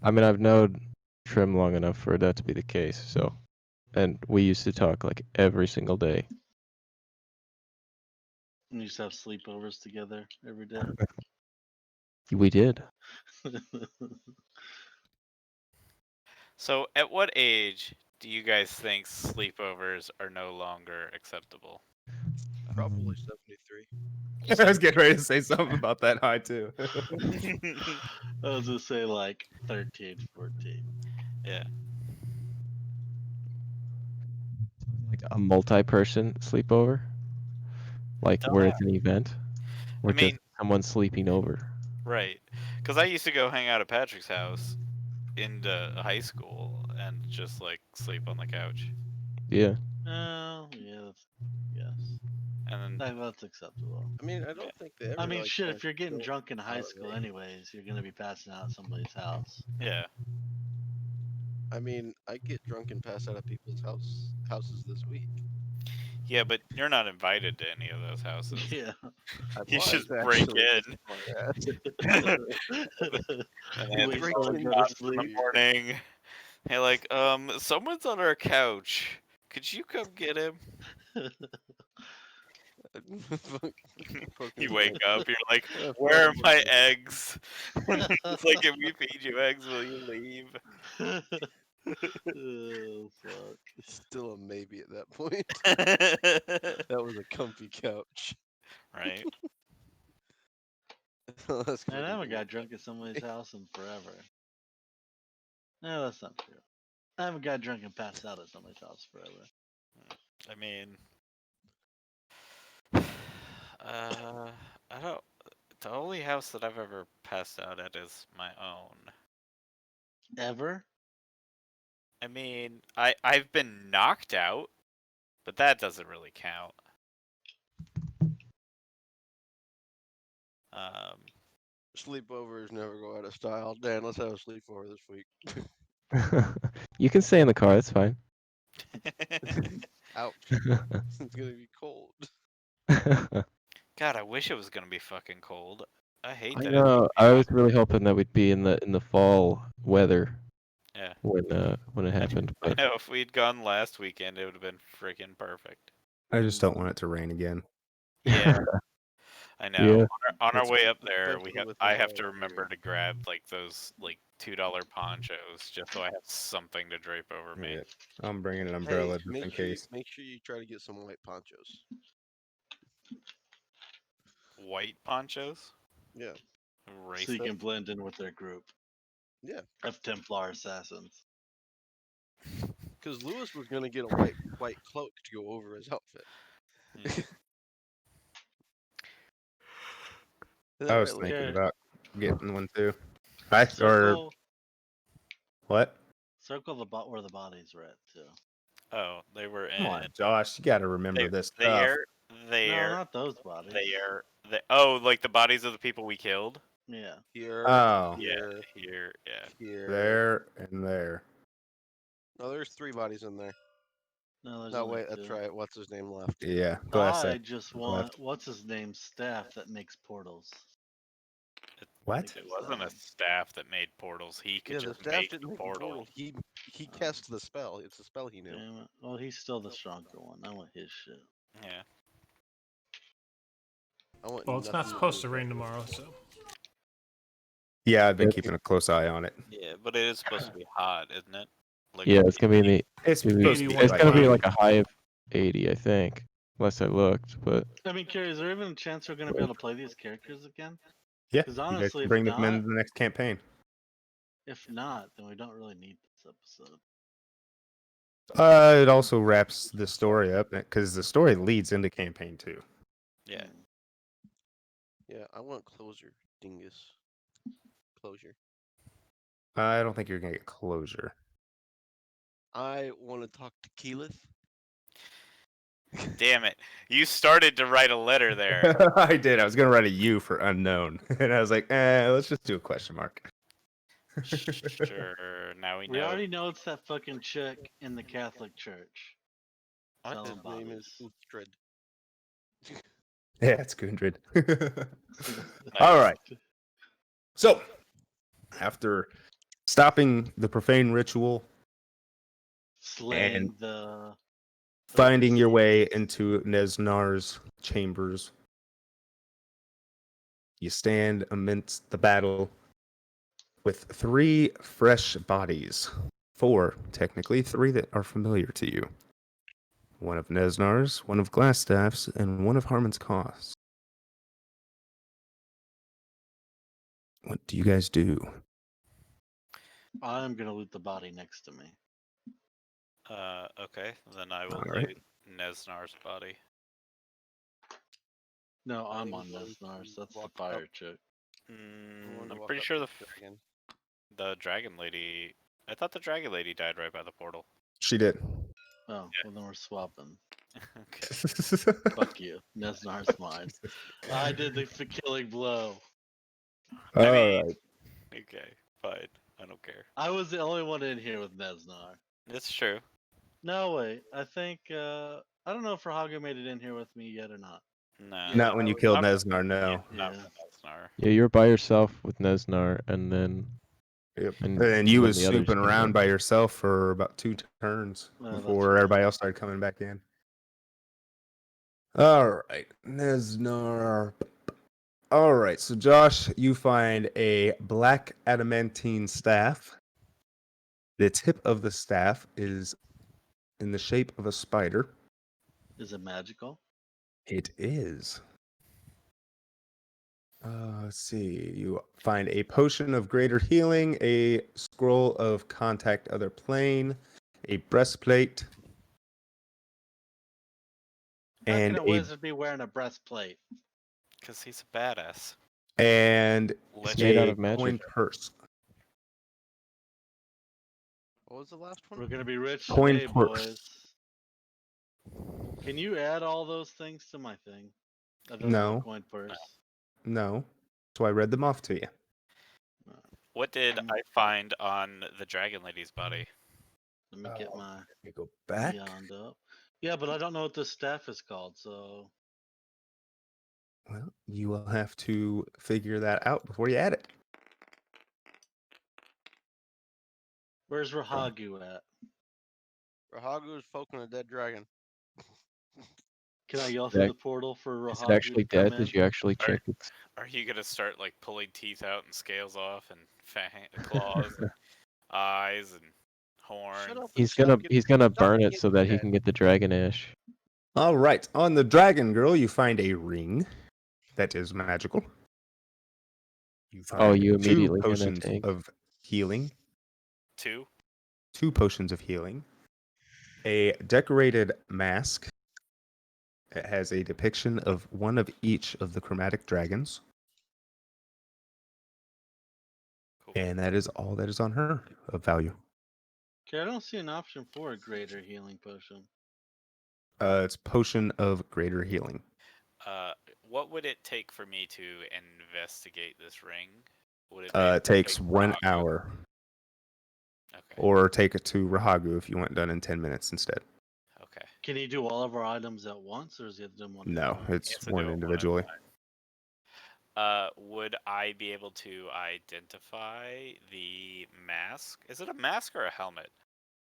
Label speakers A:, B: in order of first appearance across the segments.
A: I mean, I've known Trim long enough for that to be the case. So, and we used to talk like every single day.
B: We used to have sleepovers together every day.
A: We did.
C: So, at what age do you guys think sleepovers are no longer acceptable?
D: Probably 73.
E: I was getting ready to say something about that high too.
B: I was gonna say like 13, 14.
C: Yeah.
A: Like a multi-person sleepover, like where it's an event, or
C: I mean-
A: just someone sleeping over.
C: Right. Because I used to go hang out at Patrick's house into high school and just like sleep on the couch.
A: Yeah.
B: Oh, yeah, yes.
C: And then
B: That's acceptable.
D: I mean, I don't think they ever.
B: I mean,
D: like,
B: shit,
D: kinda
B: if you're getting
D: go
B: drunk in high
D: out
B: school
D: way.
B: anyways, you're gonna be passing out at somebody's house.
C: yeah.
D: I mean, I get drunk and pass out at people's houses this week.
C: Yeah, but you're not invited to any of those houses.
B: Yeah.
D: I
C: You
D: was,
C: should break
D: actually,
C: in.
D: this is my ass.
C: And
B: You
C: then
B: wait
D: break
B: till I
D: in
B: go
D: the
B: to
C: in the
B: sleep.
C: morning, hey, like, someone's on our couch. Could you come get him? You wake up, you're like,
D: Yeah,
C: where are
D: fuck
C: my
D: you.
C: eggs? It's like, if we feed you eggs, will you leave?
B: Oh fuck.
D: It's still a maybe at that point. That was a comfy couch.
C: Right?
D: That's
B: Man, I
D: gonna
B: haven't
D: be
B: got drunk at somebody's house in forever. No, that's not true. I haven't got drunk and passed out at somebody's house forever.
C: I mean, I don't. The only house that I've ever passed out at is my own.
B: Ever?
C: I mean, I've been knocked out, but that doesn't really count.
D: Sleepovers never go out of style. Dan, let's have a sleepover this week.
A: You can stay in the car. That's fine.
D: Ouch. It's gonna be cold.
C: God, I wish it was gonna be fucking cold. I hate
A: I
C: that.
A: know. I was really hoping that we'd be in the fall weather
C: Yeah.
A: when it happened.
C: I
A: But
C: know if we'd gone last weekend, it would have been freaking perfect.
E: I just don't want it to rain again.
C: Yeah, I know.
A: Yeah.
C: On our
D: It's
C: way up there,
D: especially with
C: I
D: the
C: have to
D: fall
C: remember
D: here.
C: to grab like those like $2 ponchos just so I have something to drape over me.
E: Yeah. I'm bringing an umbrella just
D: make
E: in
D: sure
E: case.
D: make sure you try to get some white ponchos.
C: White ponchos?
D: Yeah.
C: Racist.
B: So you can blend in with their group
D: Yeah.
B: of Templar assassins.
D: Because Lewis was gonna get a white cloak to go over his outfit.
C: Mm.
D: Is that
E: I was
D: right, Lewis?
E: thinking
B: Okay.
E: about getting one too. Or
B: Circle,
E: what?
B: circle the bot where the bodies were at too.
C: Oh, they were
E: Come
C: in.
E: on, Josh. You got to remember this stuff.
B: No,
C: There.
B: not those bodies.
C: Oh, like the bodies of the people we killed?
B: Yeah.
D: Here.
E: Oh.
D: Here.
C: Here, yeah.
D: Here.
E: There and there.
D: No, there's 3 bodies in there.
B: No, there's
D: No,
B: only
D: wait, that's
B: two.
D: right. What's his name left?
E: Yeah. Glass
B: I
E: set.
B: just
E: left.
B: want what's his name staff that makes portals.
E: What?
C: It wasn't a staff that made portals. He could
D: Yeah, the
C: just
D: staff
C: make
D: didn't
C: the
D: make the
C: portal.
D: portal. He cast the spell. It's a spell he knew.
B: Damn it. Well, he's still the stronger one. I want his shit.
C: Yeah.
D: I want
F: Well, it's not
D: nothing
F: supposed
D: do
F: to
D: with
F: rain
D: that.
F: tomorrow, so.
E: Yeah, I've been
A: Yeah.
E: keeping a close eye on it.
C: Yeah, but it is supposed to be hot, isn't it? Like,
A: yeah, it's gonna be in the.
E: It's
A: It's
E: supposed to be
F: It's
A: gonna be
E: 80.
A: like a high of 80, I think, unless I looked. But
B: I mean, Carrie, is there even a chance we're gonna be able to play these characters again?
E: Yeah.
B: 'Cause
E: You guys
B: honestly,
E: can
B: if
E: bring them
B: not-
E: into the next campaign.
B: If not, then we don't really need this episode.
E: It also wraps the story up because the story leads into campaign 2.
C: yeah.
B: Hmm.
D: Yeah, I want closure, dingus. Closure.
E: I don't think you're gonna get closure.
D: I want to talk to Keyleth.
C: Damn it. You started to write a letter there.
E: I did. I was gonna write a U for unknown, and I was like, let's just do a question mark.
C: Sure, now we
B: We
C: know.
B: already know it's that fucking chick in the Catholic Church.
C: What?
B: Selling
D: His name is
B: bodies.
D: Uhtred.
E: Yeah, it's Gundred. All right. So, after stopping the profane ritual,
B: Slaying the
E: finding your way
B: deceased.
E: into Nesnar's chambers. You stand amidst the battle with 3 fresh bodies. 4, technically, 3 that are familiar to you. One of Nesnar's, one of Glassstaff's, and one of Harmon's Costs. What do you guys do?
B: I'm gonna loot the body next to me.
C: Okay. Then I will
E: Alright.
C: loot Nesnar's body.
B: No, I'm
D: I
B: on
D: want
B: Nesnar's.
D: to
B: That's the
D: walk
B: fire
D: up.
B: chick.
D: I want to
C: I'm
D: walk
C: pretty
D: up
C: sure
D: to
C: the
D: dragon.
C: the dragon lady. I thought the dragon lady died right by the portal.
E: She did.
B: Oh, well then we're swapping.
C: Okay.
B: Fuck you. Nesnar's mine. I did the killing blow.
C: I
E: All
C: mean-
E: right.
C: Okay. Fine. I don't care.
B: I was the only one in here with Nesnar.
C: It's true.
B: No, wait. I think I don't know if Rahaga made it in here with me yet or not.
C: No.
E: Not when you killed
C: I'm-
E: Nesnar, no.
C: Not
B: Yeah.
C: with Nesnar.
A: Yeah, you're by yourself with Nesnar, and then
E: Yep.
A: And
E: And you
A: when
E: was
A: the others
E: snooping
A: came
E: around
A: in.
E: by yourself for about 2 turns
B: Oh, that's
E: before
B: right.
E: everybody else started coming back in. All right, Nesnar. All right, so Josh, you find a black adamantine staff. The tip of the staff is in the shape of a spider.
B: Is it magical?
E: It is. Let's see. You find a potion of greater healing, a scroll of contact other plane, a breastplate,
B: How
E: and
B: can a wizard be wearing a breastplate?
C: Because he's a badass.
E: and
A: It's made out
E: a
A: of magic.
E: coin purse.
D: What was the last one?
B: We're gonna be rich
E: Coin
B: today,
E: purse.
B: boys. Can you add all those things to my thing? Other than
E: No.
B: the coin purse.
E: No, so I read them off to you.
C: What did
B: Mm.
C: I find on the dragon lady's body?
B: Let me get
E: Oh,
B: my
E: Let me go back.
B: beyond up. Yeah, but I don't know what this staff is called, so
E: Well, you will have to figure that out before you add it.
B: where's Rahagu at?
D: Rahagu is poking a dead dragon.
B: Can I yell
A: Is
B: through
A: it
B: the portal for Rahagu
A: Is it actually
B: to come
A: dead?
B: in?
A: Did you actually
C: Alright.
A: check its?
C: Are you gonna start like pulling teeth out and scales off and claws, and eyes and horns?
D: Shut up.
A: He's
D: Stop
A: gonna
D: getting- stop
A: burn it
D: getting
A: so that he
D: dead.
A: can get the dragon ash.
E: All right, on the dragon girl, you find a ring that is magical. You
A: Oh,
E: find
A: you
E: 2
A: immediately hand that
E: potions
A: to Hank.
E: of healing.
C: 2.
E: 2 potions of healing. A decorated mask. It has a depiction of one of each of the chromatic dragons,
C: Cool.
E: and that is all that is on her of value.
B: Okay, I don't see an option for a greater healing potion.
E: It's potion of greater healing.
C: What would it take for me to investigate this ring? Would it?
E: It takes
C: take
E: 1
C: Rahagu?
E: hour,
C: Okay.
E: or take it to Rahagu if you want done in 10 minutes instead.
C: Okay.
B: Can he do all of our items at once, or is he have to do them one at a
E: No,
B: time?
E: it's
C: Yes, I
E: one
C: do it one at a
E: individually.
C: Would I be able to identify the mask? Is it a mask or a helmet?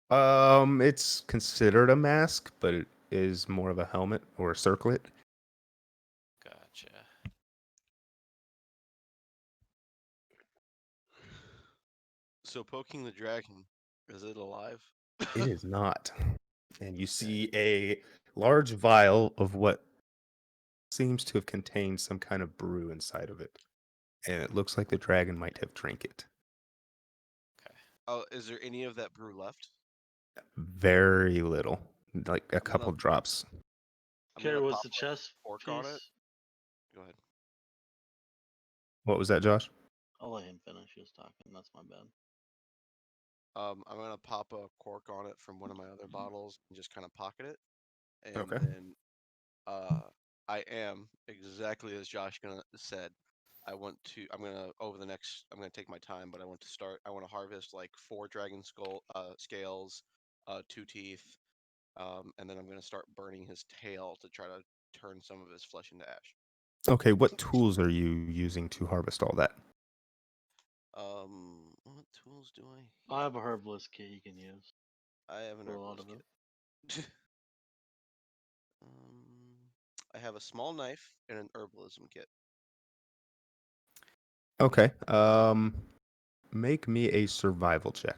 E: It's considered a mask, but it is more of a helmet or a circlet.
C: Gotcha.
D: So poking the dragon, is it alive?
E: It is not. And you see a large vial of what seems to have contained some kind of brew inside of it. And it looks like the dragon might have drank it.
D: Oh, is there any of that brew left?
E: Very little, like a couple
D: gonna-
E: drops.
D: I'm
B: Okay,
D: gonna
B: was
D: pop
B: the
D: a
B: chest
D: cork on it.
B: piece?
D: Go ahead.
E: What was that, Josh?
B: I'll let him finish his talking. That's my bad.
D: I'm gonna pop a cork on it from one of my other bottles and just kind of pocket it, and
E: Okay.
D: then I am exactly as Josh said. I'm gonna take my time, but I want to harvest like 4 dragon scales, 2 teeth, and then I'm gonna start burning his tail to try to turn some of his flesh into ash.
E: Okay, what tools are you using to harvest all that?
D: What tools do I?
B: I have a herbalist kit you can use.
D: I have an
B: for a lot
D: herbalist
B: of
D: kit. I have a small knife and an herbalism kit.
E: Okay. Make me a survival check.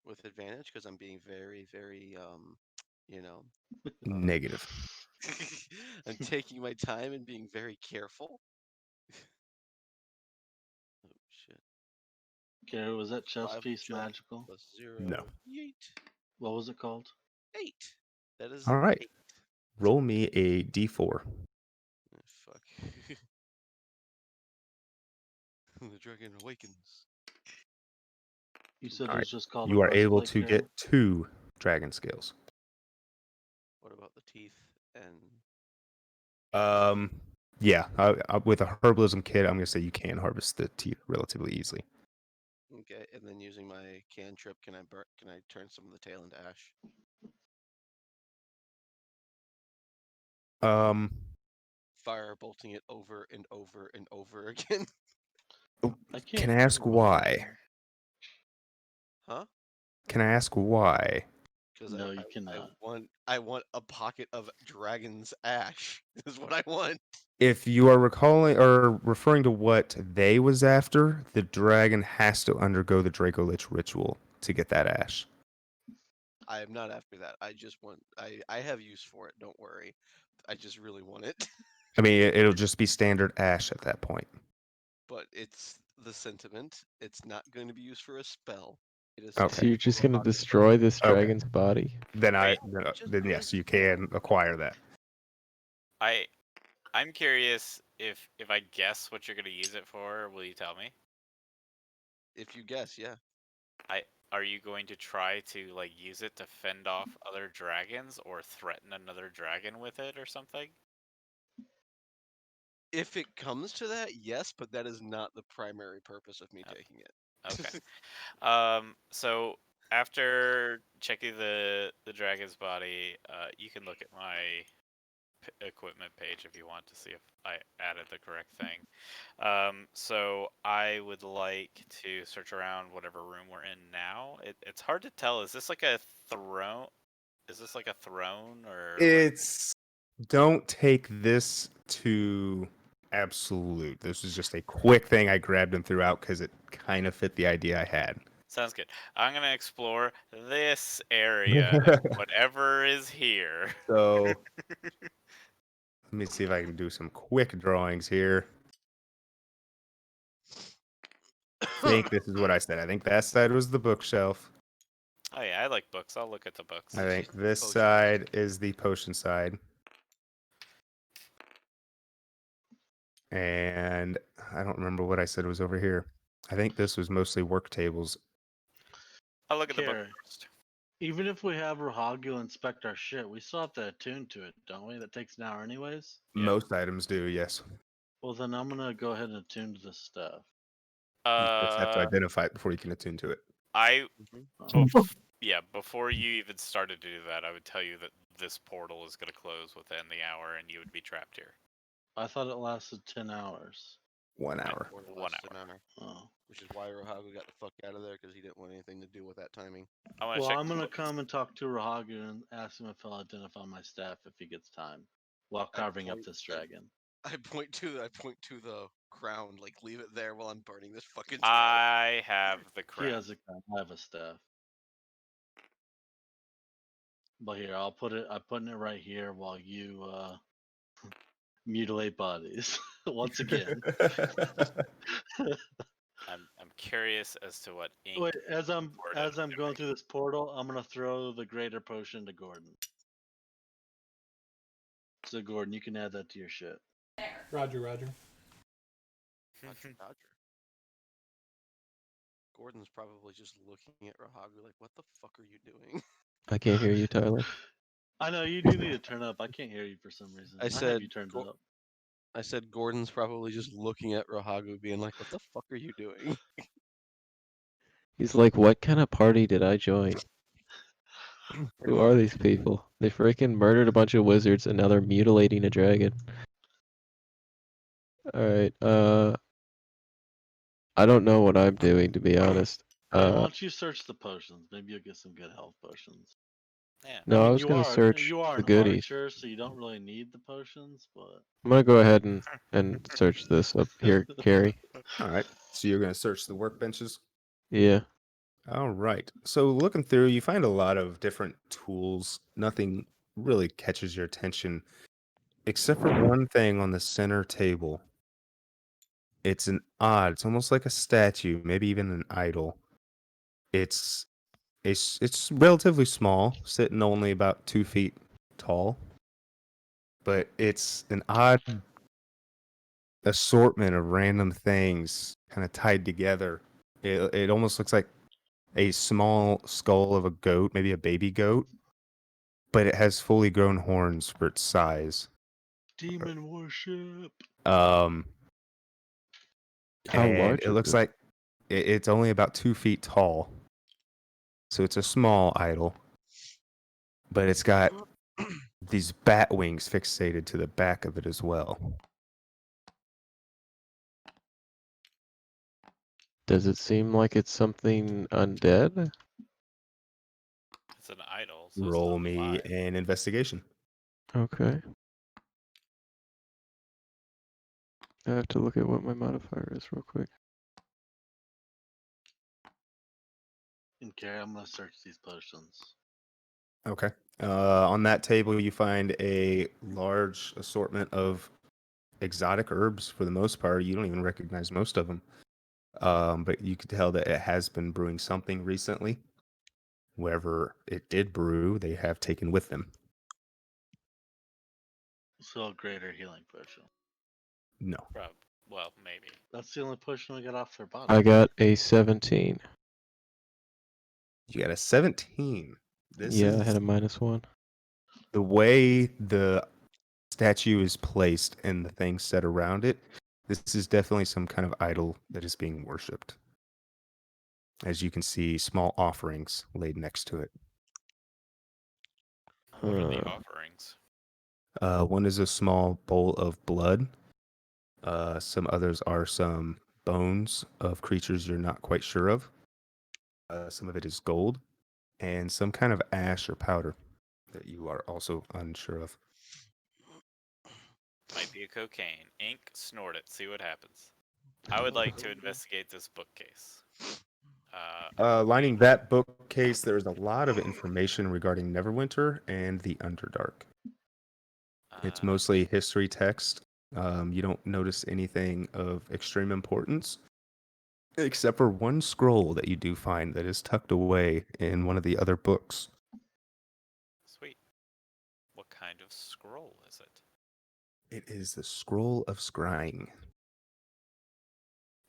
D: With advantage because I'm being very, very, you know,
E: Negative.
D: I'm taking my time and being very careful. Oh shit!
B: Okay, was that chest
D: Survival
B: piece
D: check
B: magical?
D: plus 0.
E: No.
D: Yeet.
B: What was it called?
D: 8. That is
E: All right.
D: 8.
E: Roll me a d4.
D: Oh, fuck. The dragon awakens.
B: You said
E: All
B: it
E: right.
B: was just called
E: You
B: a
E: are able
B: breastplate
E: to
B: carry?
E: get 2 dragon scales.
D: What about the teeth and
E: Yeah. With a herbalism kit, I'm gonna say you can harvest the teeth relatively easily.
D: okay, and then using my cantrip, can I turn some of the tail into ash? Fire bolting it over and over and over again.
B: I can't
E: Can I ask
B: hear
E: why?
D: Huh?
E: Can I ask why?
D: Because
B: No, you cannot.
D: I want a pocket of dragon's ash. Is what I want.
E: If you are recalling or referring to what they was after, the dragon has to undergo the Draco Lich ritual to get that ash.
D: I am not after that. I just want. I have use for it. Don't worry. I just really want it.
E: I mean, it'll just be standard ash at that point.
D: But it's the sentiment. It's not going to be used for a spell. It is.
E: Okay.
A: So you're just
D: for
A: gonna
D: Rohak.
A: destroy this
E: Okay.
A: dragon's body?
E: Then
C: Wait.
E: then yes, you can acquire that.
C: I'm curious if I guess what you're gonna use it for, will you tell me?
D: If you guess, yeah.
C: Are you going to try to like use it to fend off other dragons or threaten another dragon with it or something?
D: If it comes to that, yes, but that is not the primary purpose of me
C: Oh.
D: taking it.
C: Okay. So after checking the dragon's body, you can look at my equipment page if you want to see if I added the correct thing. So I would like to search around whatever room we're in now. It's hard to tell. Is this like a throne? Is this like a throne or?
E: It's don't take this to absolute. This is just a quick thing I grabbed and threw out because it kind of fit the idea I had.
C: Sounds good. I'm gonna explore this area, whatever is here.
E: So let me see if I can do some quick drawings here. I think this is what I said. I think that side was the bookshelf.
C: Oh yeah, I like books. I'll look at the books.
E: I think
D: just
E: this
D: potions.
E: side is the potion side. And I don't remember what I said was over here. I think this was mostly work tables.
C: I'll look at the book
B: Carrie.
C: first.
B: Even if we have Rahagu inspect our shit, we still have to attune to it, don't we? That takes an hour anyways.
C: Yeah.
E: Most items do, yes.
B: Well, then I'm gonna go ahead and attune to this stuff.
E: You just have to identify it before you can attune to it.
C: Before you even started to do that, I would tell you that this portal is going to close within the hour, and you would be trapped here.
B: I thought it lasted 10 hours.
E: 1 hour.
D: Or
C: One
D: less than an hour.
B: Oh.
D: Which is why Rohagu got the fuck out of there because he didn't want anything to do with that timing.
C: I want to
B: Well,
C: check.
B: I'm
C: the
B: gonna
C: books.
B: come and talk to Rahagu and ask him if he'll identify my staff if he gets time, while carving up
D: point-
B: this dragon.
D: I point to the crown, like leave it there while I'm burning this fucking trail.
C: I have the
B: He
C: crown.
B: has a crown. I have a staff. But here, I'm putting it right here while you mutilate bodies once again.
C: I'm curious as to what ink.
B: Wait, as I'm
C: Gordon
B: going
C: memory.
B: through this portal, I'm gonna throw the greater potion to Gordon. So Gordon, you can add that to your shit.
F: Roger.
D: Roger. Gordon's probably just looking at Rohagu like, what the fuck are you doing?
A: I can't hear you, Tyler.
B: I know you do need to turn up. I can't hear you for some reason.
D: I
B: have
D: said
B: you turned
D: Gor-
B: up.
D: I said Gordon's probably just looking at Rohagu being like, what the fuck are you doing?
A: He's like, what kind of party did I join? Who are these people? They freaking murdered a bunch of wizards and now they're mutilating a dragon. Alright, I don't know what I'm doing, to be honest.
B: Why don't you search the potions? Maybe you'll get some good health potions.
C: Yeah.
A: No, I
B: I mean,
A: was gonna search
B: you are
A: the
B: an
A: goodies.
B: archer, so you don't really need the potions, but
A: I'm gonna go ahead and search this up here, Carrie.
E: All right. So you're going to search the workbenches.
A: Yeah.
E: All right. So looking through, you find a lot of different tools. Nothing really catches your attention except for one thing on the center table. It's it's almost like a statue, maybe even an idol. It's it's relatively small, sitting only about 2 feet tall, but it's an odd assortment of random things kind of tied together. It almost looks like a small skull of a goat, maybe a baby goat, but it has fully grown horns for its size.
B: demon worship.
E: Um,
A: How
E: and
A: large
E: it
A: is
E: looks
A: it?
E: like it's only about 2 feet tall, so it's a small idol, but it's got these bat wings fixated to the back of it as well.
A: Does it seem like it's something undead?
C: It's an idol, so it's
E: Roll
C: not
E: me
C: alive.
E: an investigation.
A: Okay. I have to look at what my modifier is real quick.
B: Okay, I'm gonna search these potions.
E: Okay. On that table, you find a large assortment of exotic herbs. For the most part, you don't even recognize most of them. But you could tell that it has been brewing something recently. Wherever it did brew, they have taken with them.
B: So a greater healing potion.
E: No.
C: Well, maybe.
B: That's the only potion we got off their body.
A: I got a 17.
E: You got a 17. This
A: Yeah, I
E: is
A: had a -1.
E: the way the statue is placed and the things set around it. This is definitely some kind of idol that is being worshipped. As you can see, small offerings laid next to it.
C: What are the
A: Huh.
C: offerings?
E: One is a small bowl of blood. Some others are some bones of creatures you're not quite sure of. Some of it is gold, and some kind of ash or powder that you are also unsure of.
C: Might be a cocaine. Ink, snort it, see what happens. I would like to investigate this bookcase.
E: Lining that bookcase, there is a lot of information regarding Neverwinter and the Underdark. It's mostly history text. You don't notice anything of extreme importance, except for one scroll that you do find that is tucked away in one of the other books.
C: Sweet. What kind of scroll is it?
E: It is the Scroll of Scrying.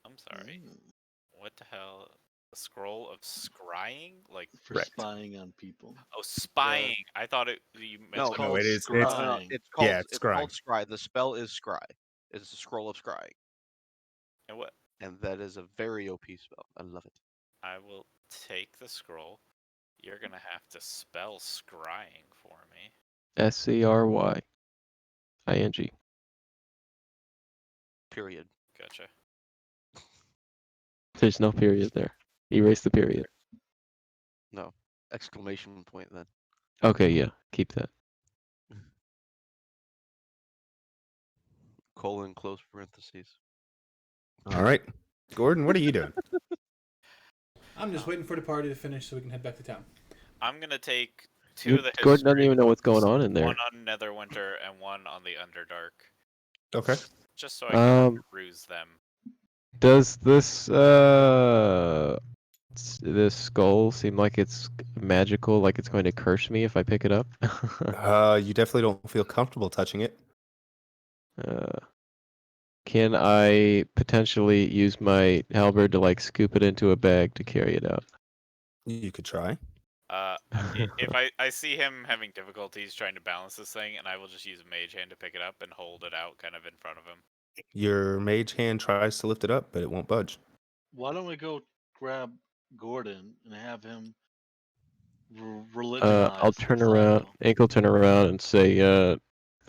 C: I'm sorry.
B: Mm,
C: What the hell? A scroll of scrying? Like,
B: for
E: Correct.
B: spying on people.
C: oh, spying. I thought you meant
D: No,
C: like
E: no, it is-
D: No,
E: it's-
B: scrying.
D: it's called
E: Yeah, it's scry.
D: called scry. The spell is scry. It's the scroll of scrying,
C: and what?
D: and that is a very OP spell. I love it.
C: I will take the scroll. You're gonna have to spell scrying for me.
A: SCRYING.
D: Period.
C: Gotcha.
A: There's no period there. Erase the period.
D: No exclamation point then.
A: Okay, yeah, keep that.
D: Colon close parentheses.
E: All right. Gordon, what are you doing?
F: I'm just waiting for the party to finish so we can head back to town.
C: I'm gonna take two of the
A: Gordon doesn't
C: history
A: even know what's going
C: books,
A: on in there.
C: One on Netherwinter and one on the Underdark.
E: Okay.
C: Just so I can
A: Um,
C: peruse them.
A: Does this this skull seem like it's magical, like it's going to curse me if I pick it up?
E: You definitely don't feel comfortable touching it.
A: Can I potentially use my halberd to like scoop it into a bag to carry it out?
E: You could try.
C: If I see him having difficulties trying to balance this thing, and I will just use a mage hand to pick it up and hold it out kind of in front of him.
E: Your mage hand tries to lift it up, but it won't budge.
B: Why don't we go grab Gordon and have him religionize?
A: I'll turn
B: this
A: around.
B: idol?
A: Ink will turn around and say,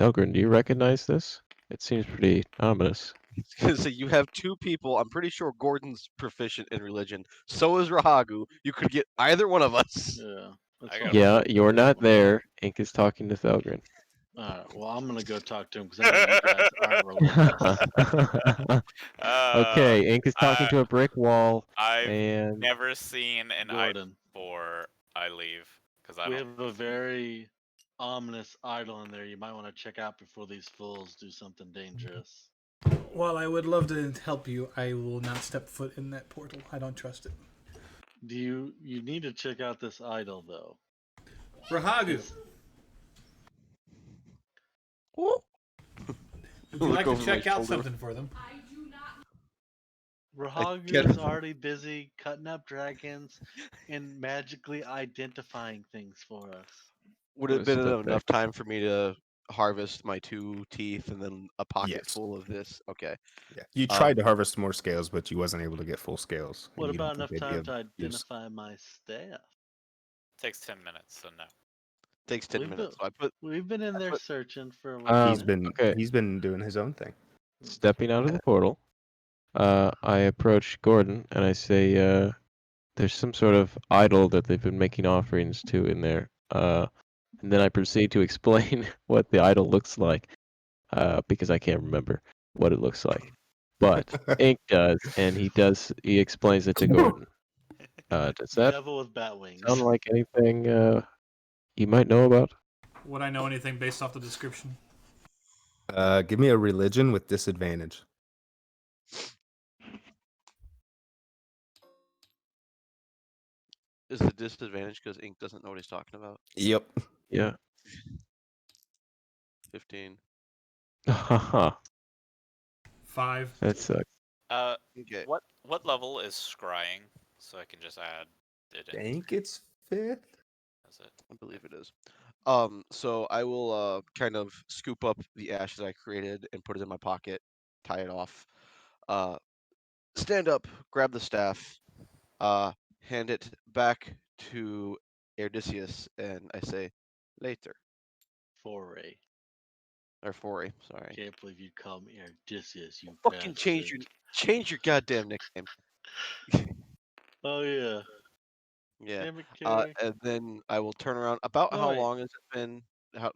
A: Elgrin, do you recognize this? It seems pretty ominous.
D: So you have two people. I'm pretty sure Gordon's proficient in religion. So is Rahagu. You could get either one of us.
B: Yeah. That's
C: I
B: what
C: got
A: Yeah,
B: I'm
A: you're
B: thinking.
A: not there. Ink is talking to Thelgrin.
B: Alright, well, I'm gonna go talk to him because I know you guys aren't religious.
A: Okay, Ink is talking
C: uh,
A: to a brick wall,
C: I've
A: and
C: never seen an idol
B: Gordon,
C: before I leave because I
B: we
C: don't.
B: have a very ominous idol in there you might want to check out before these fools do something dangerous.
F: While I would love to help you, I will not step foot in that portal. I don't trust it.
B: You need to check out this idol though.
F: Rahagu,
B: It's-
D: Ooh.
F: would you
D: Look
F: like to
D: over my
F: check out
D: shoulder.
F: something for them?
B: Rahagu
D: get
B: is
D: it.
B: already busy cutting up dragons and magically identifying things for us.
D: Would it have
A: Let's
D: been
A: step
D: enough
A: back.
D: time for me to harvest my 2 teeth and then a pocket
E: Yes.
D: full of this? Okay.
E: Yeah. You tried to harvest more scales, but you wasn't able to get full scales. and
B: What
E: you don't
B: about
E: think
B: enough
E: they'd be
B: time
E: of
B: to
E: use.
B: identify my staff?
C: Takes 10 minutes, so no.
D: Takes 10
B: We've
D: minutes.
B: been-
D: So I put
B: We've been in there
D: put-
B: searching for a
E: He's
B: while.
E: been
A: okay.
E: he's been doing his own thing.
A: Stepping out of the portal, I approach Gordon and I say, there's some sort of idol that they've been making offerings to in there. And then I proceed to explain what the idol looks like, because I can't remember what it looks like. But Ink does, and he explains it to Gordon. Does that
B: Devil with bat wings.
A: sound like anything you might know about?
F: Would I know anything based off the description?
E: Give me a religion with disadvantage.
D: is the disadvantage because Ink doesn't know what he's talking about.
E: Yep.
A: Yeah.
D: 15.
A: Haha,
F: 5.
A: that sucks.
D: Okay.
C: What level is scrying? So I can just add it in.
E: Think it's 5th.
C: Is it?
D: I believe it is. So I will kind of scoop up the ashes I created and put it in my pocket, tie it off. Stand up, grab the staff, hand it back to Odysseus, and I say, later.
B: Foray.
D: Or Foray, sorry.
B: Can't believe you call me Odysseus, you
D: Fucking change your goddamn nickname.
B: Oh yeah.
D: Yeah.
B: Damn it, Carrie.
D: And then I will turn around. About
B: No,
D: how
B: wait.
D: long has it been? How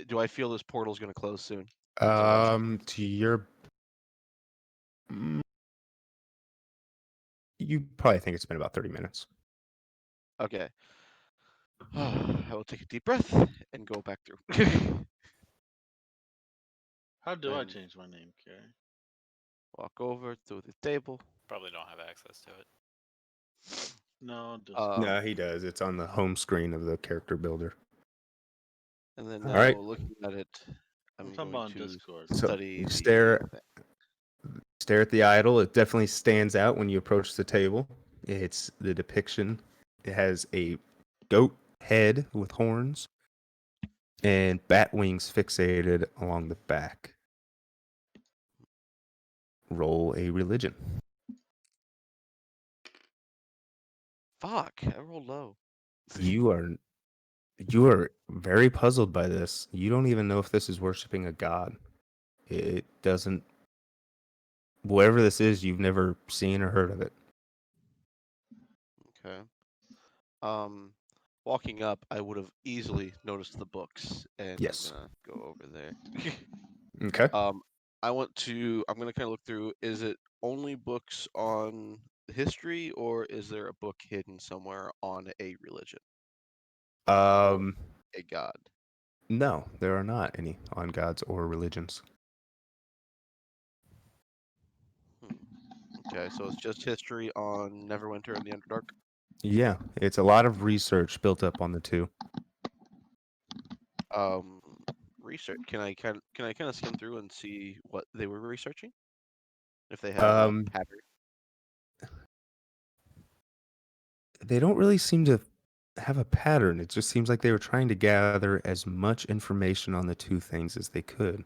D: do I feel this portal's gonna close soon?
E: To your you probably think it's been about 30 minutes.
D: Okay. I will take a deep breath and go back through.
B: How do I
D: and-
B: change my name, Carrie?
D: Walk over to the table.
C: Probably don't have access to it.
B: No, just
E: No, he does. It's on the home screen of the character builder.
D: And then
E: All
D: now
E: right.
D: looking at it, I'm
B: I'm talking
D: going
B: about on
D: to
B: Discord.
E: So
D: study.
E: you
D: the
E: stare
D: thing.
E: at the idol. It definitely stands out when you approach the table. It's the depiction. It has a goat head with horns and bat wings fixated along the back. Roll a religion.
D: Fuck! I rolled low.
E: You are very puzzled by this. You don't even know if this is worshiping a god. It doesn't. Whatever this is, you've never seen or heard of it.
D: Okay. Walking up, I would have easily noticed the books, and
E: Yes.
D: I'm gonna go over there.
E: Okay.
D: I'm gonna kind of look through. Is it only books on history, or is there a book hidden somewhere on a religion,
E: Um.
D: a god?
E: No, there are not any on gods or religions.
D: Okay, so it's just history on Neverwinter and the Underdark.
E: Yeah, it's a lot of research built up on the two.
D: Research. Can I kind of skim through and see what they were researching? If they have a pattern.
E: They don't really seem to have a pattern. It just seems like they were trying to gather as much information on the two things as they could.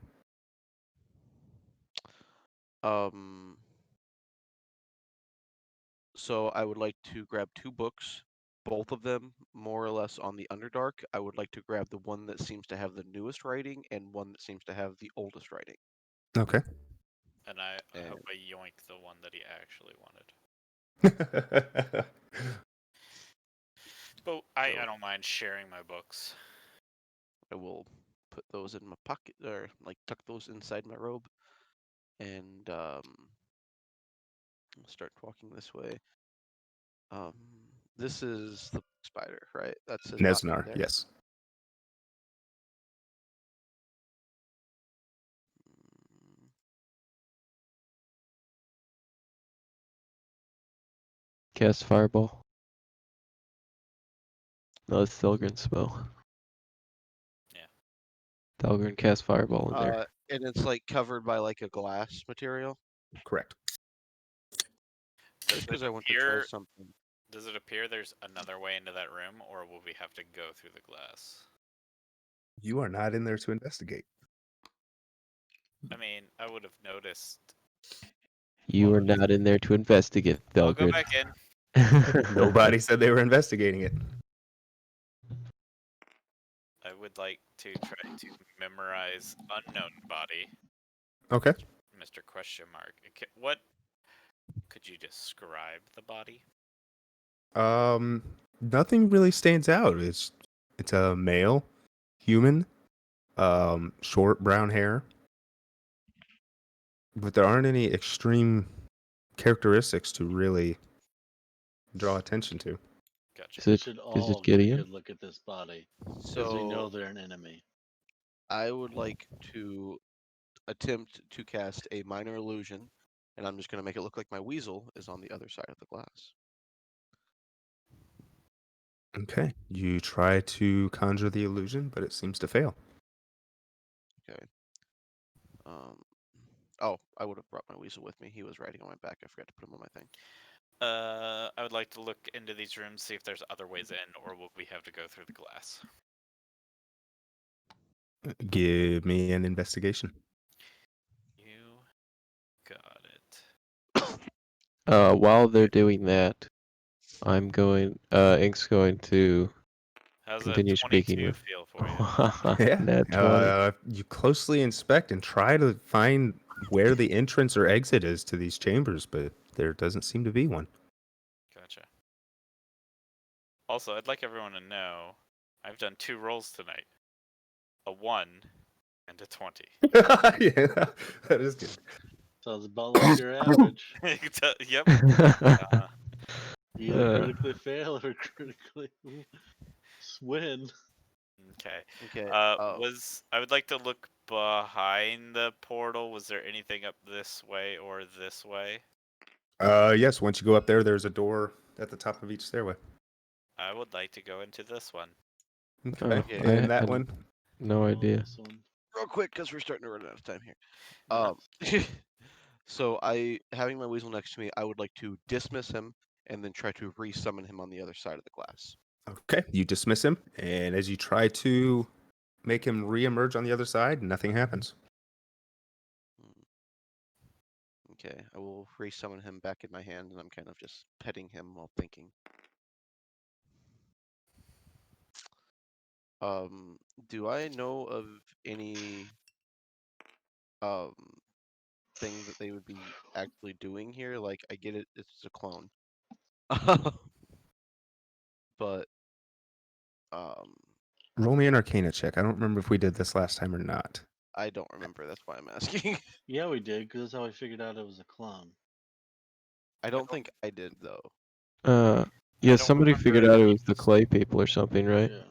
D: So I would like to grab 2 books, both of them more or less on the Underdark. I would like to grab the one that seems to have the newest writing and one that seems to have the oldest writing.
E: Okay.
C: And I
D: And-
C: hope I yoink the one that he actually wanted. But I
D: So-
C: don't mind sharing my books.
D: I will put those in my pocket, or like tuck those inside my robe, and I'll start walking this way. This is the spider, right? That's his body
E: Nesnar,
D: there.
E: yes.
D: Mm,
A: Cast Fireball. No, it's Thelgrin's spell.
C: Yeah.
A: Thelgrin cast Fireball in there.
D: And it's like covered by like a glass material.
E: Correct.
C: Does
D: Just because
C: it
D: I want to try
C: appear?
D: something.
C: Does it appear there's another way into that room, or will we have to go through the glass?
E: You are not in there to investigate.
C: I mean, I would have noticed.
A: You are not in there to investigate,
C: I'll go
A: Thelgrin.
C: back in.
E: Nobody said they were investigating it.
C: I would like to try to memorize unknown body,
E: Okay.
C: Mr. Question Mark. What could you describe the body?
E: Nothing really stands out. It's a male, human, short brown hair, but there aren't any extreme characteristics to really draw attention to.
C: Gotcha.
A: Is
B: We
A: it
B: should
A: is
B: all
A: it
B: get a
A: Gideon?
B: good look at this body because we know
D: So
B: they're an enemy.
D: I would like to attempt to cast a minor illusion, and I'm just going to make it look like my weasel is on the other side of the glass.
E: Okay. You try to conjure the illusion, but it seems to fail.
D: Oh, I would have brought my weasel with me. He was riding on my back. I forgot to put him on my thing.
C: I would like to look into these rooms, see if there's other ways in, or will we have to go through the glass?
E: Give me an investigation.
C: You got it.
A: While they're doing that, I'm going. Ink's going to
C: How's
A: continue
C: that
A: speaking
C: 22
A: with.
C: feel for you?
E: Yeah.
A: Nat 20.
E: You closely inspect and try to find where the entrance or exit is to these chambers, but there doesn't seem to be one.
C: Gotcha. Also, I'd like everyone to know I've done 2 rolls tonight. A 1 and a 20.
E: Yeah, that is good.
B: Sounds about like your average.
C: Yep.
B: Either
A: Uh.
B: critically fail or critically win.
C: Okay.
D: Okay.
C: I would like to look behind the portal. Was there anything up this way or this way?
E: Yes, once you go up there, there's a door at the top of each stairway.
C: I would like to go into this one.
E: Okay.
D: Okay.
E: And that
A: had
E: one.
A: No
B: Oh,
A: idea.
B: this one.
D: Real quick, because we're starting to run out of time here.
B: Yes.
D: So having my weasel next to me, I would like to dismiss him and then try to re-summon him on the other side of the glass.
E: Okay. You dismiss him, and as you try to make him re-emerge on the other side, nothing happens.
D: Okay, I will re-summon him back in my hand, and I'm kind of just petting him while thinking. Do I know of any thing that they would be actually doing here? Like, I get it, it's a clone. But
E: Roll me an Arcana check. I don't remember if we did this last time or not.
D: I don't remember. That's why I'm asking.
B: Yeah, we did, because that's how I figured out it was a clone.
D: I don't think I did though.
A: Yeah,
C: don't
A: somebody
C: remember
A: figured
C: if
A: out it
C: you
A: was the clay people or something, right?
B: Yeah.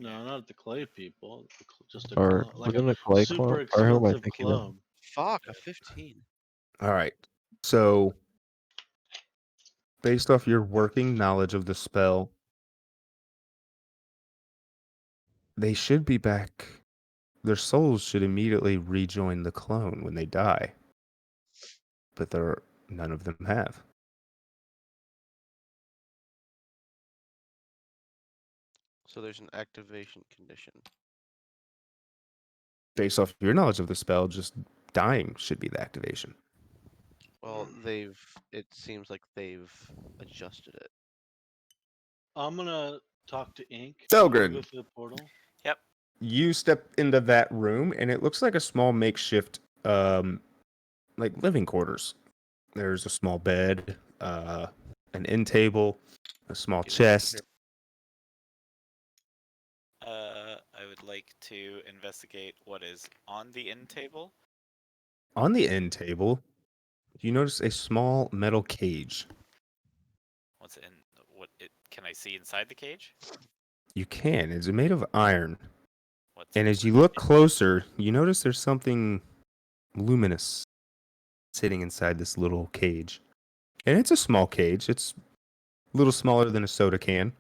B: No, not the clay people. Just a
A: Or
B: clone, like
A: wasn't
B: a
A: it a clay
B: super
A: clone? Or who am I
B: expensive
A: thinking of?
B: clone.
D: Fuck, a 15.
E: All right. So, based off your working knowledge of the spell, they should be back. Their souls should immediately rejoin the clone when they die. But none of them have.
D: So there's an activation condition.
E: Based off your knowledge of the spell, just dying should be the activation.
D: Well, it seems like they've adjusted it.
B: I'm gonna talk to Ink.
E: Selgren.
B: Go through the portal.
C: Yep.
E: You step into that room, and it looks like a small makeshift like living quarters. There's a small bed, an end table, a small
D: Get in here.
E: chest.
C: I would like to investigate what is on the end table.
E: On the end table, you notice a small metal cage.
C: What's in what? It can I see inside the cage?
E: You can. It's made of iron.
C: What's
E: And as you look closer, you notice there's something luminous sitting inside this little cage. And it's a small cage. It's a little smaller than a soda can.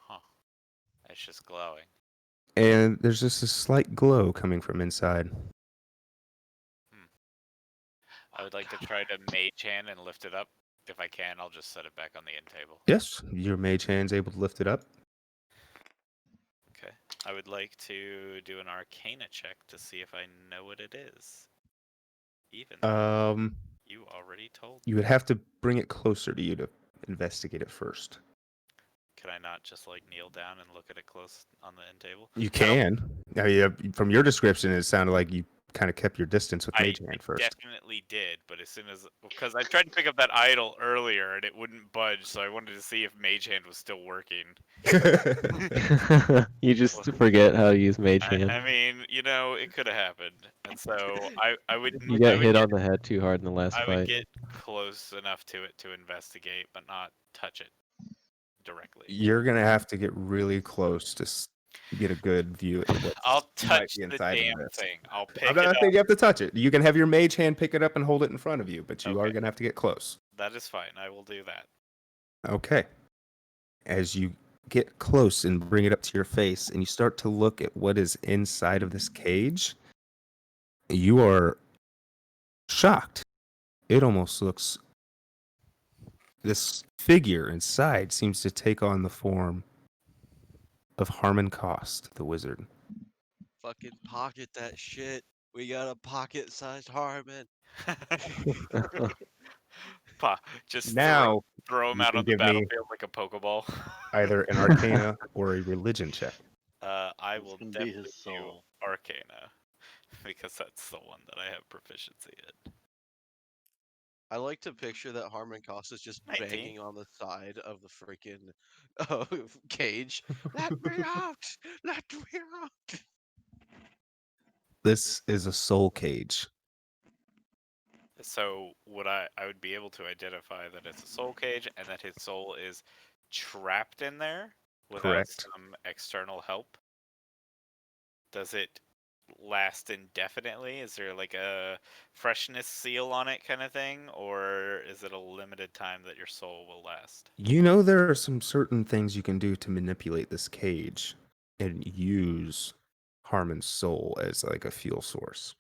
C: Huh? It's just glowing.
E: And there's just a slight glow coming from inside.
C: I would like to try to mage hand and lift it up. If I can, I'll just set it back on the end table.
E: Yes, your mage hand's able to lift it up.
C: Okay. I would like to do an Arcana check to see if I know what it is. Even though you already told me.
E: You would have to bring it closer to you to investigate it first.
C: Could I not just like kneel down and look at it close on the end table?
E: You can. I mean, from your description, it sounded like you kind of kept your distance with mage hand first.
C: Definitely did, but as soon as because I tried to pick up that idol earlier and it wouldn't budge, so I wanted to see if mage hand was still working.
A: You just forget how to use Mage Hand.
C: I mean, you know, it could have happened, and so I would.
A: You
C: I
A: got
C: would
A: hit
C: get-
A: on the head too hard in the last
C: I
A: fight.
C: would get close enough to it to investigate, but not touch it directly.
E: You're gonna have to get really close to get a good view at what
C: I'll
E: might
C: touch
E: be
C: the
E: inside of
C: damn
E: this.
C: thing. I'll pick
E: I'm
C: it
E: not
C: up.
E: saying you have to touch it. You can have your mage hand pick it up and hold it in front of you, but you are
C: Okay.
E: gonna have to get close.
C: That is fine. I will do that.
E: Okay. As you get close and bring it up to your face and you start to look at what is inside of this cage, you are shocked. It almost looks. This figure inside seems to take on the form of Harmon Cost, the wizard.
D: Fucking pocket that shit. We got a pocket-sized Harmon.
C: Just
E: Now,
C: throw him
E: you
C: out
E: can
C: on the
E: give me-
C: battlefield like a Pokeball.
E: either an Arcana or a Religion check.
C: I
B: It's
C: will
B: gonna be
C: definitely
B: his
C: do
B: soul.
C: Arcana because that's the one that I have proficiency in.
D: I like to picture that Harmon Cost is just
C: 19.
D: banging on the side of the freaking cage. Let me out! Let me out!
E: This is a soul cage.
C: So would I would be able to identify that it's a soul cage and that his soul is trapped in there without
E: Correct.
C: some external help? Does it last indefinitely? Is there like a freshness seal on it kind of thing? Or is it a limited time that your soul will last?
E: You know there are some certain things you can do to manipulate this cage and use Harmon's soul as like a fuel source.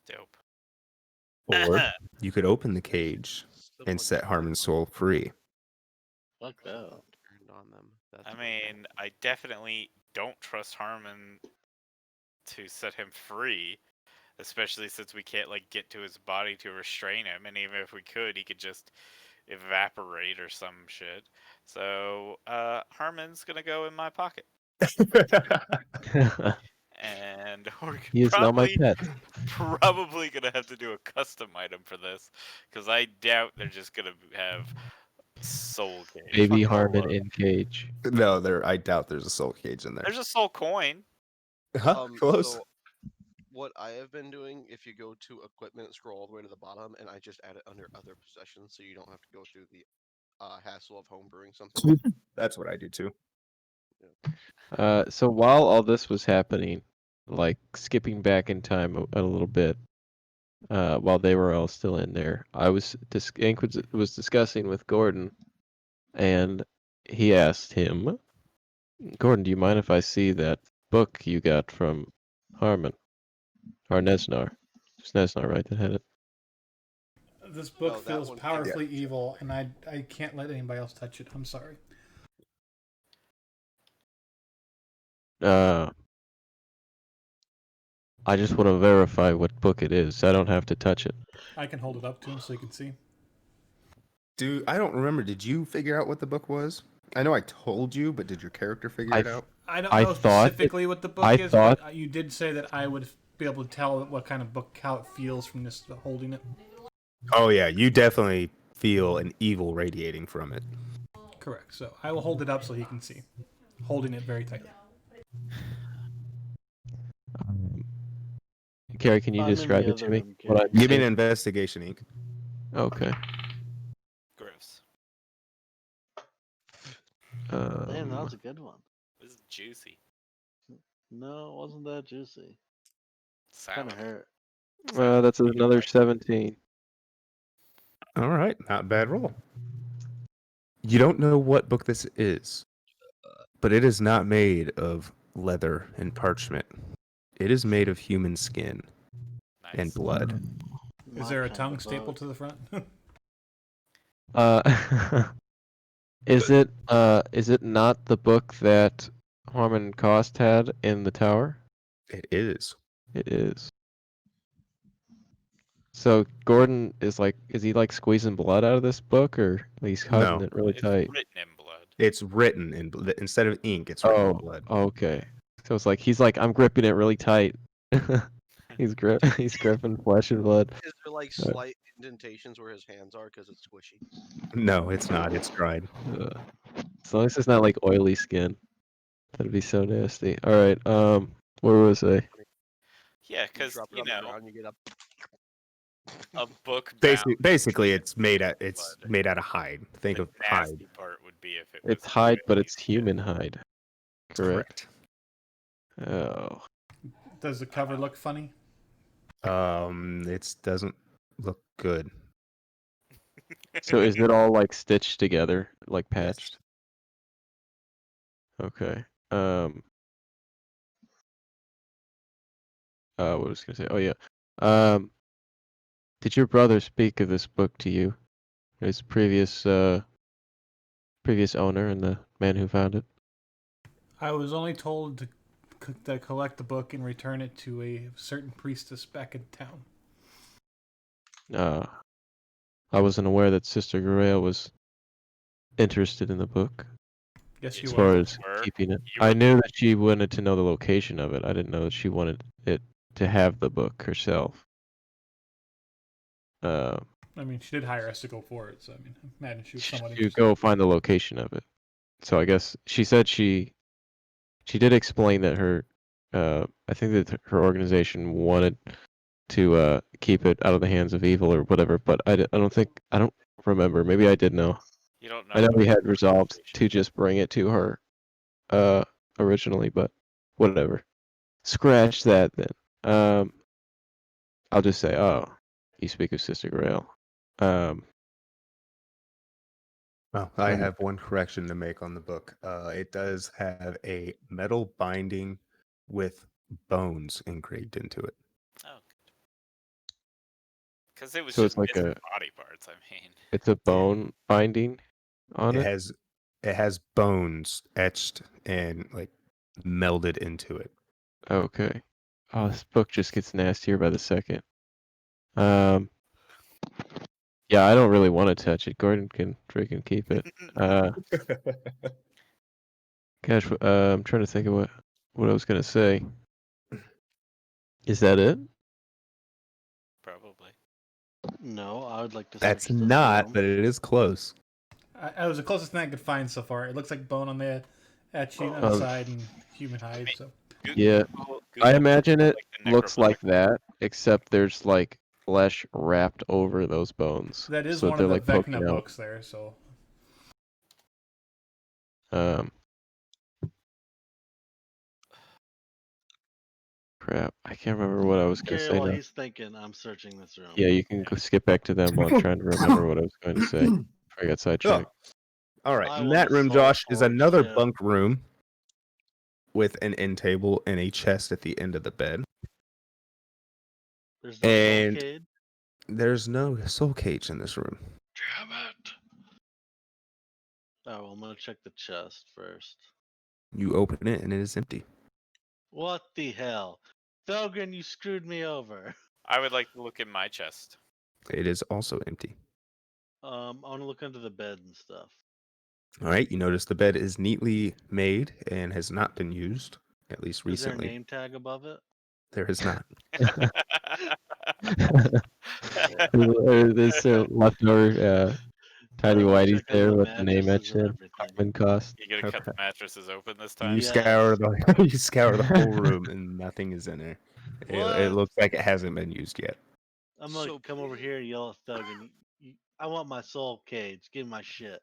C: Dope.
E: Or you could open the cage
D: Someone
E: and set
D: got
E: Harmon's soul free.
B: Fuck that.
D: turned on them. That's
C: I
D: what-
C: mean, I definitely don't trust Harmon to set him free, especially since we can't like get to his body to restrain him, and even if we could, he could just evaporate or some shit. So, Harmon's gonna go in my pocket, and we're
A: He is not my
C: probably
A: pet.
C: probably gonna have to do a custom item for this, because I doubt they're just gonna have soul cage.
A: Baby
C: Fuck all
A: Harmon
C: of-
A: in cage.
E: No, I doubt there's a soul cage in there.
C: There's a soul coin.
E: Huh? Close.
D: So what I have been doing, if you go to equipment, scroll all the way to the bottom, and I just add it under other possessions, so you don't have to go through the hassle of home brewing something.
E: That's what I do too.
A: So while all this was happening, like skipping back in time a little bit, while they were all still in there, Ink was discussing with Gordon, and he asked him, "Gordon, do you mind if I see that book you got from Harmon or Nesnar? It's Nesnar, right? That had it."
F: This book
D: Oh, that
F: feels
D: one-
F: powerfully evil, and I can't let anybody else touch it. I'm sorry.
A: I just want to verify what book it is. I don't have to touch it.
F: I can hold it up to him so you can see.
E: Dude, I don't remember. Did you figure out what the book was? I know I told you, but did your character figure it out?
F: I don't
A: I
F: know
A: thought
F: specifically what the book
A: I
F: is,
A: thought-
F: but you did say that I would be able to tell what kind of book, how it feels from just holding it?
E: Oh yeah, you definitely feel an evil radiating from it.
F: Correct. So I will hold it up so he can see, holding it very tightly.
A: Gary, can you
B: I'm in
A: describe
B: the
A: it to
B: other
A: me?
B: room,
A: What
B: Gary.
A: I'm
E: Give me an
A: seeing?
E: investigation, Ink.
A: Okay.
C: Gross.
B: Damn, that was a
A: Um,
B: good one.
C: This is juicy.
B: No, it wasn't that juicy.
C: Salmon.
B: Kind of hurt.
A: that's another 17.
E: All right, not a bad roll. You don't know what book this is, but it is not made of leather and parchment. It is made of human skin and
C: Nice.
E: blood.
F: Is
B: My
F: there a
B: kind
F: tongue
B: of
F: stapled
B: book.
F: to the front?
A: Is it not the book that Harmon Cost had in the tower?
E: It is.
A: It is. So Gordon is he like squeezing blood out of this book, or he's cutting
E: No.
A: it really
C: It's
A: tight?
C: written in blood.
E: It's written in instead of ink. It's written in
A: Oh,
E: blood.
A: okay. So it's like I'm gripping it really tight. He's gripping flesh and blood.
D: Is there like
A: Uh,
D: slight indentations where his hands are because it's squishy?
E: No, it's not. It's dried.
A: As long as it's not like oily skin, that'd be so nasty. All right. Where was I?
C: Yeah,
D: You
C: because
D: drop it
C: you
D: on the
C: know
D: ground, you get up.
C: a book
E: Basically,
C: bound
E: basically,
C: in
E: it's made out. It's
C: blood.
E: made out of hide. Think
C: The
E: of hide.
C: nasty part would be if it was
A: It's hide, but
C: oily
A: it's
C: skin.
A: human hide. Correct. Oh.
F: Does the cover look funny?
E: It doesn't look good.
A: So is it all like stitched together, like
E: Yes.
A: patched? Okay. What was I gonna say? Oh yeah. Did your brother speak of this book to you? His previous owner and the man who found it?
F: I was only told to collect the book and return it to a certain priestess back in town.
A: I wasn't aware that Sister Grail was interested in the book
F: Yes,
C: As
F: you
A: as far
F: are.
A: as
C: were.
A: keeping it.
C: You
A: I
C: were-
A: knew that she wanted to know the location of it. I didn't know that she wanted it to have the book herself.
F: I mean, she did hire us to go for it, so I mean, I imagine she was somewhat
A: You
F: interested.
A: go find the location of it. So I guess she said she did explain that I think that her organization wanted to keep it out of the hands of evil or whatever, but I don't remember. Maybe I did know.
C: You don't know.
A: I know we had
C: the
A: resolved
C: location.
A: to just bring it to her originally, but whatever. Scratch that then. I'll just say, oh, you speak of Sister Grail.
E: Well, I
A: Um,
E: have one correction to make on the book. It does have a metal binding with bones engraved into it.
C: Oh, because it was
A: So
C: just
A: it's like
C: missing
A: a-
C: body parts. I mean,
A: it's a bone binding on
E: It
A: it.
E: has bones etched and like melded into it.
A: Okay. Oh, this book just gets nastier by the second. Yeah, I don't really want to touch it. Gordon can freaking keep it. Gosh, I'm trying to think of what I was gonna say. Is that it?
C: probably.
B: No, I would like to.
E: That's
B: search this
E: not,
B: room.
E: but it is close.
F: I was the closest thing I could find so far. It looks like bone on the etching on the
A: Oh.
F: side and human hide. So
A: Yeah. I imagine it
C: the
A: looks like
C: necrophilic-
A: that, except there's like flesh wrapped over those bones.
F: that is
A: so
F: one
A: they're
F: of the
A: like poking
F: Vecna
A: out.
F: books there. So
A: Crap. I can't remember what I was gonna
B: Gary,
A: say
B: while
A: now.
B: he's thinking, I'm searching this room.
A: Yeah, you can go skip back to them while I'm trying to remember what I was going to say. Before I got sidetracked.
E: All right.
B: I
E: In
B: want
E: that
B: a
E: room,
B: soul
E: Josh, is
B: forge
E: another
B: too.
E: bunk room with an end table and a chest at the end of the bed.
B: There's no
E: And-
B: soul cage.
E: There's no soul cage in this room.
B: Damn it. Oh, well, I'm gonna check the chest first.
E: You open it and it is empty.
B: What the hell? Felgren, you screwed me over.
C: I would like to look at my chest.
E: It is also empty.
B: I want to look under the bed and stuff.
E: All right. You notice the bed is neatly made and has not been used, at least
B: Is there a
E: recently.
B: name tag above it?
E: there is not.
A: There's leftover tiny
B: wanna
A: whiteys
B: check out
A: there
B: the
A: with the name
B: mattresses and
A: etched in.
B: everything.
A: Hartman cost.
C: You gonna cut the
E: Okay.
C: mattresses open this time?
E: You
B: Yes.
E: scour the you scour the whole room and nothing is in there. It
B: What?
E: looks like it hasn't been used yet.
B: I'm gonna
D: So
B: come over
D: please-
B: here and yell at Thug and I want my soul cage. Give me my shit.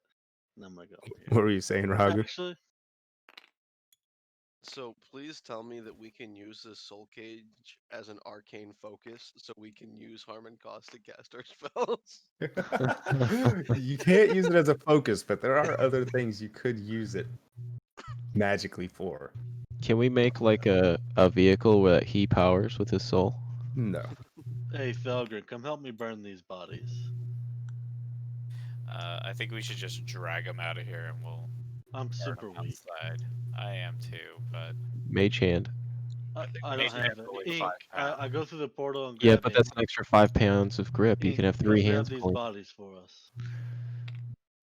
B: And I'm gonna go over
E: What
B: here.
E: were you saying, Ragu?
B: Actually,
D: So please tell me that we can use this soul cage as an arcane focus, so we can use Harmon Cost to cast our spells.
E: You can't use it as a focus, but there are other things you could use it magically for.
A: Can we make like a vehicle that he powers with his soul?
E: No.
B: hey Felgren, come help me burn these bodies.
C: I think we should just drag them out of here and we'll
B: I'm
C: burn
B: super
C: 'em
B: weak.
C: outside. I am too, but
A: Mage hand.
B: I
D: think
B: don't
C: Mage
B: have
C: hand
B: it.
C: weighs
B: Ink.
C: 5
B: I go through the portal and
A: Yeah,
B: grab
A: but that's
B: ink.
A: an extra 5 pounds of grip. You
B: Ink,
A: can have
B: go
A: 3
B: grab
A: hands.
B: these
A: pulling.
B: bodies for us.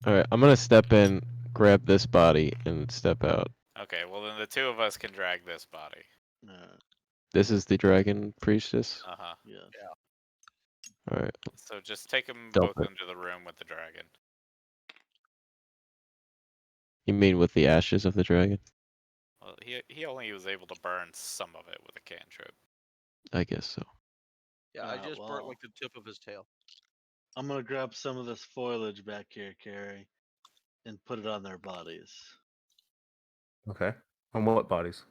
A: All right, I'm gonna step in, grab this body, and step out.
C: okay. Well, then the two of us can drag this body.
A: This is the dragon priestess.
C: Uh huh.
B: Yeah.
A: All right,
C: So just take them
A: Dump
C: both
A: it.
C: into the room with the dragon.
A: you mean with the ashes of the dragon?
C: Well, he only was able to burn some of it with a cantrip.
A: I guess so.
D: Yeah, I
B: Ah,
D: just burnt
B: well.
D: like the tip of his tail.
B: I'm gonna grab some of this foliage back here, Carrie, and put it on their bodies.
E: Okay. On what bodies?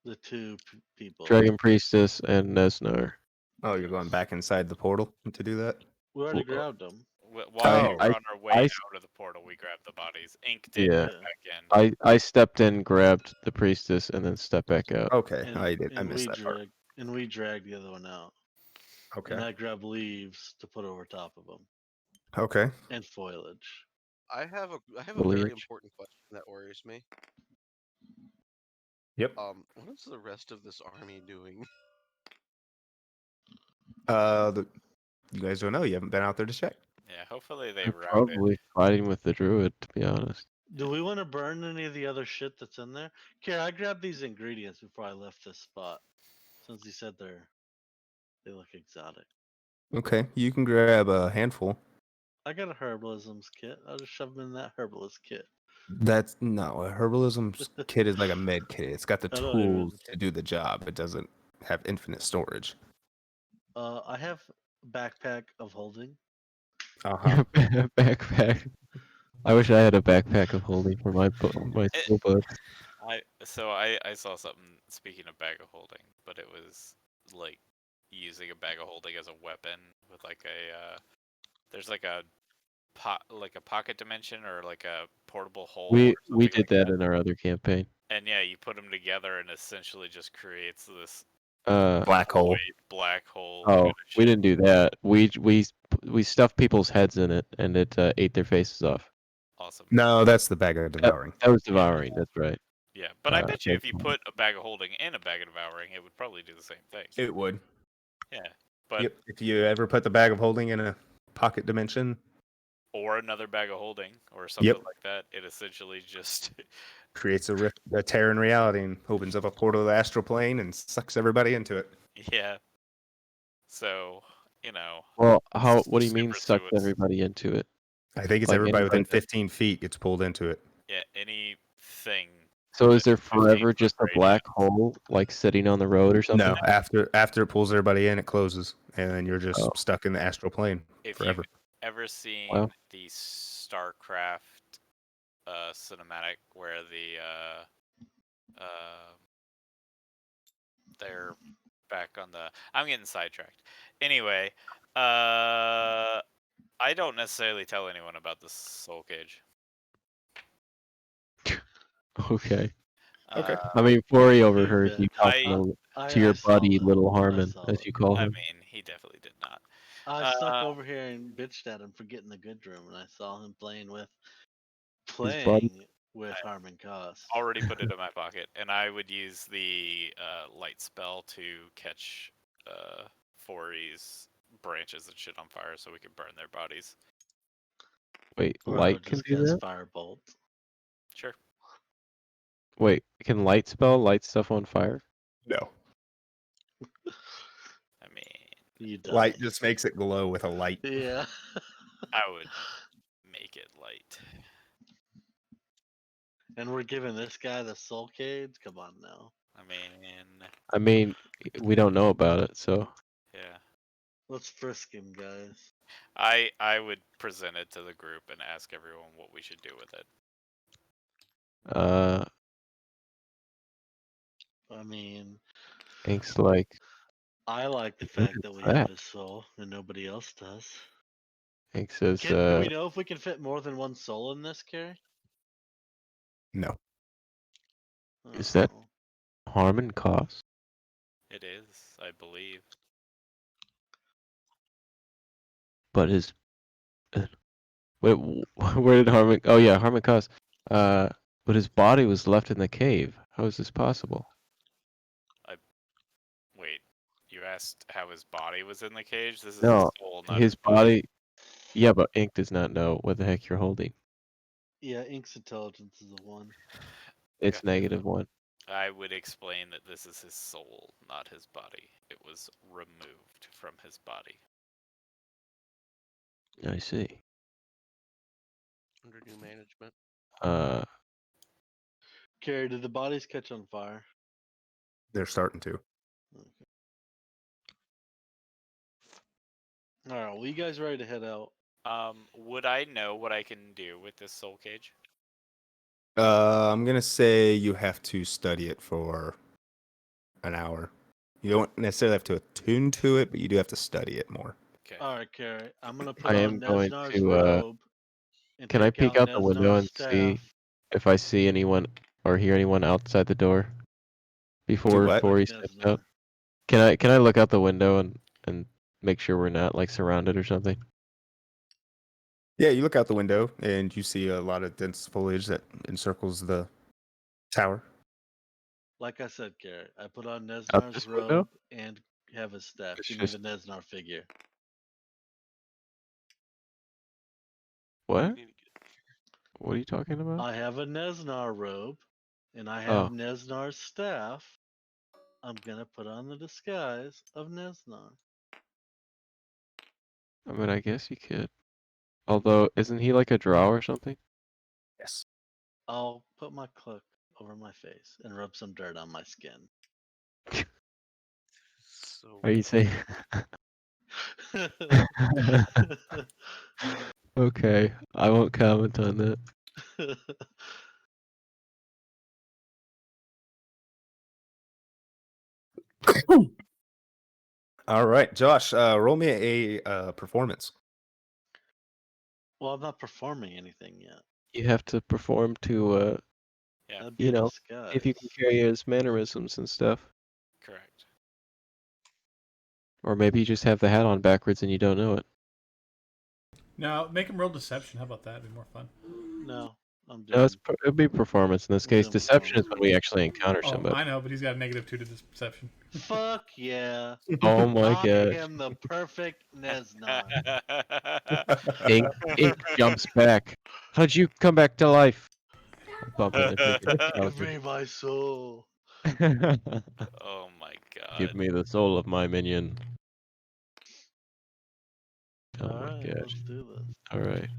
B: The two people.
A: Dragon priestess and Nesnar.
E: Oh, you're going back inside the portal to do that?
B: We already
A: Well,
B: grabbed them.
C: While we
E: Oh.
C: were on our way
A: I-
C: out of the portal, we grabbed the bodies. Ink did
A: Yeah.
C: get back in.
A: I stepped in, grabbed the priestess, and then stepped back out.
E: Okay,
B: And,
E: I did. I
B: and
E: missed
B: we
E: that part.
B: dragged the other one out.
E: Okay.
B: And I grabbed leaves to put over top of them
E: Okay.
B: and foliage.
D: I have a very
A: Foliage.
D: important question that worries me.
E: Yep.
D: What is the rest of this army doing?
E: You guys don't know. You haven't been out there to check.
C: Yeah, hopefully they
A: They're
C: routed.
A: probably fighting with the druid, to be honest.
B: Do we want to burn any of the other shit that's in there? Care, I grabbed these ingredients before I left this spot. Since he said they look exotic.
E: Okay, you can grab a handful.
B: I got a herbalisms kit. I'll just shove them in that herbalist kit.
E: That's no, a herbalism kit is like a med kit. It's got the
B: I don't even-
E: tools to do the job. It doesn't have infinite storage.
B: I have a backpack of holding.
E: Uh-huh.
A: Backpack. I wish I had a backpack of holding for my school books.
C: I saw something. Speaking of bag of holding, but it was like using a bag of holding as a weapon with like a there's like a pocket dimension or like a portable hole.
A: We
C: or something
A: did
C: like
A: that in our other campaign.
C: And yeah, you put them together and essentially just creates this
E: Black hole.
C: white black hole.
A: Oh,
C: kinda
A: we
C: shit.
A: didn't do that. We stuffed people's heads in it, and it ate their faces off.
C: Awesome.
E: No, that's the bag of devouring.
A: That was devouring. That's right.
C: Yeah, but I
A: Uh,
C: bet you if you
A: okay.
C: put a bag of holding in a bag of devouring, it would probably do the same thing.
E: It would.
C: Yeah, but
E: Yep. If you ever put the bag of holding in a pocket dimension,
C: or another bag of holding or something
E: Yep.
C: like that, it essentially just
E: creates a rift, a tear in reality, and opens up a portal to the astral plane and sucks everybody into it.
C: yeah. So
A: Well, what do you mean
C: Super
A: sucked
C: suits.
A: everybody into it?
E: I think it's
A: Like
E: everybody within
A: anybody
E: 15 feet gets pulled into it.
C: yeah, anything.
A: So is there
C: within 15
A: forever
C: foot
A: just a
C: radius.
A: black hole like sitting on the road or something?
E: No, after it pulls everybody in, it closes, and then you're just
A: Oh.
E: stuck in the astral plane
C: If
E: forever.
C: you've ever seen
A: Wow.
C: the StarCraft cinematic where they're back on the I'm getting sidetracked. Anyway, I don't necessarily tell anyone about the soul cage.
A: Okay.
E: Okay.
C: Uh,
A: I mean, Fori overheard
B: bet.
A: you talking
C: I-
A: to your
B: I saw
A: buddy,
B: that.
A: Little
B: I
A: Harmon,
B: saw
A: as
B: it.
A: you call
C: I
A: him.
C: mean, he definitely did not.
B: I stuck
C: Uh,
B: over here and bitched at him for getting the good room, and I saw him playing with
A: buddy.
B: Harmon Cost.
C: Already put it in my pocket, and I would use the light spell to catch Fori's branches and shit on fire, so we can burn their bodies.
A: Wait,
B: Or I
A: light
B: would
A: can
B: just
A: do
B: cast
A: that?
B: Firebolt.
C: Sure.
A: Wait, can light spell light stuff on fire?
E: No.
B: You
E: Light
B: dummy.
E: just makes it glow with a light.
B: Yeah.
C: I would make it light.
B: And we're giving this guy the soul cage? Come on now.
C: I mean,
A: we don't know about it, so
C: yeah.
B: Let's frisk him, guys.
C: I would present it to the group and ask everyone what we should do with it.
B: I mean,
A: Ink's like,
B: I like the
A: What
B: fact that we
A: is
B: have
A: that?
B: his soul and nobody else does.
A: Ink says,
B: Do we know if we can fit more than one soul in this, Carrie?
E: No.
A: Is that-
B: Oh.
A: Harmon cost.
C: It is, I believe.
A: But his wait, where did Harmon? Oh yeah, Harmon cost. But his body was left in the cave. How is this possible?
C: Wait, you asked how his body was in the cage? This is
A: No,
C: his soul, not
A: His body. Yeah, but Ink does not know what the heck you're holding.
B: Yeah, Ink's intelligence is a 1.
A: It's
C: Okay.
A: -1.
C: I would explain that this is his soul, not his body. It was removed from his body.
A: I see.
D: Under new management.
B: Carrie, did the bodies catch on fire?
E: They're starting to.
B: Alright, well, you guys ready to head out?
C: Would I know what I can do with this soul cage?
E: I'm gonna say you have to study it for an hour. You don't necessarily have to attune to it, but you do have to study it more.
C: Okay.
B: Alright, Carrie, I'm gonna put
A: I
B: on
A: am going
B: Nesnar's
A: to,
B: robe. And
A: can I
B: take
A: peek out the window
B: Nesnar's
A: and see
B: staff.
A: if I see anyone or hear anyone outside the door before
E: what?
A: he
B: Like
A: steps
B: Nesnar.
A: out? Can I look out the window and make sure we're not like surrounded or something?
E: Yeah, you look out the window and you see a lot of dense foliage that encircles the tower.
B: Like I said, Garrett, I put on
A: Out
B: Nesnar's
A: this window?
B: robe and have his staff.
A: It's
B: Give me
A: just-
B: the Nesnar figure.
A: What? What are you talking about?
B: I have a Nesnar robe and I
A: Oh.
B: have Nesnar's staff. I'm gonna put on the disguise of Nesnar.
A: I mean, I guess you could. Although, isn't he like a drow or something?
E: Yes.
B: I'll put my cloak over my face and rub some dirt on my skin.
D: So
A: Are you saying? Okay, I won't comment on that.
E: All right, Josh, roll me a performance.
B: Well, I'm not performing anything yet.
A: You have to perform to,
C: Yeah,
B: That'd be
A: you
B: a
A: know,
B: disguise.
A: if you can carry his mannerisms and stuff.
C: correct.
A: Or maybe you just have the hat on backwards and you don't know it.
F: Now, make him roll deception. How about that? It'd be more fun.
B: No, I'm doing.
A: No, it'd be performance in this
B: I'm
A: case.
B: doing
A: Deception is
B: performance.
A: when we actually encounter
F: Oh,
A: somebody.
F: I know, but he's got a -2 to deception.
B: Fuck yeah!
A: Oh my
B: I
A: god.
B: am the perfect Nesnar.
A: Ink jumps back. How'd you come back to life? Bump it and
B: Give me my soul.
C: Oh my god.
A: Give me the soul of my minion. Oh my
B: Alright,
A: gosh.
B: let's do this.
A: Alright.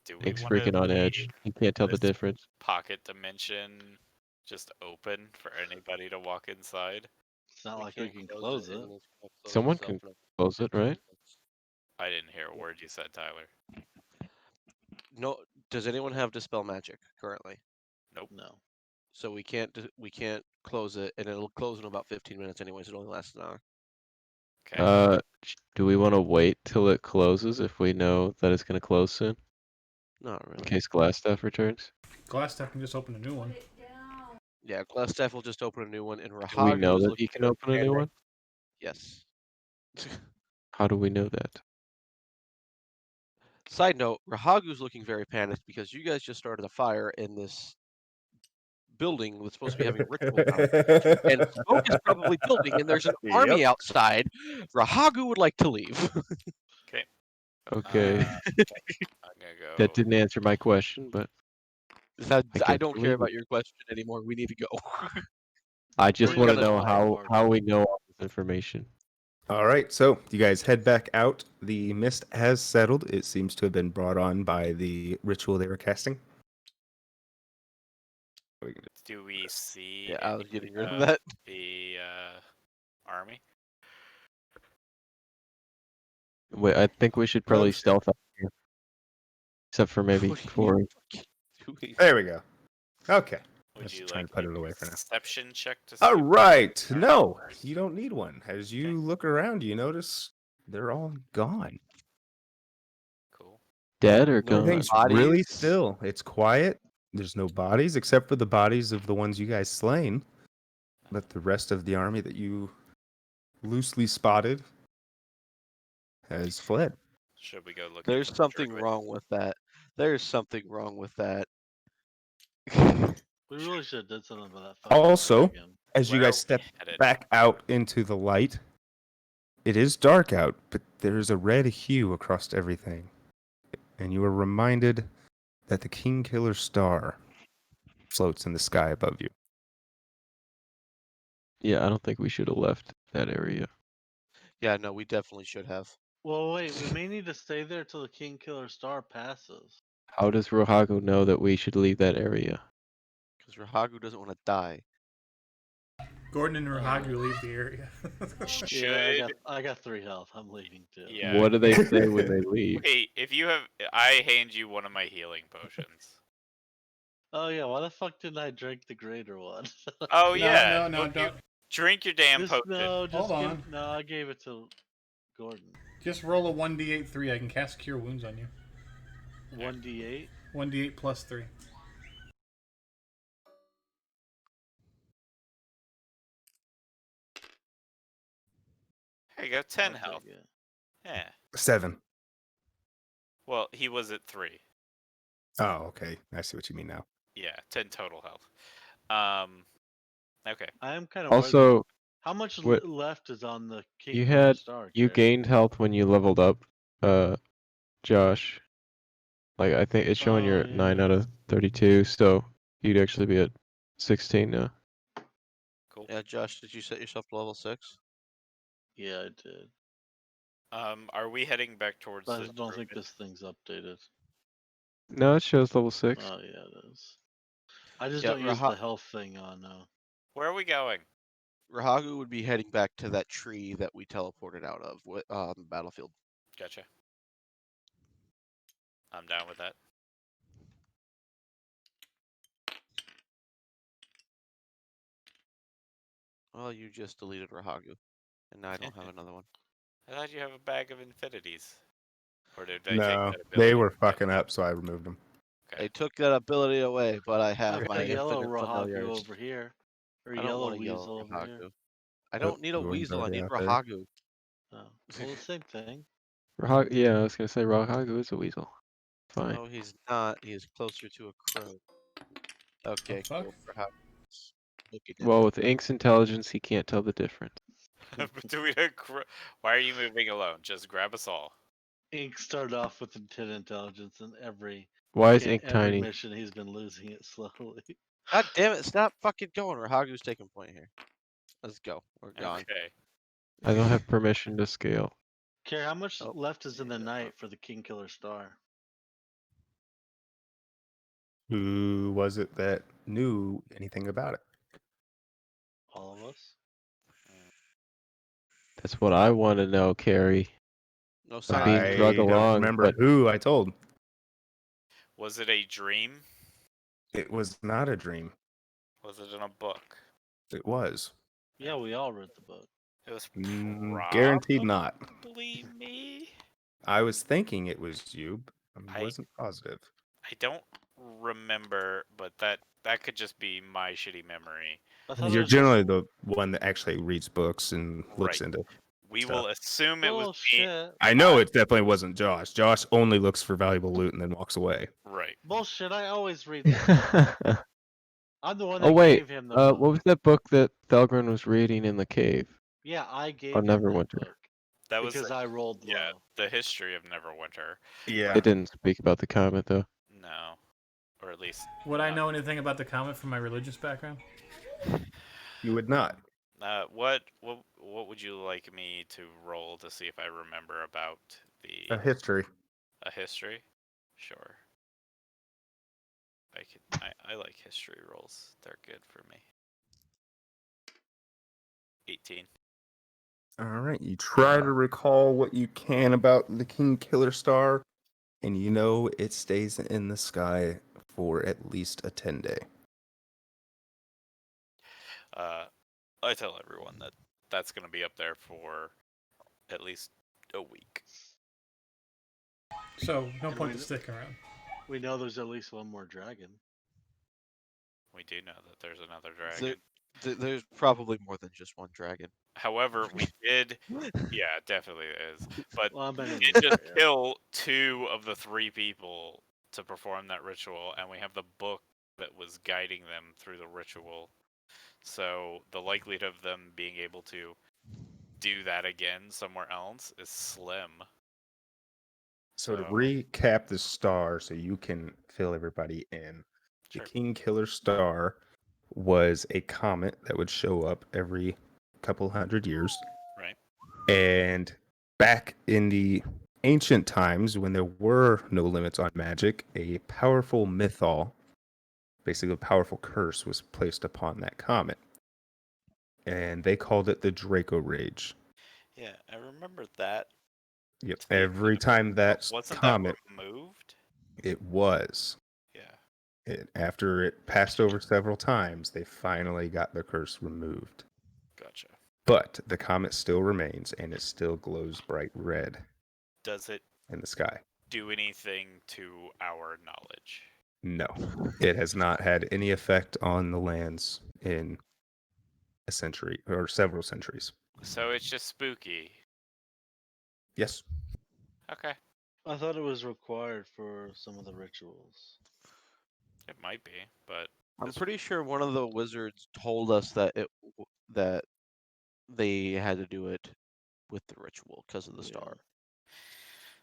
C: Do we
A: Ink's
C: wanna
A: freaking on edge.
C: leave
A: He can't tell the
C: this
A: difference.
C: pocket dimension just open for anybody to walk inside?
B: It's not like we can close it.
D: and it's gonna close
A: Someone
D: itself
A: can
D: in a-
A: close it, right?
C: I didn't hear a word you said, Tyler.
D: No, does anyone have dispel magic currently?
B: No.
D: So we can't close it, and it'll close in about 15 minutes anyways. It only lasts an hour.
C: Okay.
A: Do we want to wait till it closes if we know that it's going to close soon?
D: Not
A: In
D: really.
A: case Glassstaff returns?
F: Glassstaff can just open a new one.
D: Yeah, Glassstaff will just open a new one, and
A: Do we
D: Rahagu
A: know
D: is
A: that
D: looking
A: he can open a new one?
D: Yes.
A: How do we know that?
D: Side note: Rahagu's looking very panicked because you guys just started a fire in this building that's supposed to be having a ritual now, and smoke is probably building, and there's an army outside. Rahagu would like to leave.
A: Okay.
C: I'm gonna go.
A: That didn't answer my question, but
D: I
A: guess
D: don't
A: we're
D: care
A: leaving.
D: about your question anymore. We need to go.
A: I just
B: We
A: want to
B: gotta
A: know
B: find
A: how we know all this information.
E: All right, so you guys head back out. The mist has settled. It seems to have been brought on by the ritual they were casting. We can just-
C: Do we see
D: Yeah, I was
C: any
D: getting rid of
C: of
D: that.
C: the army?
A: Wait, I think we should probably stealth up here. Except for maybe
D: What are you
A: for
D: fucking doing?
E: There we go. Okay.
C: Would
E: Let's
C: you
E: try
C: like
E: and put
C: a
E: it away for now.
C: perception check to see?
E: All
C: if-
E: right.
C: Alright.
E: No, you don't need one. As you look around, you notice they're all gone.
C: Cool.
A: dead or
D: No
A: gone?
E: Everything's really
D: bodies?
E: still. It's quiet. There's no bodies except for the bodies of the ones you guys slain. But the rest of the army that you loosely spotted has fled.
C: Should we go look?
D: There's
C: at the
D: something
C: druid?
D: wrong with that. There's something wrong with that.
B: We really should have did something about that. fucking
E: Also,
B: dragon.
E: as you
C: Where are
E: guys
C: we
E: step
C: headed?
E: back out into the light, it is dark out, but there's a red hue across everything. And you are reminded that the King Killer star floats in the sky above you.
A: Yeah, I don't think we should have left that area.
D: Yeah, no, we definitely should have.
B: Well, wait. We may need to stay there till the King Killer Star passes.
A: How does Rohago know that we should leave that area?
D: Because Rahagu doesn't want to die.
F: Gordon and Rahagu leave the area.
C: Should
B: Yeah, I got 3 health. I'm leaving too.
C: Yeah.
A: What do they say when they leave?
C: Wait, if you have, I hand you one of my healing potions.
B: Oh yeah. Why the fuck didn't I drink the greater one?
C: Oh
F: No,
C: yeah.
F: no,
C: you
F: don't.
C: drink your damn
B: Just,
C: potion.
B: no, just
F: Hold
B: give,
F: on.
B: no. I gave it to Gordon.
F: Just roll a 1d8 3. I can cast Cure Wounds on you.
B: 1d8.
F: 1d8 plus 3.
C: There you go, 10
B: I'll
C: health.
B: take it.
C: Yeah.
E: 7.
C: Well, he was at 3.
E: Oh, okay. I see what you mean now.
C: Yeah, 10 total health. Okay.
B: I am kind of
A: Also,
B: how much
A: what-
B: left is on the King
A: you
B: Killer
A: had-
B: Star?
A: you
B: Garrett?
A: gained health when you leveled up, Josh. Like, I think it's showing you're
B: Oh,
A: at 9
B: yeah.
A: out of 32, so you'd actually be at 16 now.
C: Cool.
D: Yeah, Josh, did you set yourself to level 6?
B: Yeah, I did.
C: Are we heading back towards
B: But I
C: the
B: don't think
C: druid?
B: this thing's updated.
A: No, it shows level 6.
B: Oh yeah, it is. I just
D: Yeah,
B: don't use the health thing on.
C: Where are we going?
D: Rahagu would be heading back to that tree that we teleported out of on the battlefield.
C: Gotcha. I'm down with that.
D: Well, you just deleted Rahagu, and now I don't have another one.
C: I thought you have a bag of infinities. Or did they take
E: No,
C: that
E: they
C: ability?
E: were fucking up, so I removed them.
C: Okay.
D: They took that ability away, but I
B: I
D: have
B: got
D: my
B: yellow
D: infinite
B: Rahagu
D: familiars.
B: over here, or
D: I don't
B: yellow
D: want a
B: weasel
D: yellow
B: over here.
D: Rahagu. I don't need a
E: Gordon's
D: weasel. I
E: already
D: need
E: out there.
D: Rahagu.
B: Oh, well, the same thing.
A: Yeah, I was gonna say Rohago is a weasel. Fine.
D: No, he's not. He is closer to a crow. Okay,
F: fuck?
D: cool. Rahagu's looking at
A: Well,
D: me.
A: with Ink's intelligence, he can't tell the difference.
C: Do we? Why are you moving alone? Just grab us all.
B: Ink started off with 10 intelligence, and every
A: Why is Ink
B: every
A: tiny?
B: mission he's been losing it slowly.
D: God damn it! Stop fucking going. Rahagu's taking point here. Let's go. We're gone.
C: Okay.
A: I don't have permission to scale.
B: Care how much
D: Oh,
B: left is in the
D: yeah.
B: night for the King Killer Star?
E: Who was it that knew anything about it?
B: All of us.
A: That's what I want to know, Carrie.
D: No
A: I'm
D: sign.
A: being
E: I
A: drug
E: don't
A: along,
E: remember
A: but
E: who I told.
C: Was it a dream?
E: It was not a dream.
C: Was it in a book?
E: It was.
B: Yeah, we all read the book.
C: It was
E: Guaranteed not.
C: probably me.
E: I was thinking it was you, but I
C: I-
E: wasn't positive.
C: I don't remember, but that could just be my shitty memory.
B: I thought it
E: You're
B: was just-
E: generally the one that actually reads books and looks
C: Right.
E: into.
C: We
E: Stuff.
C: will assume it was me.
B: bullshit.
E: I know it definitely wasn't Josh. Josh only looks for valuable loot and then walks away.
C: Right.
B: Bullshit. I always read that. I'm the one that
A: Oh, wait,
B: gave him the book.
A: what was that book that Thelgrin was reading in the cave?
B: Yeah, I gave
A: Oh,
B: him that
A: Neverwinter.
B: book
C: That was
B: because I rolled low.
C: yeah, the history of Neverwinter.
E: Yeah.
A: It didn't speak about the comet though.
C: No. Or at least
F: Would I
C: not-
F: know anything about the comet from my religious background?
E: You would not.
C: What would you like me to roll to see if I remember about
E: A history.
C: a history? Sure. I like history rolls. They're good for me. 18.
E: All right. You try to recall what you can about the King Killer Star, and you know it stays in the sky for at least a 10-day.
C: I tell everyone that that's going to be up there for at least a week.
F: So no
B: And
F: point
B: we
F: to
B: kn-
F: stick around.
B: We know there's at least one more dragon.
C: We do know that there's another
D: There-
C: dragon.
D: There's probably more than just one dragon.
C: However, we did. Yeah, it definitely is. But
B: Well, I've been
C: we
B: in
C: did
B: this
C: just
B: area.
C: kill 2 of the 3 people to perform that ritual, and we have the book that was guiding them through the ritual. So the likelihood of them being able to do that again somewhere else is slim.
E: So to
C: So-
E: recap the star, so you can fill everybody in,
C: Sure.
E: the King Killer Star was a comet that would show up every couple hundred years.
C: Right.
E: And back in the ancient times, when there were no limits on magic, a powerful mythal, basically a powerful curse, was placed upon that comet. And they called it the Draco Rage.
C: Yeah, I remember that.
E: Yep.
C: statement,
E: Every time
C: but
E: that
C: wasn't
E: comet,
C: that removed?
E: it was.
C: Yeah.
E: After it passed over several times, they finally got the curse removed.
C: Gotcha.
E: But the comet still remains, and it still glows bright red
C: Does it
E: in the sky.
C: do anything to our knowledge?
E: No, it has not had any effect on the lands in a century or several centuries.
C: So it's just spooky.
E: Yes.
C: Okay.
B: I thought it was required for some of the rituals.
C: It might be, but
D: I'm
C: This-
D: pretty sure one of the wizards told us that that they had to do it with the ritual because of the
B: Yeah.
D: star.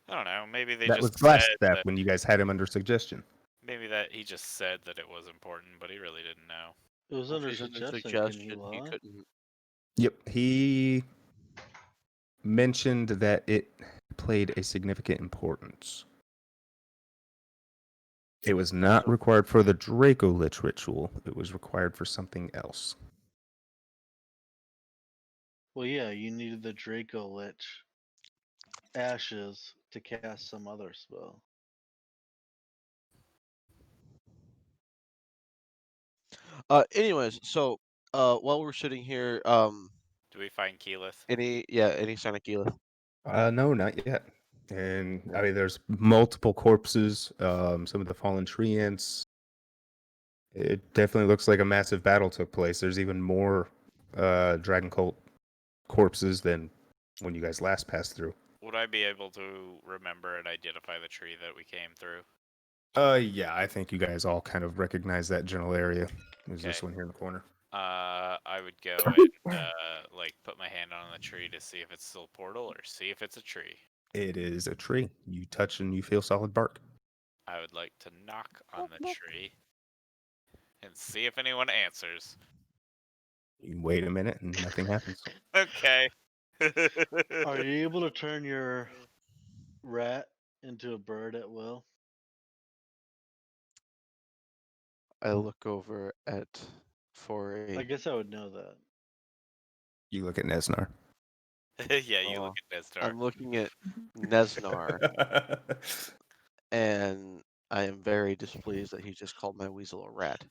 C: I don't know. Maybe they
E: That
C: just
E: was last
C: said
E: step
C: that,
E: when you guys had him under suggestion.
C: maybe that he just said that it was important, but he really didn't know.
B: It was
D: Well,
B: under
D: if he's under
B: suggestion. Can you
D: he
B: lie?
D: couldn't.
E: Yep. He mentioned that it played a significant importance. It was not required for the Draco Lich ritual. It was required for something else.
B: Well, yeah, you needed the Draco Lich ashes to cast some other spell.
D: Anyways, so while we're sitting here,
C: Do we find Keyleth?
D: any sign of Keyleth?
E: No, not yet. And I mean, there's multiple corpses. Some of the fallen tree ants. It definitely looks like a massive battle took place. There's even more Dragon Cult corpses than when you guys last passed through.
C: Would I be able to remember and identify the tree that we came through?
E: Yeah, I think you guys all kind of recognize that general area. There's this
C: Okay.
E: one here in the corner.
C: I would go and like put my hand on the tree to see if it's still a portal or see if it's a tree.
E: It is a tree. You touch and you feel solid bark.
C: I would like to knock on the tree and see if anyone answers.
E: You wait a minute and nothing happens.
C: Okay.
B: Are you able to turn your rat into a bird at will?
D: I look over for
B: I
D: a.
B: guess I would know that.
E: You look at Nesnar.
C: Yeah, you
D: Oh,
C: look at Nestor.
D: I'm looking at Nesnar, and I am very displeased that he just called my weasel a rat.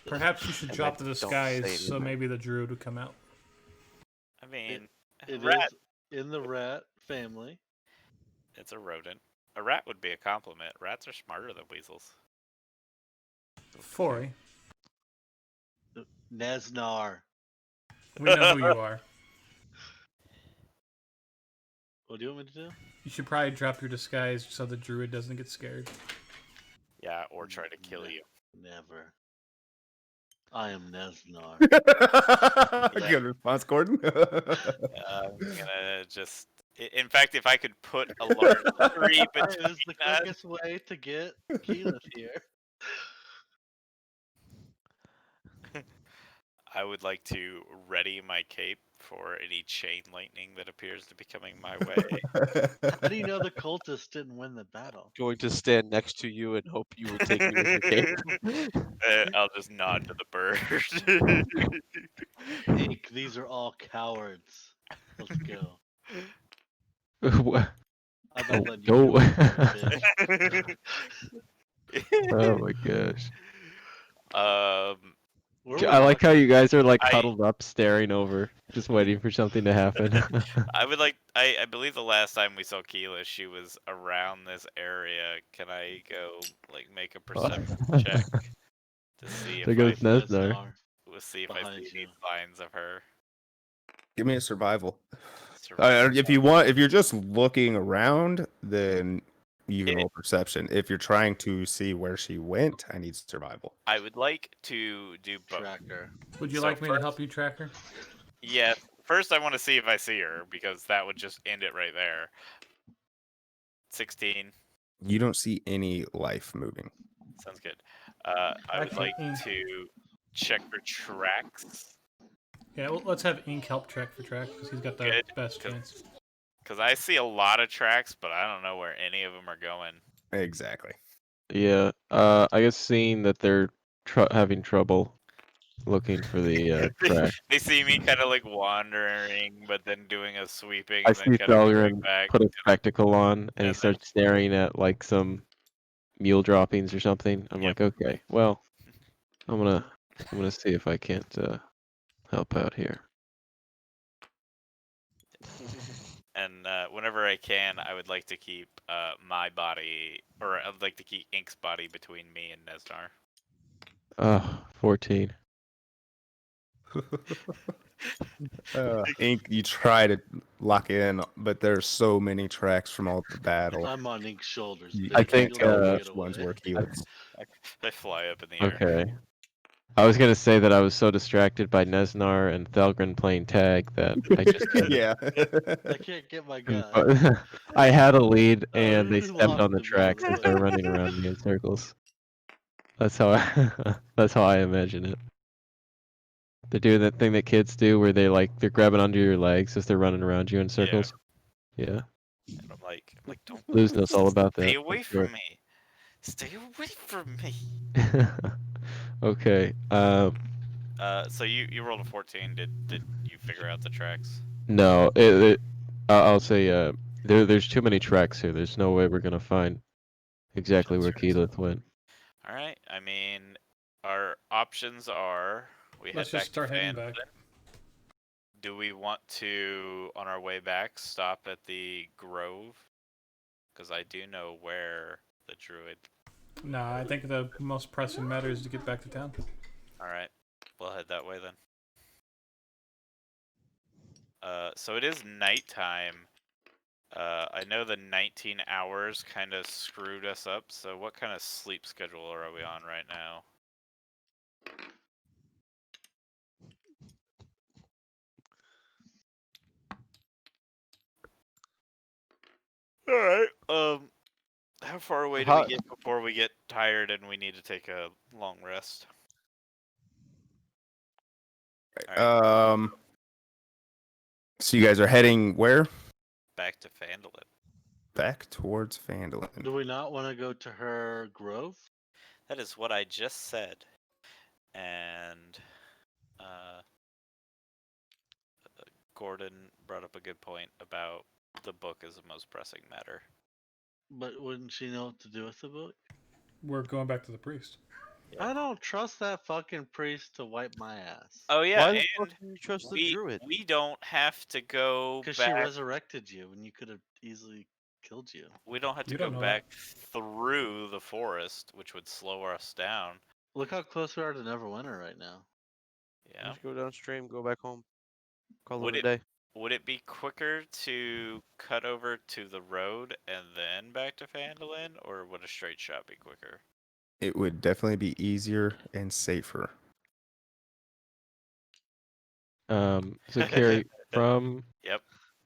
F: Perhaps you should
D: And
F: drop
D: I
F: the
D: don't say
F: disguise so
D: anything.
F: maybe the druid would come out.
C: I mean,
B: It
C: rat.
B: is in the rat family.
C: It's a rodent. A rat would be a compliment. Rats are smarter than weasels.
F: Fory,
B: Nesnar.
F: we know who you are.
B: What do you want me to do?
F: You should probably drop your disguise so the druid doesn't get scared.
C: Yeah, or try to kill you.
B: Never. I am Nesnar.
E: Good response, Gordon.
C: I'm gonna just. In fact, if I could put a large tree
B: It
C: between
B: was the
C: us,
B: quickest way to get Keyleth here.
C: I would like to ready my cape for any chain lightning that appears to be coming my way.
B: How do you know the cultists didn't win the battle?
D: Going to stand next to you and hope you will take me with your cape.
C: I'll just nod to the bird.
B: Ink, these are all cowards. Let's go.
A: What?
B: I'm not letting you
A: Go.
B: do it, bitch.
A: Oh my gosh.
B: Where are
A: I
B: we
A: like how you guys are like
C: I-
A: cuddled up, staring over, just waiting for something to happen.
C: I would like. I believe the last time we saw Keela, she was around this area. Can I go like make a perception check to see
A: There
C: if
A: goes
C: I
A: Nesnar.
C: we'll see if I
B: Behind
C: see
B: you.
C: any signs of her?
E: Give me a survival.
C: Survival.
E: If you're just looking around, then you can roll perception. If you're trying to see where she went, I need survival.
C: I would like to do both.
B: Tracker.
F: Would you
C: So
F: like me to
C: first-
F: help you, Tracker?
C: Yeah. First, I want to see if I see her because that would just end it right there. 16.
E: You don't see any life moving.
C: Sounds good. I would
F: Actually,
C: like to check for tracks
F: Yeah, well, let's have Ink help track for track because he's got the
C: Good,
F: best
C: 'cause-
F: chance.
C: because I see a lot of tracks, but I don't know where any of them are going.
E: Exactly.
A: Yeah. I guess seeing that they're having trouble looking for the track.
C: They see me kind of like wandering, but then doing a sweeping.
A: I
C: And
A: see
C: then kind of going
A: Felgren
C: back.
A: put a spectacle on, and he
C: and then-
A: starts staring at like some mule droppings or something. I'm
C: Yep.
A: like, okay, well, I'm gonna see if I can't help out here.
C: And whenever I can, I would like to keep my body, or I'd like to keep Ink's body between me and Nesnar.
A: 14.
E: Ink, you try to lock in, but there's so many tracks from all the battle.
B: I'm on Ink's shoulders.
E: You
A: I
B: bitch.
A: think,
B: You'll
E: tell
B: never
E: which
B: get
E: ones
B: away.
E: were Keyleth's.
C: They fly up in the air.
A: Okay. I was gonna say that I was so distracted by Nesnar and Thelgren playing tag that I just kinda-
E: Yeah.
B: I can't get my gun.
A: I had a lead
B: Oh,
A: and they
B: you
A: stepped
B: lost
A: on the
B: the
A: tracks
B: battle.
A: as they were running around me in circles. That's how that's how I imagine it. They're doing that thing that kids do where they're grabbing onto your legs as they're running around you in circles. Yeah.
C: And I'm like, don't
A: Luz knows all about that.
C: stay away
A: for sure.
C: from me. Stay away from me.
A: Okay.
C: So you rolled a 14. Did you figure out the tracks?
A: No, I'll say there's too many tracks here. There's no way we're gonna find exactly where
C: That's yours.
A: Keyleth went.
C: All right. I mean, our options are we
F: Let's
C: head
F: just start
C: back to
F: heading
C: Van.
F: back.
C: Do we want to, on our way back, stop at the Grove? Because I do know where the druid.
F: Nah, I think the most pressing matter is to get back to town.
C: All right, we'll head that way then. So it is nighttime. I know the 19 hours kind of screwed us up. So what kind of sleep schedule are we on right now? All right. How far away do
D: How-
C: we get before we get tired and we need to take a long rest? Alright.
E: So you guys are heading where?
C: Back to Phandalin.
E: Back towards Phandalin.
B: Do we not want to go to her grove?
C: That is what I just said. And Gordon brought up a good point about the book is the most pressing matter.
B: But wouldn't she know what to do with the book?
F: We're going back to the priest.
B: I don't trust that fucking priest to wipe my ass.
C: Oh yeah,
D: Why the
C: and
D: fuck do you trust the
C: we,
D: druid?
C: we don't have to go
B: Because she
C: back.
B: resurrected you and you could have easily killed you.
C: We don't have to
F: You
C: go
F: don't know
C: back through the forest, which would slow us down.
B: Look how close we are to Neverwinter right now.
C: Yeah.
D: Just go downstream, go back home. Call
C: Would
D: it a day.
C: Would it be quicker to cut over to the road and then back to Phandalin, or would a straight shot be quicker?
E: It would definitely be easier and safer.
A: So Carrie, from
C: Yep.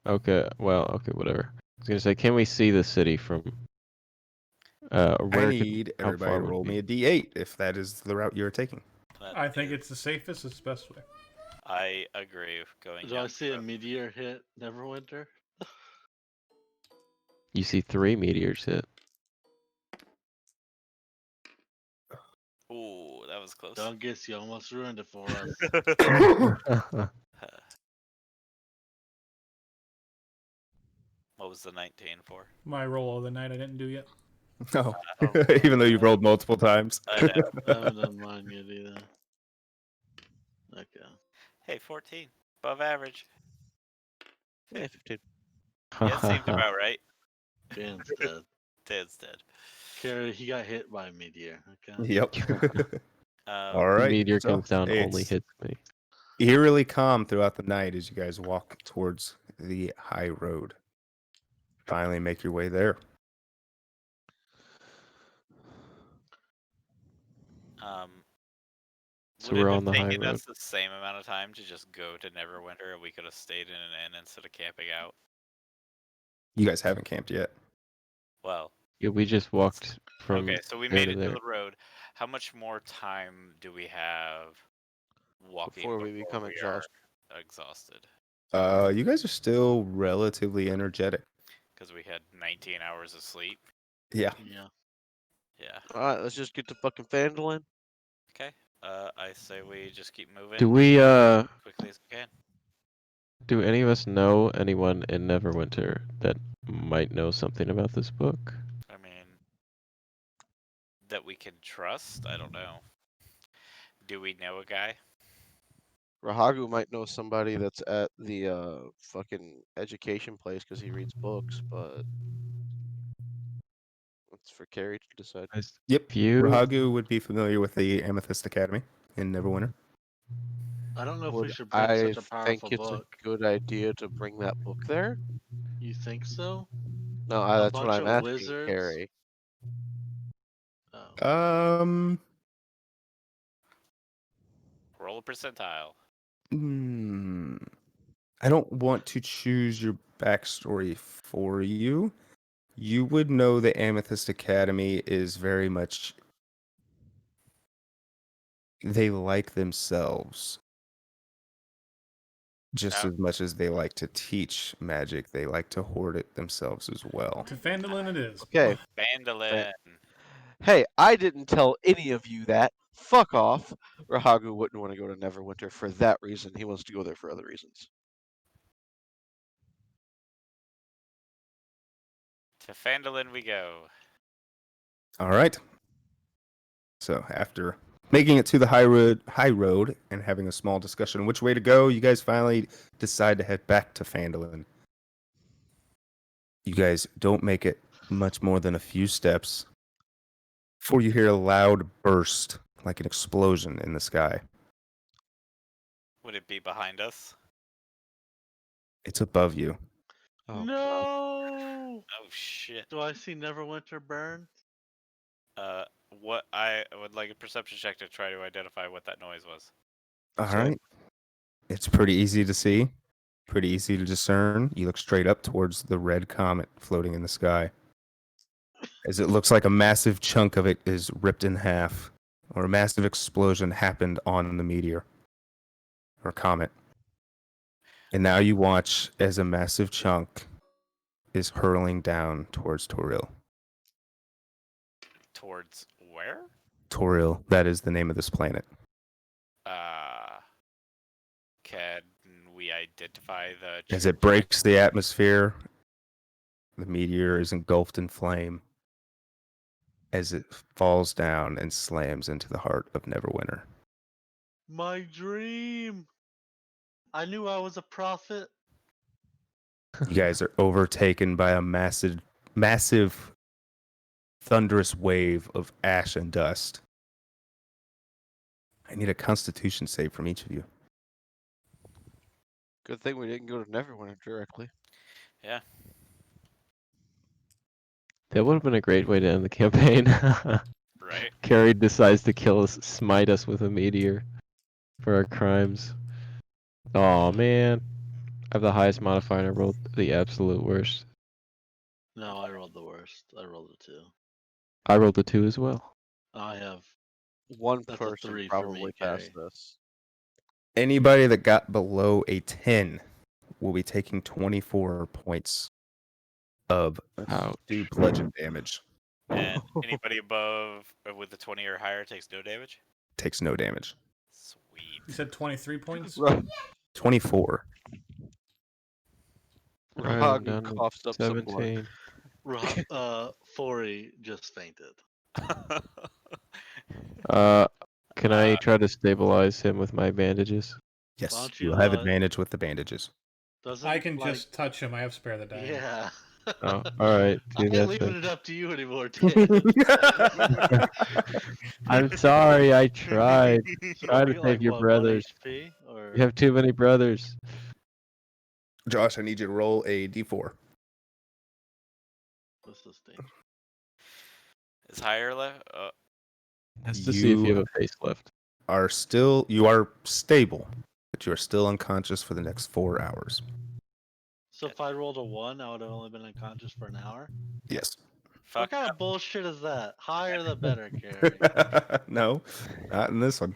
A: okay, well, okay, whatever. I was gonna say, can we see the city from
E: I
A: where
E: need
A: how
E: everybody
A: far
E: to
A: would
E: roll
A: it
E: me
A: be?
E: a d8 if that is the route you're taking.
C: That
F: I think
C: is-
F: it's the safest, it's the best way.
C: I agree with going
B: Do
C: down
B: I
C: the
B: see a
C: road.
B: meteor hit Neverwinter?
A: You see 3 meteors hit.
C: Ooh, that was close.
B: Dungus, you almost ruined it for us.
C: What was the 19 for?
F: My roll of the night I didn't do yet.
E: No,
C: Oh,
E: even though you've rolled multiple times.
C: I know.
B: I haven't done mine yet either. Okay.
C: Hey, 14. Above average.
D: Yeah, 15.
C: Yeah, it seemed about right.
B: Dan's dead.
C: Dan's dead.
B: Carrie, he got hit by a meteor. Okay.
E: Yep. All
A: The
E: right.
A: meteor
E: so
A: comes down, only
E: it's
A: hits me.
E: eerily calm throughout the night as you guys walk towards the high road. Finally, make your way there.
A: So
C: Would it
A: we're
C: have
A: on the high
C: taken
A: road.
C: us the same amount of time to just go to Neverwinter and we could have stayed in an inn instead of camping out?
E: You guys haven't camped yet.
C: Well,
A: Yeah, we just walked from
C: okay, so we
A: there
C: made
A: to
C: it to
A: there.
C: the road. How much more time do we have walking
D: Before we become
C: are
D: exhausted.
C: exhausted?
E: You guys are still relatively energetic.
C: Because we had 19 hours of sleep.
E: Yeah.
B: Yeah.
C: Yeah.
D: Alright, let's just get to fucking Phandalin.
C: Okay. I say we just keep moving
A: Do we
C: quickly as we can.
A: do any of us know anyone in Neverwinter that might know something about this book?
C: I mean, that we can trust? I don't know. Do we know a guy?
D: Rahagu might know somebody that's at the fucking education place because he reads books, but it's for Carrie to decide.
E: Yep.
A: Few.
E: Rahagu would be familiar with the Amethyst Academy in Neverwinter.
B: I don't know if we
D: Would
B: should bring
D: I
B: such a
D: think
B: powerful
D: it's
B: book.
D: a good idea to bring that book there?
B: You think so?
D: No,
B: A
D: that's what
B: bunch
D: I'm
B: of
D: asking,
B: wizards?
D: Carrie.
B: Oh.
C: Roll a percentile.
E: I don't want to choose your backstory for you. You would know the Amethyst Academy is very much. They like themselves just
C: Oh.
E: as much as they like to teach magic. They like to hoard it themselves as well.
F: To Phandalin it is.
D: Okay.
C: Vandalin.
D: Hey, I didn't tell any of you that. Fuck off. Rahagu wouldn't want to go to Neverwinter for that reason. He wants to go there for other reasons.
C: To Vandalin we go.
E: All right. So after making it to the high road and having a small discussion on which way to go, you guys finally decide to head back to Phandalin. You guys don't make it much more than a few steps before you hear a loud burst, like an explosion in the sky.
C: Would it be behind us?
E: It's above you.
D: Oh, God.
B: No!
C: Oh shit.
B: Do I see Neverwinter burn?
C: What I would like a perception check to try to identify what that noise was.
E: All
D: Same.
E: right. It's pretty easy to see, pretty easy to discern. You look straight up towards the red comet floating in the sky, as it looks like a massive chunk of it is ripped in half, or a massive explosion happened on the meteor or comet. And now you watch as a massive chunk is hurling down towards Toril.
C: Towards where?
E: Toril, that is the name of this planet.
C: Can we identify the
E: As it breaks the atmosphere, the meteor is engulfed in flame as it falls down and slams into the heart of Neverwinter.
B: My dream! I knew I was a prophet.
E: You guys are overtaken by a massive, thunderous wave of ash and dust. I need a Constitution save from each of you.
D: Good thing we didn't go to Neverwinter directly.
C: Yeah.
A: That would have been a great way to end the campaign.
C: Right.
A: Carrie decides to kill us, smite us with a meteor for our crimes. Oh man, I have the highest modifier and I rolled the absolute worst.
B: No, I rolled the worst. I rolled a 2.
A: I rolled a 2 as well.
B: I have.
D: One
B: That's a
D: person
B: 3 for me,
D: probably passed
B: Carrie.
D: this.
E: Anybody that got below a 10 will be taking 24 points of
A: Ouch.
E: bludgeon damage.
C: And anybody above with the 20 or higher takes no damage.
E: Takes no damage.
C: Sweet.
F: You said 23 points?
E: 24.
A: Right, I'm
D: Rahagu
A: down to
D: coughs up some blood.
A: 17.
B: Fori just fainted.
A: Can I try to stabilize him with my bandages?
E: Yes,
B: don't
E: you
B: you,
E: have advantage with the bandages.
B: Doesn't
F: I can
B: like,
F: just touch him. I have spare the die.
B: Yeah.
A: Oh, all right.
B: I
A: Do
B: ain't
A: that
B: leaving
A: then.
B: it up to you anymore, Ted.
A: I'm sorry. I tried.
B: So
A: Try to
B: you're
A: save your
B: what,
A: brothers.
B: 1 HP or
A: You have too many brothers.
E: Josh, I need you to roll a d4.
B: what's this thing?
C: Is higher left?
A: That's to see if you
E: You
A: have a facelift.
E: you are stable, but you are still unconscious for the next 4 hours.
B: So if I rolled a 1, I would have only been unconscious for an hour?
E: Yes.
B: What
C: Fuck.
B: kind of bullshit is that? Higher the better, Carrie.
E: No, not in this one.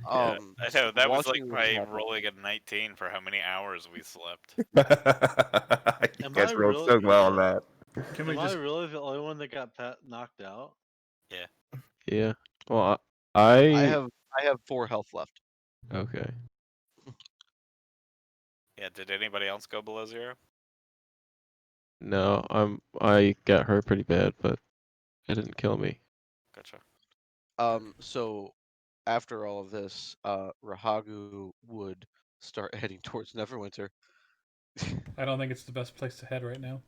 C: Yeah, I know that was like
D: watching this
C: by
D: happen-
C: rolling a 19 for how many hours we slept.
E: You
B: Am
E: guys
B: I
E: rolled
B: real-
E: so well on
B: yeah.
E: that.
F: Can we
B: Am
F: just
B: I really the only one that got knocked out?
A: Yeah. Well,
D: I
A: I
D: have 4 health left.
A: okay.
C: Yeah, did anybody else go below 0?
A: No, I got hurt pretty bad, but it didn't kill me.
C: Gotcha.
D: So after all of this, Rahagu would start heading towards Neverwinter.
F: I don't think it's the best place to head right now.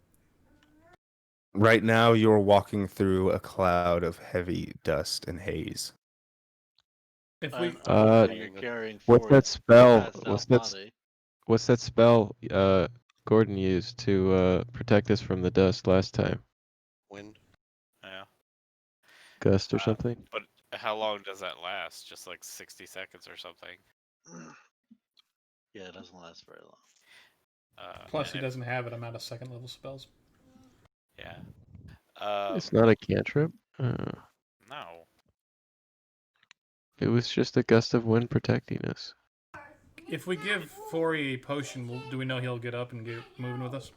E: Right now, you're walking through a cloud of heavy dust and haze.
F: If we
B: And obviously you're
D: Uh,
B: carrying
A: What's
B: Fori
A: that spell?
B: passed
A: What's
B: out
A: that?
B: body.
A: What's that spell? Gordon used to protect us from the dust last time.
D: Wind.
C: Yeah.
A: Gust or
C: Uh,
A: something.
C: But how long does that last? Just like 60 seconds or something?
B: Yeah, it doesn't last very long.
F: plus
C: and
F: he
C: if-
F: doesn't have it. I'm out of second level spells.
C: Yeah.
A: It's not a cantrip.
C: No.
A: It was just a gust of wind protecting us.
F: If we give Fori a potion, do we know he'll get up and get moving with us?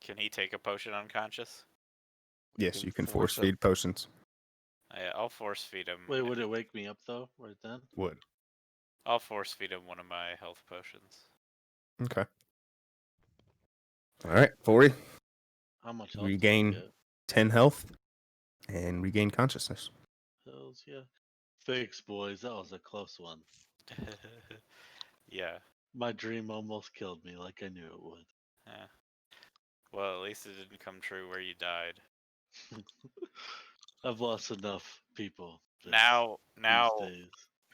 C: Can he take a potion unconscious?
E: Yes, you can
D: force
E: force
D: it.
E: feed potions.
C: Yeah, I'll force feed him.
B: Wait, would it wake me up though, right then?
E: Would.
C: I'll force feed him one of my health potions.
E: Okay. All right, 40.
B: How much health
E: Regain.
B: do I get?
E: 10 health and regain consciousness.
B: Hells yeah. Thanks, boys. That was a close one.
C: Yeah.
B: My dream almost killed me like I knew it would.
C: Yeah. Well, at least it didn't come true where you died.
B: I've lost enough people.
C: Now
B: these days.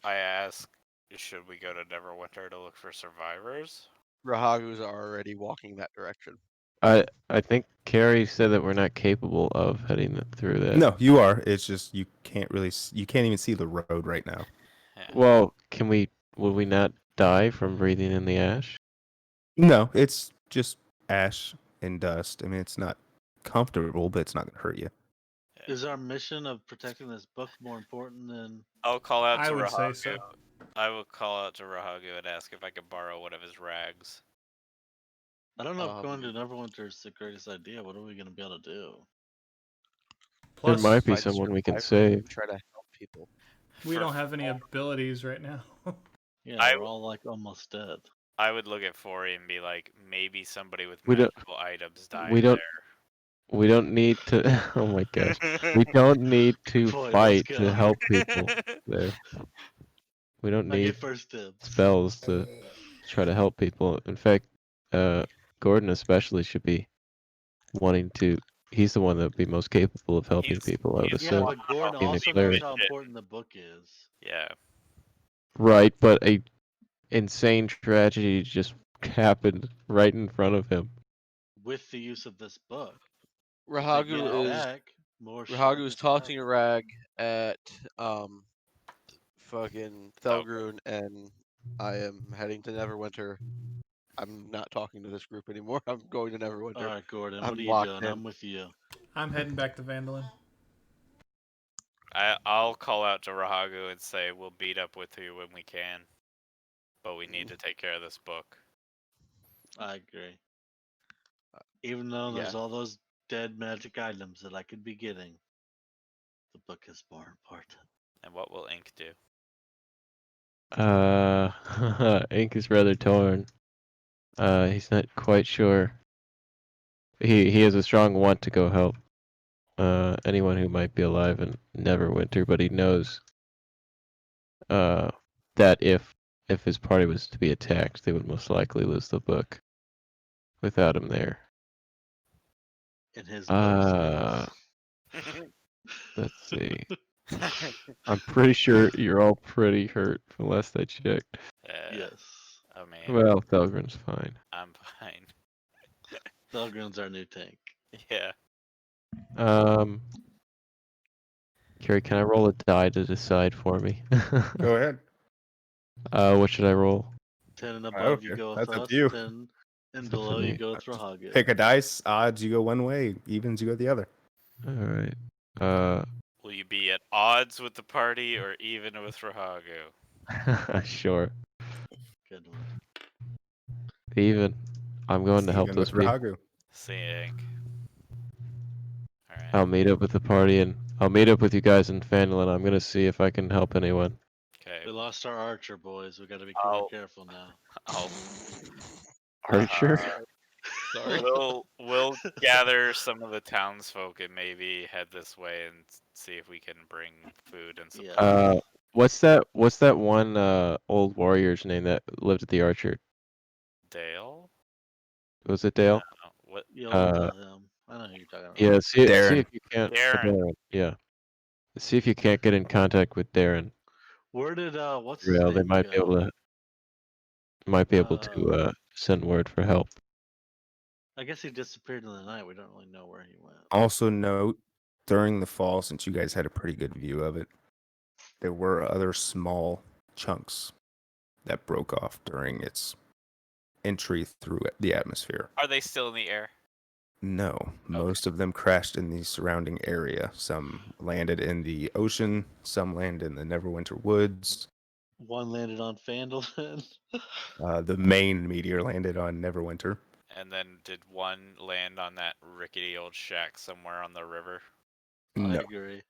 C: I ask, should we go to Neverwinter to look for survivors?
D: Rahagu's already walking that direction.
A: I think Carrie said that we're not capable of heading through that.
E: No, you are. It's just you can't really. You can't even see the road right now.
C: Yeah.
A: Well, will we not die from breathing in the ash?
E: No, it's just ash and dust. I mean, it's not comfortable, but it's not gonna hurt you.
B: Is our mission of protecting this book more important than?
C: I'll call out
F: I
C: to
F: would
C: Rahagu.
F: say so.
C: I will call out to Rahagu and ask if I can borrow one of his rags.
B: I don't know if going to
D: Um,
B: Neverwinter is the greatest idea. What are we gonna be able to do?
F: Plus,
A: there might be
D: Find
A: someone we can
D: survivors
A: save.
D: and try to help people.
F: we
C: For
F: don't have any abilities right now.
B: Yeah,
C: I-
B: we're all like almost dead.
C: I would look at Fori and be like, maybe somebody with
A: We don't-
C: magical items died
A: we don't-
C: there.
A: We don't need to. Oh my gosh. We don't need to
B: Boy, let's
A: fight
B: go.
A: to help people there. We don't
B: I
A: need
B: get first dibs.
A: spells to try to help people. In fact, Gordon especially should be wanting to. He's the one that would be most capable of helping
C: He's-
A: people. I would
C: he's-
B: Yeah,
A: assume.
B: but Gordon
A: being a
B: also
A: cleric.
B: knows how important the book is.
C: Yeah.
A: Right, but a insane tragedy just happened right in front of him.
B: With the use of this book. If they
D: Rahagu
B: get it
D: is
B: back, more shit
D: Rahagu is
B: gets
D: tossing a
B: happened.
D: rag at fucking Thelgrun, and I am heading to Neverwinter. I'm not talking to this group anymore. I'm going to Neverwinter.
B: All right, Gordon,
D: I'm
B: what are you
D: locked
B: doing?
D: in.
B: I'm with you.
F: I'm heading back to Vandalin.
C: I'll call out to Rahagu and say we'll beat up with you when we can. but we need to take care of this book.
B: I agree. Even though there's
D: Yeah.
B: all those dead magic items that I could be getting, the book is more important.
C: And what will Ink do?
A: Ink is rather torn. He's not quite sure. He has a strong want to go help anyone who might be alive in Neverwinter, but he knows that if his party was to be attacked, they would most likely lose the book without him there.
B: In his
A: Uh,
B: books.
A: let's see. I'm pretty sure you're all pretty hurt from last I checked.
B: Yes.
C: I mean,
A: Well, Thelgrin's fine.
C: I'm fine.
B: Thelgrin's our new tank.
C: Yeah.
A: Carrie, can I roll a die to decide for me?
E: Go ahead.
A: What should I roll?
B: 10 and above, you
E: Okay,
B: go with
E: that's up
B: us.
E: to you.
B: 10 and
A: That's up to
B: below, you
A: me.
B: go with Rahagu.
E: Pick a dice. Odds, you go one way. Evens, you go the other.
A: All right.
C: Will you be at odds with the party or even with Rahagu?
A: Sure.
B: Good one.
A: Even. I'm going to help
E: Even
A: those
E: with
A: people.
E: Rahagu.
C: See Ink. Alright.
A: I'll meet up with the party and I'll meet up with you guys in Fandolin. I'm gonna see if I can help anyone.
C: Okay.
B: We lost our archer, boys. We gotta be
C: I'll-
B: more careful now.
C: I'll
A: Archer?
D: Sorry.
C: we'll gather some of the townsfolk and maybe head this way and see if we can bring food and
B: Yeah.
C: supplies.
A: What's that one old warrior's name that lived at the Archer?
C: Dale?
A: Was it Dale?
C: What?
B: You'll know him. I know who you're talking about.
A: Yeah, see
E: Darren.
A: if you can't
C: Darren.
A: Yeah. See if you can't get in contact with Darren.
B: Where did what's his
A: Well,
B: name
A: they might
B: go?
A: be able to send word for help.
B: I guess he disappeared in the night. We don't really know where he went.
E: Also note, during the fall, since you guys had a pretty good view of it, there were other small chunks that broke off during its entry through the atmosphere.
C: Are they still in the air?
E: No, most of them crashed in the surrounding area. Some landed in the ocean, some landed in the Neverwinter woods.
B: One landed on Fandolin.
E: The main meteor landed on Neverwinter.
C: And then did one land on that rickety old shack somewhere on the river?
B: I
E: No.
B: agree.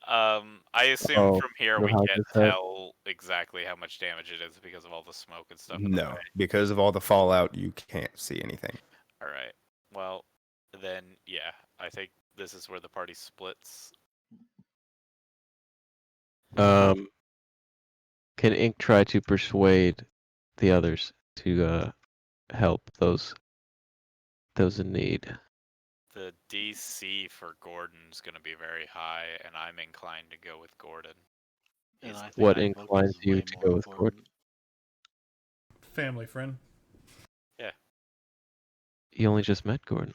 C: I assume
A: Oh,
C: from here
A: know
C: we
A: how
C: can't
A: this happened?
C: tell exactly how much damage it is because of all the smoke and stuff. in the
E: No,
C: way.
E: because of all the fallout, you can't see anything.
C: All right. Well, then yeah, I think this is where the party splits.
A: Can Ink try to persuade the others to help those in need?
C: The DC for Gordon's going to be very high, and I'm inclined to go with Gordon.
B: And
C: He's
B: I think
A: What
B: our book
A: inclines
B: is
A: you
B: way
A: to
B: more
A: go with Gordon?
B: important.
F: Family friend.
A: You only just met Gordon.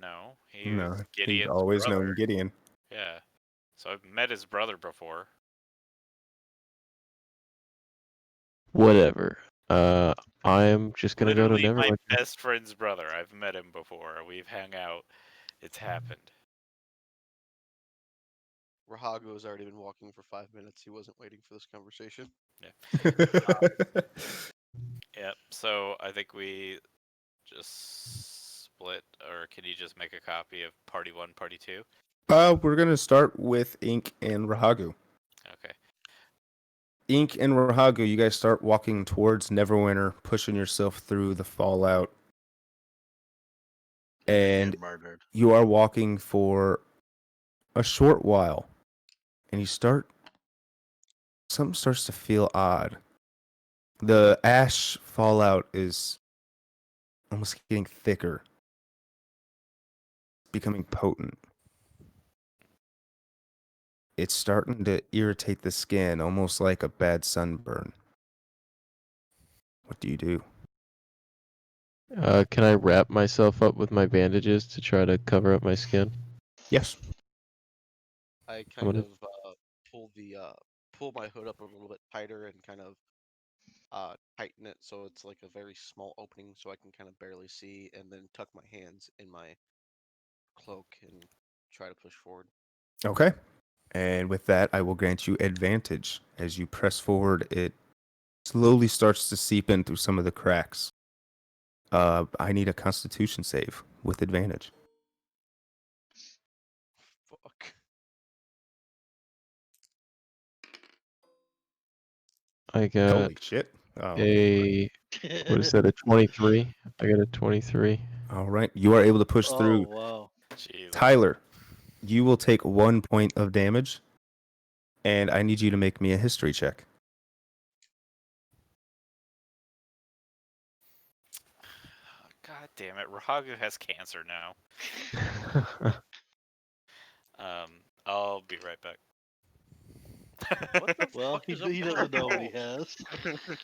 C: no, he's
E: No, he's
C: Gideon's
E: always
C: brother.
E: known Gideon.
C: Yeah, so I've met his brother before.
A: Whatever. I'm just gonna go to
C: Literally my
A: Neverwinter.
C: best friend's brother. I've met him before. We've hung out. It's happened.
D: Rahago has already been walking for 5 minutes. He wasn't waiting for this conversation.
C: Yep. So I think we just split, or can you just make a copy of Party 1, Party 2?
E: We're gonna start with Ink and Rahagu.
C: Okay.
E: Ink and Rahagu, you guys start walking towards Neverwinter, pushing yourself through the fallout, and
B: Get murdered.
E: you are walking for a short while, and something starts to feel odd. The ash fallout is almost getting thicker, becoming potent. It's starting to irritate the skin, almost like a bad sunburn. What do you do?
A: Can I wrap myself up with my bandages to try to cover up my skin?
E: Yes.
D: I
A: I'm
D: kind
A: gonna-
D: of pull my hood up a little bit tighter and kind of tighten it so it's like a very small opening so I can kind of barely see, and then tuck my hands in my cloak and try to push forward.
E: Okay. And with that, I will grant you advantage. As you press forward, it slowly starts to seep in through some of the cracks. I need a Constitution save with advantage.
D: Fuck.
A: I got
E: Holy shit! Oh,
A: a what is that? A 23. I got a 23.
E: all right, you are able to push
B: Oh
E: through.
B: wow.
C: Jesus.
E: Tyler, you will take 1 point of damage, and I need you to make me a history check.
C: God damn it. Rahagu has cancer now. I'll be right back.
D: What the
B: Well,
D: fuck
B: he,
D: is up
B: he
D: with
B: doesn't know
D: our
B: what he
D: rolls?
B: has.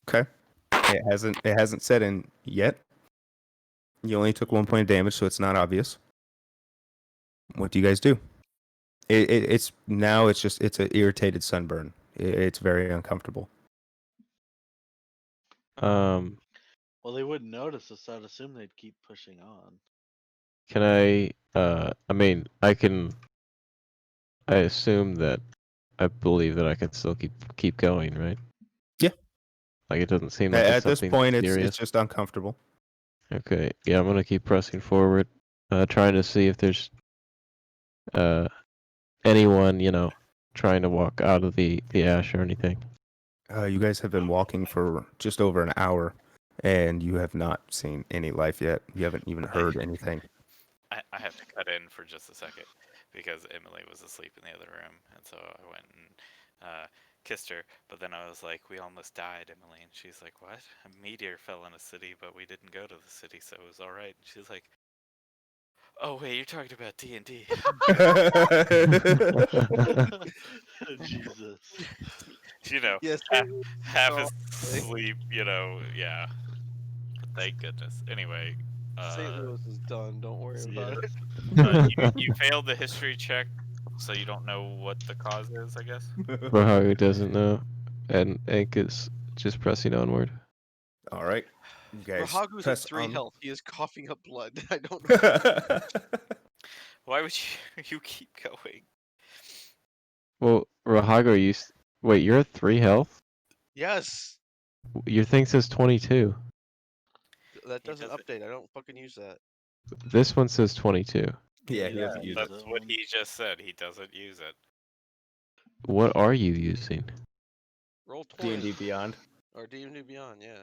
E: Okay. It hasn't set in yet. You only took 1 point of damage, so it's not obvious. What do you guys do? It's now it's just it's an irritated sunburn. It's very uncomfortable.
A: um,
B: Well, they wouldn't notice us, so I'd assume they'd keep pushing on.
A: can I? I mean, I can. I assume that I believe that I can still keep going, right?
E: Yeah.
A: Like it doesn't seem like it's
E: At this
A: something
E: point,
A: that's
E: it's
A: serious.
E: just uncomfortable.
A: Okay. Yeah, I'm gonna keep pressing forward, trying to see if there's anyone, trying to walk out of the ash or anything.
E: You guys have been walking for just over an hour, and you have not seen any life yet. You haven't even heard anything.
C: I have to cut in for just a second because Emily was asleep in the other room, and so I went and kissed her. But then I was like, "We almost died, Emily," and she's like, "What? A meteor fell in a city, but we didn't go to the city, so it was all right." And she's like, "Oh wait, you're talking about D&D."
B: Jesus.
C: You know,
D: Yes.
C: half
D: Oh,
C: asleep. Yeah. Thank goodness. Anyway,
D: St. Louis is done. Don't worry about
B: Yeah.
D: it.
C: you failed the history check, so you don't know what the cause is, I guess.
A: Rahagu doesn't know, and Ank is just pressing onward.
E: All right, you guys
D: Rahagu's at
E: press
D: 3
E: on.
D: health. He is coughing up blood. I don't know.
C: Why would you keep going?
A: Well, Rahagu, wait, you're at 3 health?
D: Yes.
A: Your thing says 22.
D: That
C: He
D: doesn't
C: doesn't-
D: update. I don't fucking use that.
A: This one says 22.
E: Yeah,
B: he
E: he
B: doesn't
E: hasn't
B: use
E: used
C: That's
E: it.
C: what he just said. He doesn't use it.
A: What are you using?
D: Roll 20.
E: D&D Beyond.
D: Or D&D Beyond, yeah.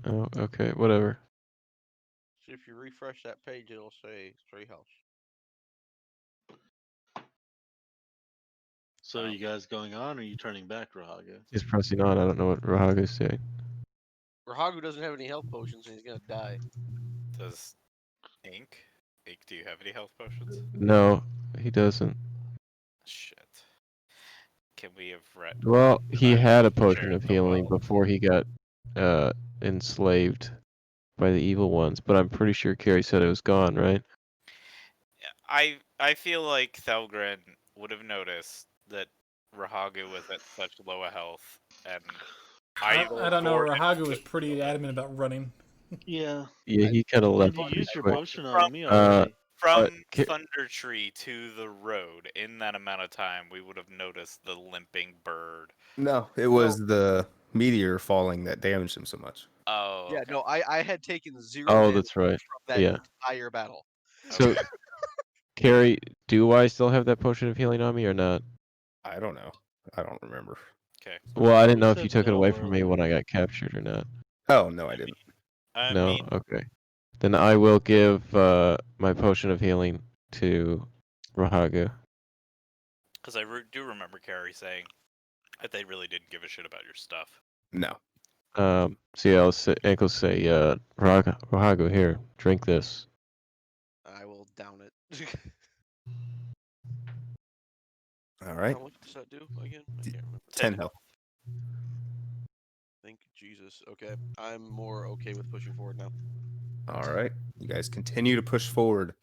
A: Oh, okay, whatever.
D: So if you refresh that page, it'll say 3 health.
B: So you guys going on, or are you turning back, Rahaga?
A: Just pressing on. I don't know what Rahagu's doing.
D: Rahagu doesn't have any health potions and he's gonna die.
C: Does Ink, do you have any health potions?
A: No, he doesn't.
C: Shit. Can we have read?
A: Well, he
C: I
A: had a
C: share
A: potion of
C: the
A: healing
C: well.
A: before he got enslaved by the evil ones, but I'm pretty sure Carrie said it was gone, right?
C: I feel like Thelgren would have noticed that Rahagu was at such low a health, and
F: I don't know.
C: Gordon
F: Rahagu was
C: took
F: pretty
C: over.
F: adamant about running.
B: Yeah.
A: Yeah, he kind of left
B: You
A: pretty
B: used your
A: quick.
B: potion
C: From-
B: on me already.
C: From
A: Ca-
C: Thunder Tree to the road, in that amount of time, we would have noticed the limping bird.
E: No, it was the meteor falling that damaged him so much.
C: Oh,
D: Yeah,
C: okay.
D: no, I had taken 0
A: Oh,
D: damage
A: that's right.
D: from that
A: Yeah.
D: entire battle.
A: So,
C: Okay.
A: Carrie, do I still have that potion of healing on me or not?
E: I don't know. I don't remember.
C: Okay.
A: Well, I didn't
B: You
A: know if you
B: said
A: took it
B: no
A: away from me
B: earlier.
A: when I got captured or not.
E: Oh, no, I didn't.
C: I
A: No?
C: mean,
A: Okay. Then I will give my potion of healing to Rahagu.
C: because I do remember Carrie saying that they really didn't give a shit about your stuff.
E: No.
A: So yeah, Ankle say, Rahagu, here, drink this.
D: I will down it.
E: All right.
D: How much does that do again? I can't remember.
E: 10 health.
D: Thank Jesus. Okay, I'm more okay with pushing forward now.
E: All right. You guys continue to push forward.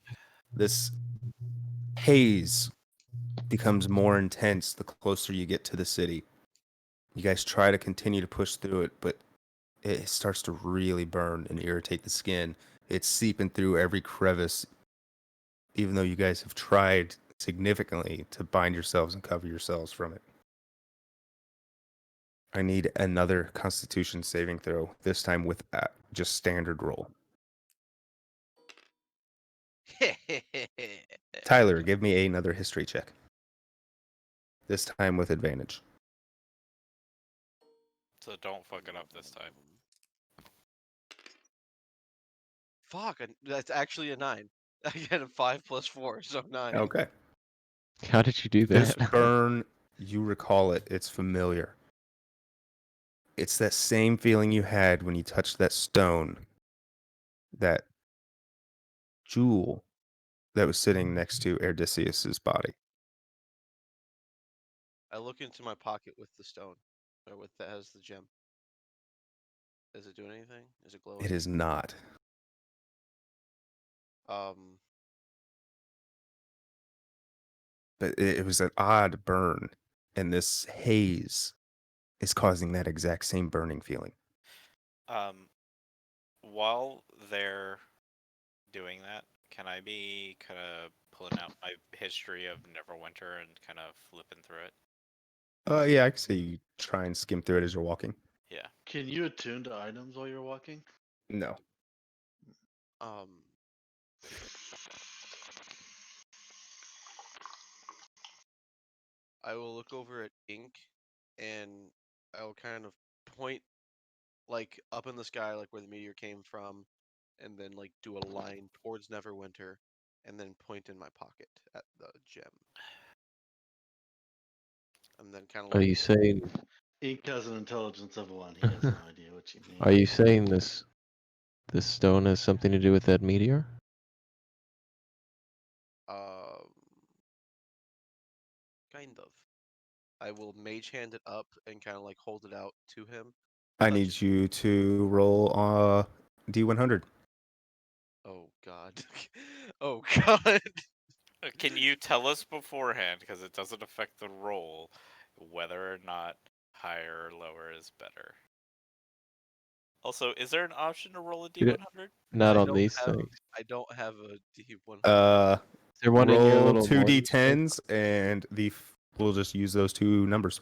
E: This haze becomes more intense the closer you get to the city. You guys try to continue to push through it, but it starts to really burn and irritate the skin. It's seeping through every crevice. Even though you guys have tried significantly to bind yourselves and cover yourselves from it. I need another Constitution saving throw, this time with just standard roll. Tyler, give me another history check. This time with advantage.
C: So don't fuck it up this time.
D: Fuck, that's actually a 9. I get a 5 plus 4, so 9.
E: Okay.
A: How did you do
E: This
A: that?
E: burn, you recall it. It's familiar. It's that same feeling you had when you touched that stone, that jewel that was sitting next to Erdicius's body.
D: I look into my pocket with the stone, or with that has the gem. Is it doing anything? Is it glowing?
E: It is not.
D: Um,
E: But it was an odd burn, and this haze is causing that exact same burning feeling.
C: While they're doing that, can I be kind of pulling out my history of Neverwinter and kind of flipping through it?
E: Yeah, I can see you try and skim through it as you're walking.
C: Yeah.
B: Can you attune to items while you're walking?
E: No.
D: um, I will look over at Ink, and I will kind of point, like, up in the sky, like where the meteor came from, and then, like, do a line towards Neverwinter, and then point in my pocket at the gem. And then kind of
A: Are
D: like,
A: you saying?
B: Ink has an intelligence of 1. He has no idea what you mean.
A: Are you saying this stone has something to do with that meteor?
D: um, kind of. I will mage hand it up and kind of like hold it out to him.
E: I
D: touch
E: need
D: it.
E: you to roll D100.
D: Oh god. Oh god.
C: Can you tell us beforehand, because it doesn't affect the roll, whether or not higher or lower is better? Also, is there an option to roll a
A: You don't-
C: D100?
A: Not
D: I
A: on
D: don't
A: these
D: have-
A: things.
D: I don't have a D100.
A: Is there one in your
E: Roll
A: little
E: two
A: morning thing?
E: D10s, and we'll just use those two numbers.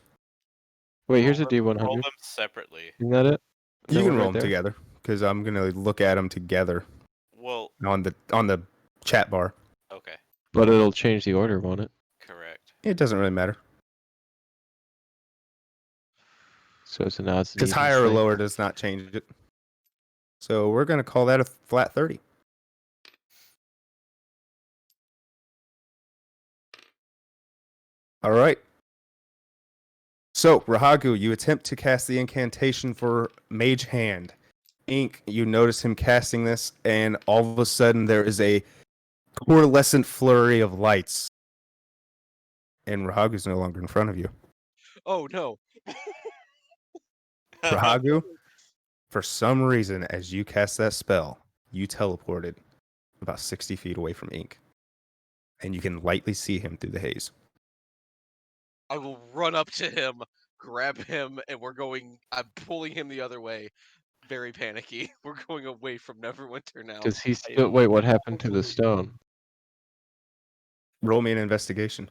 A: Wait, here's a
C: Roll
A: D100.
C: them separately.
A: Isn't that it? Is
E: You
A: that
E: can
A: one
E: roll
A: right
E: them
A: there?
E: together because I'm gonna look at them together
C: Well,
E: on the chat bar.
C: okay,
A: But it'll change the order, won't it?
C: correct.
E: It doesn't really matter
A: So it's an odds and
E: because
A: evens
E: higher or
A: thing.
E: lower does not change it. So we're gonna call that a flat 30. All right. So, Rahagu, you attempt to cast the incantation for Mage Hand. Ink, you notice him casting this, and all of a sudden there is a coalescent flurry of lights. And Rahagu's no longer in front of you.
D: Oh no.
E: Rahagu, for some reason, as you cast that spell, you teleported about 60 feet away from Ink. And you can lightly see him through the haze.
D: I will run up to him, grab him, and I'm pulling him the other way. Very panicky. We're going away from Neverwinter now.
A: Does he
D: I
A: still
D: am
A: wait? What happened to the
D: totally-
A: stone?
E: Roll me an investigation.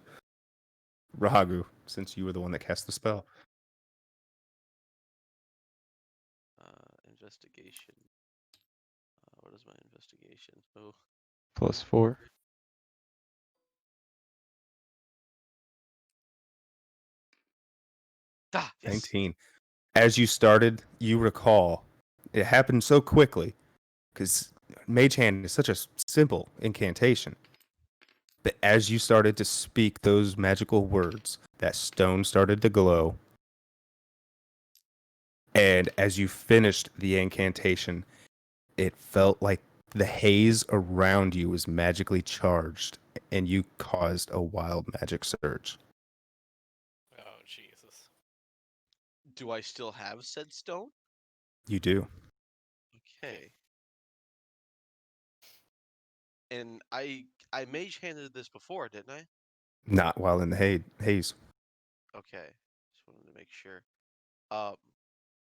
E: Rahagu, since you were the one that cast the spell.
D: Investigation. What is my investigation? Oh,
A: +4.
D: yes.
E: 19. As you started, you recall it happened so quickly because Mage Hand is such a simple incantation. But as you started to speak those magical words, that stone started to glow. And as you finished the incantation, it felt like the haze around you was magically charged, and you caused a wild magic surge.
C: Oh, Jesus.
D: Do I still have said stone?
E: You do.
D: Okay. And I mage handed this before, didn't I?
E: Not while in the haze.
D: Okay. Just wanted to make sure.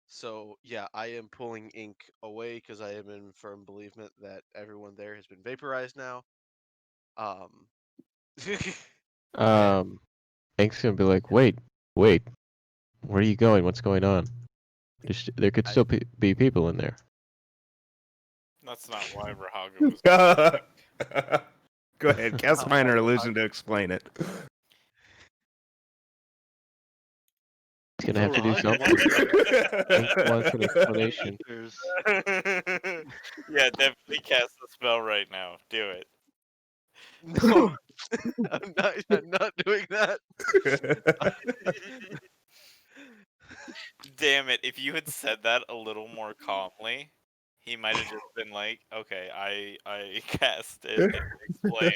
D: So yeah, I am pulling Ink away because I am in firm believement that everyone there has been vaporized now.
A: Ank's gonna be like, wait, where are you going? What's going on? There could still be people in there.
C: That's not why Rahagu was.
E: Go ahead, cast minor illusion to explain it.
A: He's gonna have to do
B: Rahagu
A: something. Ink wants an explanation.
B: There's
C: Yeah, definitely cast the spell right now. Do it.
D: No, I'm not doing that.
C: Damn it! If you had said that a little more calmly, he might have just been like, "Okay, I cast it and explain."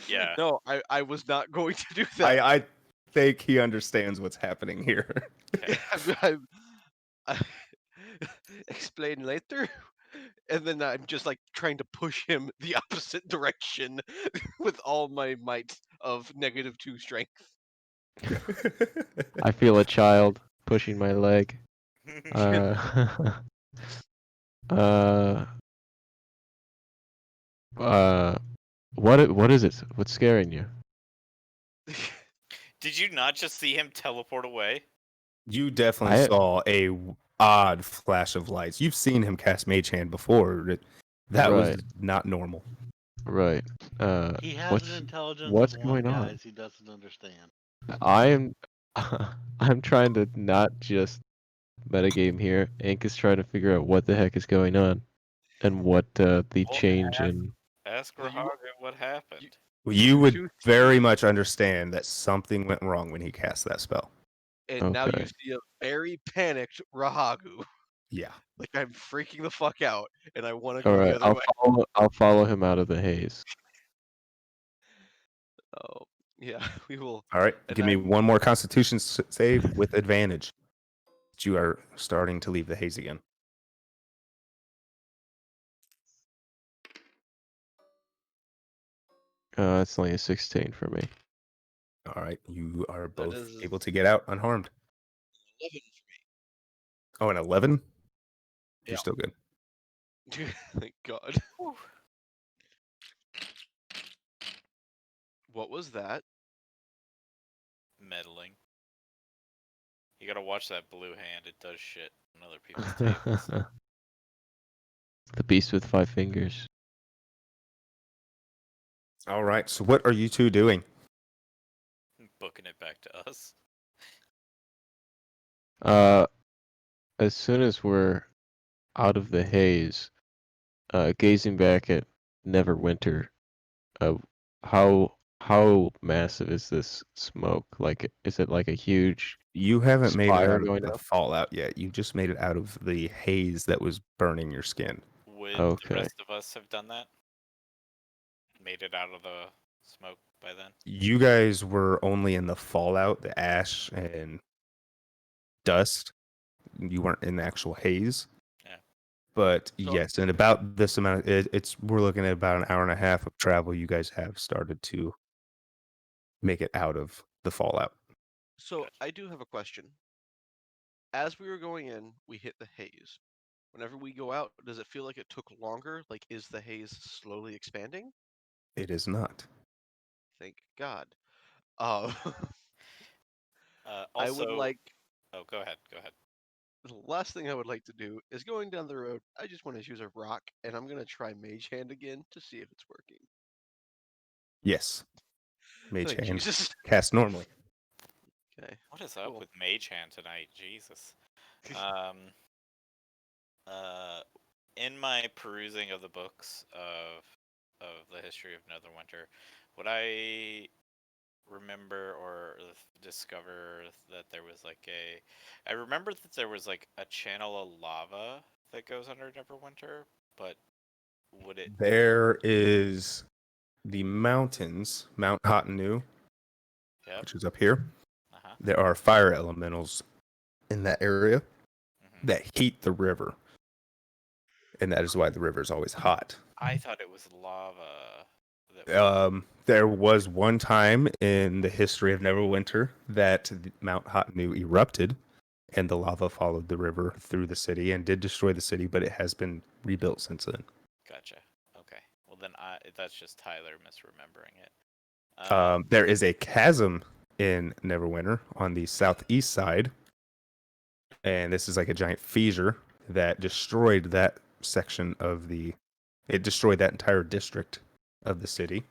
C: Yeah.
D: No, I was not going to do that.
E: I think he understands what's happening here.
C: Okay.
D: I explain later, and then I'm just like trying to push him the opposite direction with all my might of -2 strength.
A: I feel a child pushing my leg. Uh, uh, what is it? What's scaring you?
C: Did you not just see him teleport away?
E: You definitely saw a odd flash of lights. You've seen him cast Mage Hand before. That was
A: Right.
E: not normal.
A: Right.
B: he has
A: What's
B: an intelligence
A: what's
B: of one,
A: going on?
B: guys. He doesn't understand.
A: I am I'm trying to not just metagame here. Ink is trying to figure out what the heck is going on and what the
C: Well,
A: change in.
C: Ask
D: Well, you-
C: Rahagu what happened.
E: You would
D: Two-
E: very much understand that something went wrong when he cast that spell.
D: And now you
A: Okay.
D: see a very panicked Rahagu.
E: Yeah.
D: Like I'm freaking the fuck out, and I want to
A: All
D: go
A: right,
D: the other way.
A: I'll follow him out of the haze.
D: Oh, yeah, we will.
E: All right.
D: And
E: Give me one more Constitution save with advantage. You are starting to leave the haze again.
A: It's only a 16 for me.
E: All right. You are both
D: is-
E: able to get out unharmed.
D: 11
E: Oh, an 11?
D: Yeah.
E: You're still good.
D: for me. Thank God. What was that?
C: Meddling. You gotta watch that blue hand. It does shit on other people's tables.
A: The beast with 5 fingers.
E: All right. So what are you two doing?
C: Booking it back to us.
A: As soon as we're out of the haze, gazing back at Neverwinter, how massive is this smoke? Like, is it like a huge?
E: You haven't made it
A: Spire
E: out of
A: going
E: the
A: up?
E: fallout yet. You just made it out of the haze that was burning your skin.
C: Would
A: Okay.
C: the rest of us have done that? Made it out of the smoke by then?
E: You guys were only in the fallout, the ash and dust. You weren't in the actual haze.
C: Yeah.
E: But
D: So-
E: yes, and about this amount, we're looking at about an hour and a half of travel. You guys have started to make it out of the fallout.
D: So I do have a question. As we were going in, we hit the haze. Whenever we go out, does it feel like it took longer? Like, is the haze slowly expanding?
E: It is not.
D: Thank God. I
C: Also,
D: would like.
C: Oh, go ahead. Go ahead.
D: The last thing I would like to do is going down the road. I just want to use a rock, and I'm gonna try Mage Hand again to see if it's working.
E: Yes. Mage
D: Thank
E: hand
D: Jesus.
E: cast normally.
D: Okay.
C: What is up
D: Cool.
C: with Mage Hand tonight? Jesus. In my perusing of the books of the history of Neverwinter, would I remember or discover that there was like I remember that there was like a channel of lava that goes under Neverwinter, but would it?
E: There is the mountains, Mount Hotenu,
C: Yep.
E: which is up here.
C: Uh-huh.
E: There are fire elementals in that area
C: Mhm.
E: that heat the river. And that is why the river is always hot.
C: I thought it was lava. That
E: There was one time in the history of Neverwinter that Mount Hotenu erupted and the lava followed the river through the city and did destroy the city, but it has been rebuilt since then.
C: Gotcha. Okay. Well, then that's just Tyler misremembering it.
E: There is a chasm in Neverwinter on the southeast side, and this is like a giant fissure that destroyed that section of the. It destroyed that entire district of the city,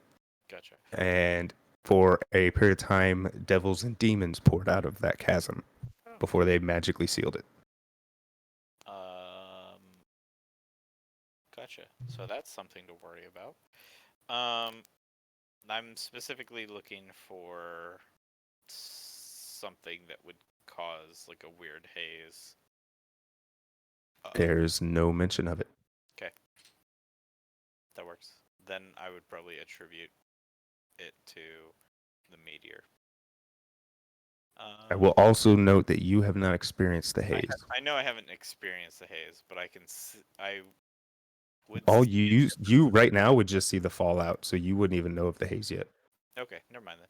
C: Gotcha.
E: and for a period of time, devils and demons poured out of that chasm before they magically sealed it.
C: Gotcha. So that's something to worry about. I'm specifically looking for something that would cause like a weird haze.
E: There's no mention of it.
C: That works. Then I would probably attribute it to the meteor.
E: I will also note that you have not experienced the haze.
C: I know I haven't experienced the haze, but I can. I would.
E: All
C: see
E: you right now would just see the fallout, so you wouldn't even know of the haze yet.
C: Okay, never mind then.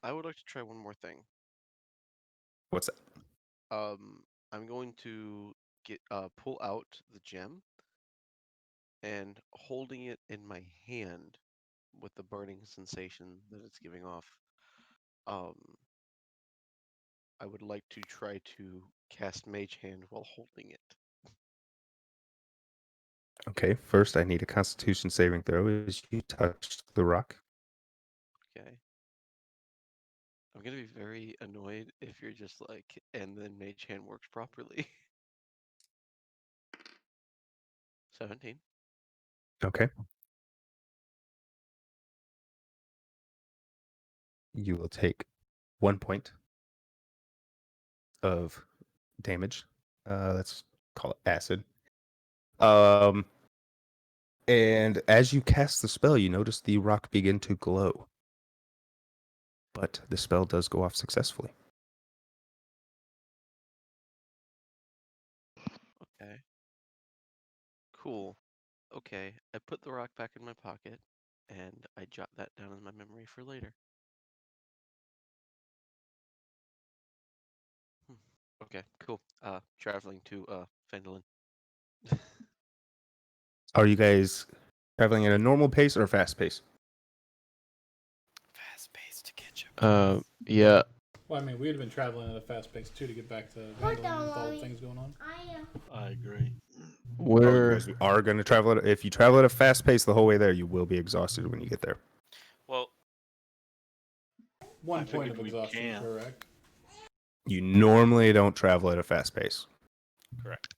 D: I would like to try one more thing.
E: What's that?
D: I'm going to pull out the gem and holding it in my hand with the burning sensation that it's giving off. I would like to try to cast Mage Hand while holding it.
E: Okay, first I need a Constitution saving throw as you touch the rock.
D: Okay. I'm gonna be very annoyed if you're just like, and then Mage Hand works properly. 17.
E: Okay. You will take 1 point of damage. Let's call it acid. And as you cast the spell, you notice the rock begin to glow. But the spell does go off successfully.
D: Okay. Cool. Okay, I put the rock back in my pocket, and I jot that down in my memory for later. Okay, cool. Traveling to Phandalin.
E: Are you guys traveling at a normal pace or a fast pace?
C: Fast paced to catch up.
A: Yeah.
F: Well, I mean, we would have been traveling at a fast pace too to get back to Vandalin with all the things going on.
B: I agree.
E: Oh,
A: We're
E: you guys are going to travel at, if you travel at a fast pace the whole way there, you will be exhausted when you get there.
C: Well,
F: One
B: I
F: point of
B: figured we
F: exhaustion,
B: can.
F: correct?
E: You normally don't travel at a fast pace.
C: correct.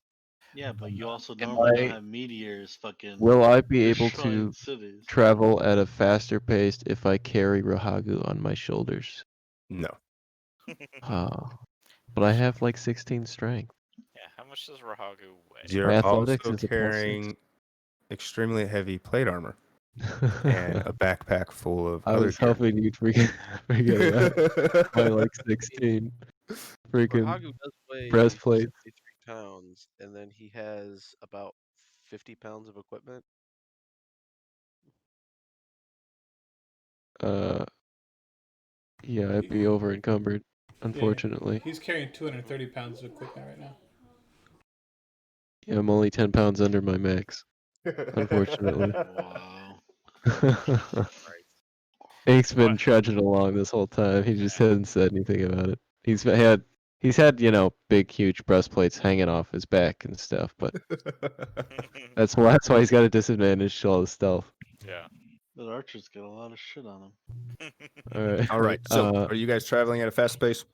B: Yeah, but you also
A: Am
B: normally don't
A: I-
B: have meteors fucking
A: will I be able
B: destroying
A: to
B: cities.
A: travel at a faster pace if I carry Rahagu on my shoulders?
E: No.
A: But I have like 16 strength.
C: Yeah, how much does Rahagu weigh?
E: You're
A: athletics
E: also
A: is a +6.
E: carrying extremely heavy plate armor and a backpack full of
A: I
E: other
A: was
E: gear.
A: hoping you'd forget about my like 16 freaking
D: Rahagu does weigh
A: breastplates.
D: 73 pounds, and then he has about 50 pounds of equipment.
A: Yeah, I'd be over encumbered, unfortunately.
F: He's carrying 230 pounds of equipment right now.
A: Yeah, I'm only 10 pounds under my max, unfortunately.
B: Wow.
A: Ink's been
C: What?
A: trudging along this whole time. He just hasn't said anything about it. He's had, big, huge breastplates hanging off his back and stuff, but that's why he's got a disadvantage to all the stealth.
C: Yeah.
B: That archer's got a lot of shit on him.
A: All right.
E: All right. So, are you guys traveling at a fast pace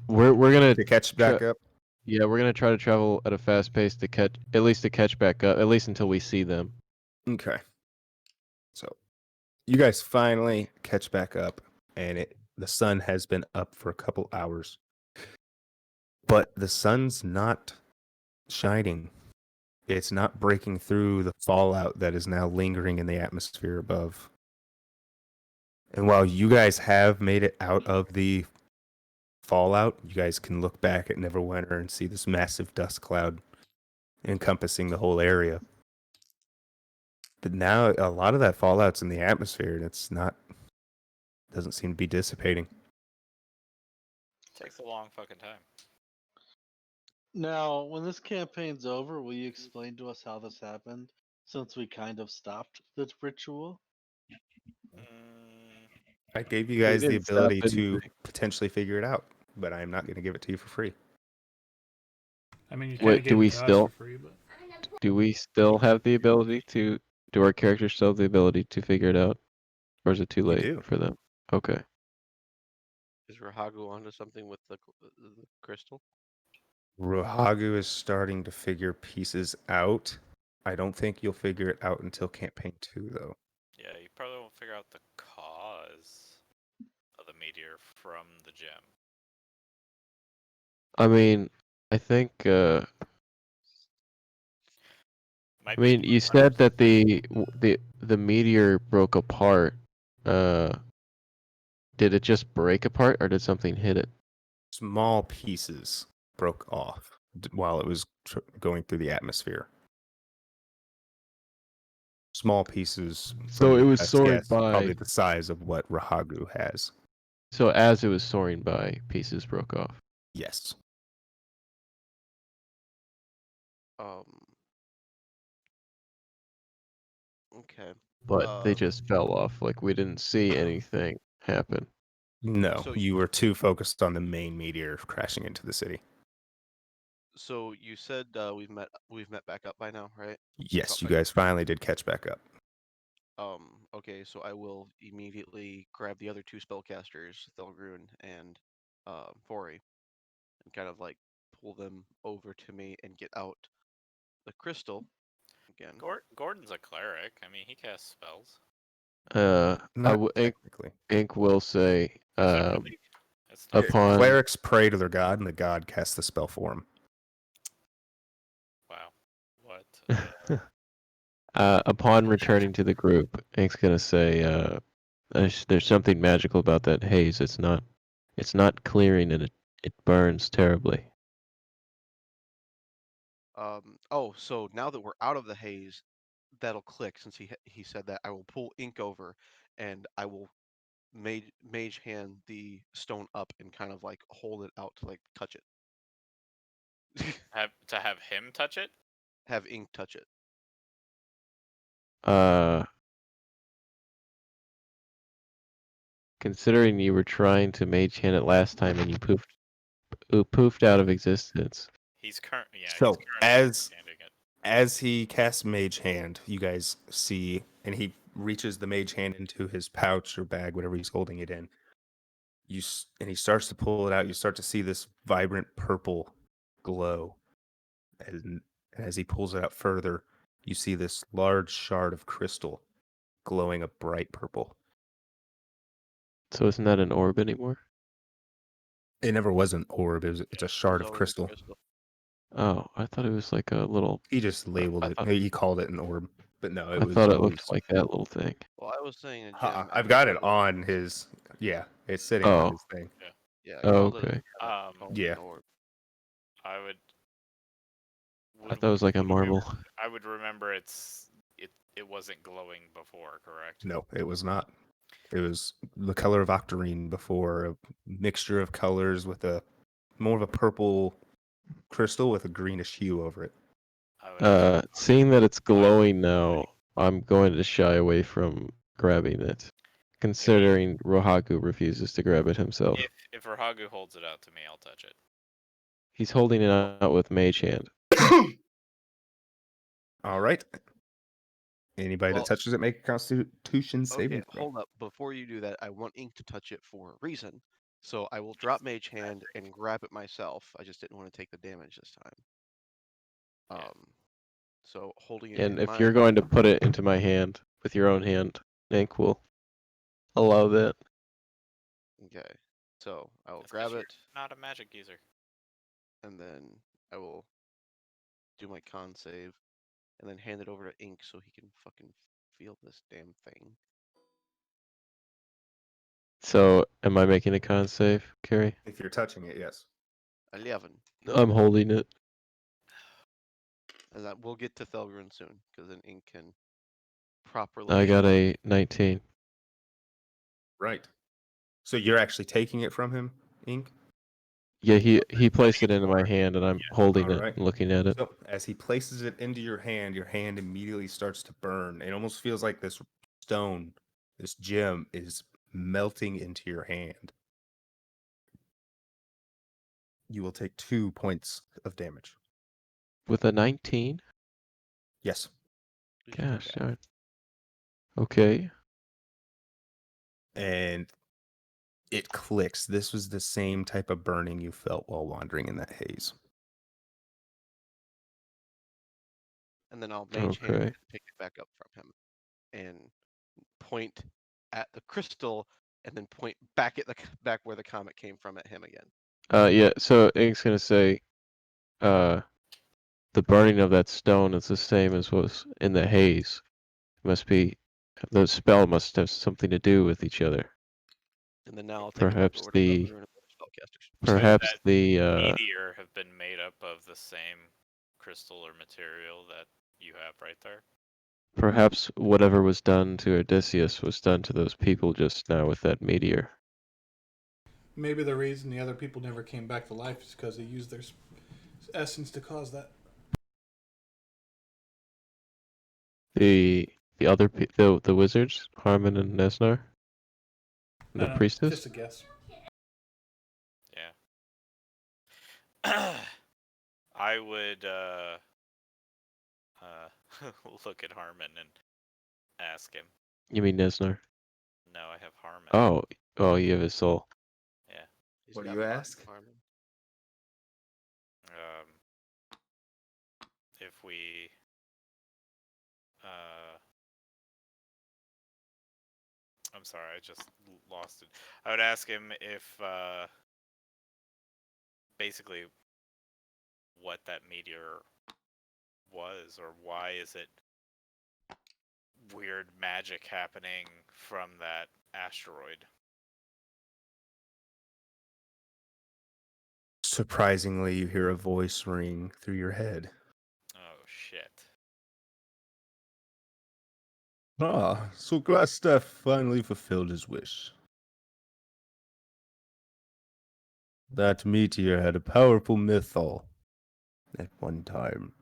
A: we're gonna
E: to catch back up?
A: Yeah, we're gonna try to travel at a fast pace to catch back up, at least until we see them.
E: Okay. So, you guys finally catch back up, and the sun has been up for a couple hours. But the sun's not shining. It's not breaking through the fallout that is now lingering in the atmosphere above. And while you guys have made it out of the fallout, you guys can look back at Neverwinter and see this massive dust cloud encompassing the whole area. But now a lot of that fallout's in the atmosphere, and doesn't seem to be dissipating.
C: Takes a long fucking time.
B: Now, when this campaign's over, will you explain to us how this happened? Since we kind of stopped the ritual.
E: I gave you
A: We
E: guys the
A: didn't stop
E: ability to
A: anything.
E: potentially figure it out, but I am not going to give it to you for free.
F: I mean, you
A: What,
F: kind of
A: do
F: gave
A: we
F: it to us
A: still-
F: for free, but
A: Do we still have the ability to? Do our characters still have the ability to figure it out, or is it too
E: We
A: late
E: do.
A: for them? Okay.
D: Is Rahagu onto something with the crystal?
E: Rohagu is starting to figure pieces out. I don't think you'll figure it out until campaign 2, though.
C: Yeah, you probably won't figure out the cause of the meteor from the gem.
A: I mean, I think.
C: Might
A: I
C: be
A: mean, you said that the meteor broke apart. Did it just break apart, or did something hit it?
E: Small pieces broke off while it was going through the atmosphere. Small pieces.
A: So
E: from
A: it
E: your
A: was
E: best
A: soaring
E: guess, probably
A: by.
E: the size of what Rahagu has.
A: So as it was soaring by, pieces broke off.
E: Yes.
D: Okay.
A: But they
D: Uh,
A: just fell off. Like we didn't see anything happen.
E: No,
D: So
E: you were too focused on the main meteor crashing into the city.
D: So you said we've met back up by now, right?
E: Yes,
D: Caught
E: you
D: back up.
E: guys finally did catch back up.
D: Okay, so I will immediately grab the other two spellcasters, Thelgrun and Fori, and kind of like pull them over to me and get out the crystal again.
C: Gordon's a cleric. I mean, he casts spells.
E: Not
A: Ink
E: technically.
A: will say,
C: Is it really? It's
A: up-
C: not.
A: upon-
E: Clerics pray to their god, and the god casts the spell for them.
C: Wow. What?
A: upon returning to the group, Ink's gonna say, there's something magical about that haze. It's not clearing, and it burns terribly.
D: Oh, so now that we're out of the haze, that'll click. Since he said that, I will pull Ink over, and I will mage hand the stone up and kind of like hold it out to like touch it.
C: Have him touch it?
D: Have Ink touch it.
A: Considering you were trying to mage hand it last time and you poofed out of existence.
C: He's currently. Yeah.
E: So,
C: he's currently
E: as-
C: standing it.
E: As he casts Mage Hand, you guys see, and he reaches the Mage Hand into his pouch or bag, whatever he's holding it in. And he starts to pull it out. You start to see this vibrant purple glow, and as he pulls it out further, you see this large shard of crystal glowing a bright purple.
A: So isn't that an orb anymore?
E: It never was an orb. It's a shard of
D: Glowing
E: crystal.
A: Oh, I thought it was like a little.
E: He just labeled
A: I
E: it.
A: thought-
E: He called it an orb, but no,
A: I thought it looked like that little thing.
D: Well, I was saying a gem.
E: I've
D: and
E: got
D: he
E: it
D: called
E: on his. Yeah, it's sitting
A: Oh.
E: on his thing.
D: Yeah. I
A: Oh,
D: called it a
A: okay.
D: gem, I called it
E: Yeah.
D: an orb.
C: I would.
A: I thought it was like a marble.
C: I would remember it wasn't glowing before, correct?
E: No, it was not. It was the color of octarine before, a mixture of colors with a more of a purple crystal with a greenish hue over it.
C: I would,
A: Seeing that it's glowing now, I'm going to shy away from grabbing it. Considering Rohaku refuses to grab it himself.
C: if Rahagu holds it out to me, I'll touch it.
A: He's holding it out with mage hand.
E: All right. Anybody
D: Well,
E: that touches it, make a Constitution saving
D: Okay,
E: throw.
D: hold up. Before you do that, I want Ink to touch it for a reason. So I will drop Mage Hand and grab it myself. I just didn't want to take the damage this time.
C: Yeah.
D: So holding it
A: And
D: in
A: if
D: my
A: you're going to put it into my hand with your own hand, Ink will allow that.
D: Okay. So I will
C: That's 'cause
D: grab
C: you're
D: it
C: Not a magic user.
D: and then I will do my con save and then hand it over to Ink so he can fucking feel this damn thing.
A: So, am I making a con save, Carrie?
E: If you're touching it, yes.
D: 11.
A: I'm holding it.
D: And that we'll get to Thelgrun soon, because then Ink can properly.
A: I got a 19.
E: Right. So you're actually taking it from him, Ink?
A: Yeah, he placed it into my hand, and I'm holding it
E: Alright.
A: and looking at it.
E: So as he places it into your hand immediately starts to burn. It almost feels like this stone This gem is melting into your hand. You will take 2 points of damage.
A: With a 19?
E: Yes.
A: Gosh darn. Okay.
E: And it clicks. This was the same type of burning you felt while wandering in that haze.
D: And then I'll mage hand
A: Okay.
D: and pick it back up from him, and point at the crystal, and then point back at back where the comet came from at him again.
A: Yeah, so Ink's gonna say, the burning of that stone is the same as was in the haze. Must be, the spell must have something to do with each other.
D: And then now I'll take
A: Perhaps
D: another order
A: the-
D: of another spellcasters.
A: Perhaps
C: that
A: the
C: Meteor have been made up of the same crystal or material that you have right there.
A: perhaps whatever was done to Odysseus was done to those people just now with that meteor.
F: Maybe the reason the other people never came back to life is because they used their essence to cause that.
A: The the wizards, Harmon and Nesnar, and the priestess.
F: Just a guess.
C: Yeah. I would look at Harmon and ask him.
A: You mean Nesnar?
C: No, I have Harmon.
A: Oh, you have his soul.
D: He's
E: What do
D: got
E: you
D: body
E: ask?
D: Harmon.
C: If we I'm sorry, I just lost it. I would ask him if basically what that meteor was, or why is it weird magic happening from that asteroid.
E: Surprisingly, you hear a voice ring through your head.
C: Oh shit.
E: Ah, so Glassstaff finally fulfilled his wish. That meteor had a powerful mythal at one time.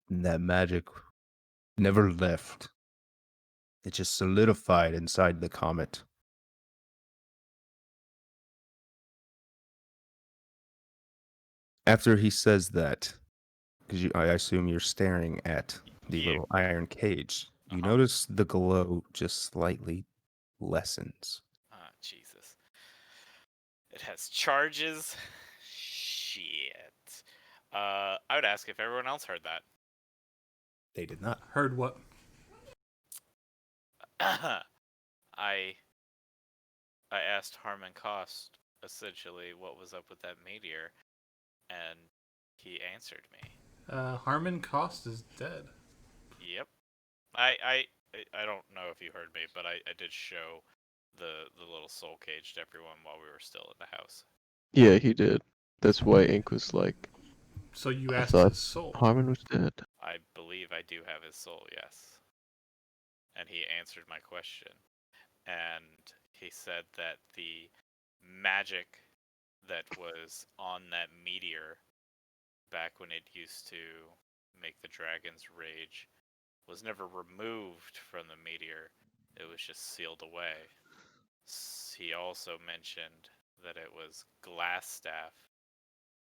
E: And that magic never left. It just solidified inside the comet. After he says that, because I assume you're staring at the
C: Yeah.
E: little iron cage, you
C: Uh-huh.
E: notice the glow just slightly lessens.
C: Ah, Jesus. It has charges. Shit. I would ask if everyone else heard that.
E: They did not.
F: Heard what?
C: I asked Harmon Cost essentially what was up with that meteor, and he answered me.
F: Harmon Cost is dead.
C: Yep. I don't know if you heard me, but I did show the little soul cage to everyone while we were still in the house.
A: Yeah, he did. That's why Ink was like,
F: So you
A: I
F: asked
A: thought
F: his soul.
A: Harmon was dead.
C: I believe I do have his soul, yes. And he answered my question. And he said that the magic that was on that meteor back when it used to make the dragons rage was never removed from the meteor. It was just sealed away. He also mentioned that it was Glassstaff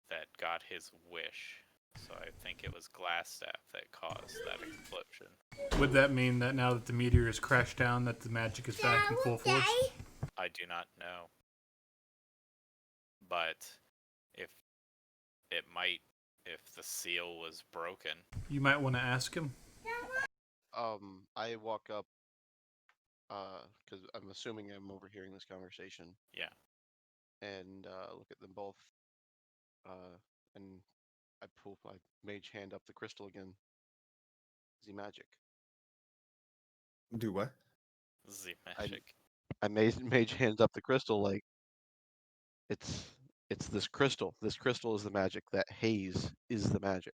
C: that got his wish. So I think it was Glassstaff that caused that explosion.
F: Would that mean that now that the meteor has crashed down, that the magic is back in full force?
C: I do not know. But if it might, if the seal was broken.
F: You might want to ask him.
D: I walk up, because I'm assuming I'm overhearing this conversation.
C: Yeah.
D: And look at them both, and I pull my mage hand up the crystal again. Z magic.
E: Do what?
C: Z magic.
D: I mage hands up the crystal like it's this crystal. This crystal is the magic. That haze is the magic.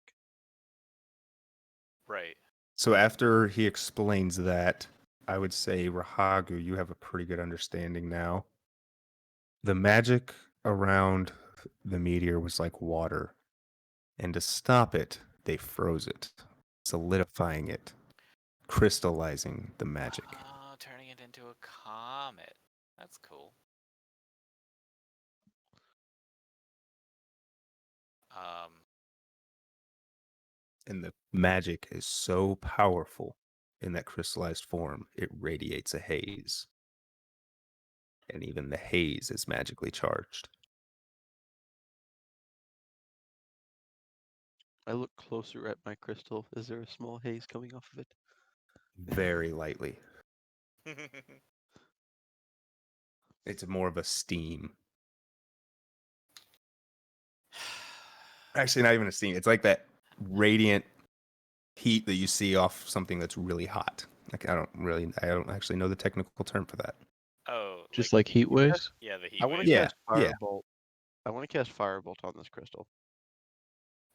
C: Right.
E: So after he explains that, I would say, Rahagu, you have a pretty good understanding now. The magic around the meteor was like water. And to stop it, they froze it, solidifying it, crystallizing the magic.
C: Oh, turning it into a comet. That's cool.
E: And the magic is so powerful in that crystallized form, it radiates a haze. And even the haze is magically charged.
D: I look closer at my crystal. Is there a small haze coming off of it?
E: Very lightly. It's more of a steam. Actually, not even a steam. It's like that radiant heat that you see off something that's really hot. Like I don't actually know the technical term for that.
C: Oh,
A: Just like heat waves.
C: yeah, the heat
D: I want
C: wave.
D: to
E: Yeah,
D: cast
E: yeah.
D: firebolt. I want to cast firebolt on this crystal.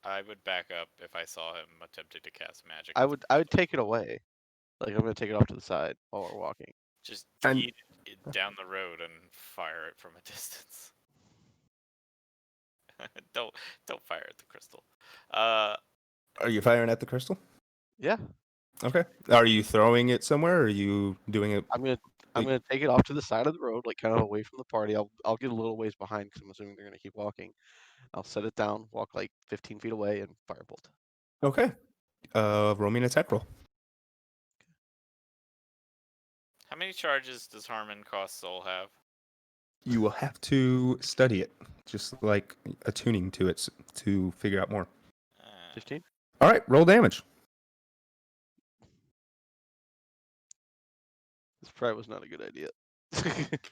C: I would back up if I saw him attempting to cast magic.
D: I
C: with
D: would
C: the
D: take it away. Like I'm gonna take it off to the side while we're walking.
C: Just
E: And-
C: yeet it down the road and fire it from a distance. don't fire at the crystal.
E: Are you firing at the crystal?
D: Yeah,
E: Okay. Are you throwing it somewhere or are you doing it?
D: I'm
E: Wait.
D: gonna take it off to the side of the road, like kind of away from the party. I'll get a little ways behind because I'm assuming they're gonna keep walking. I'll set it down, walk like 15 feet away, and firebolt.
E: Okay. Roll me an attack roll.
C: How many charges does Harmon cost Soul have?
E: You will have to study it, just like attuning to it to figure out more.
D: 15.
E: All right, roll damage.
D: This probably was not a good idea.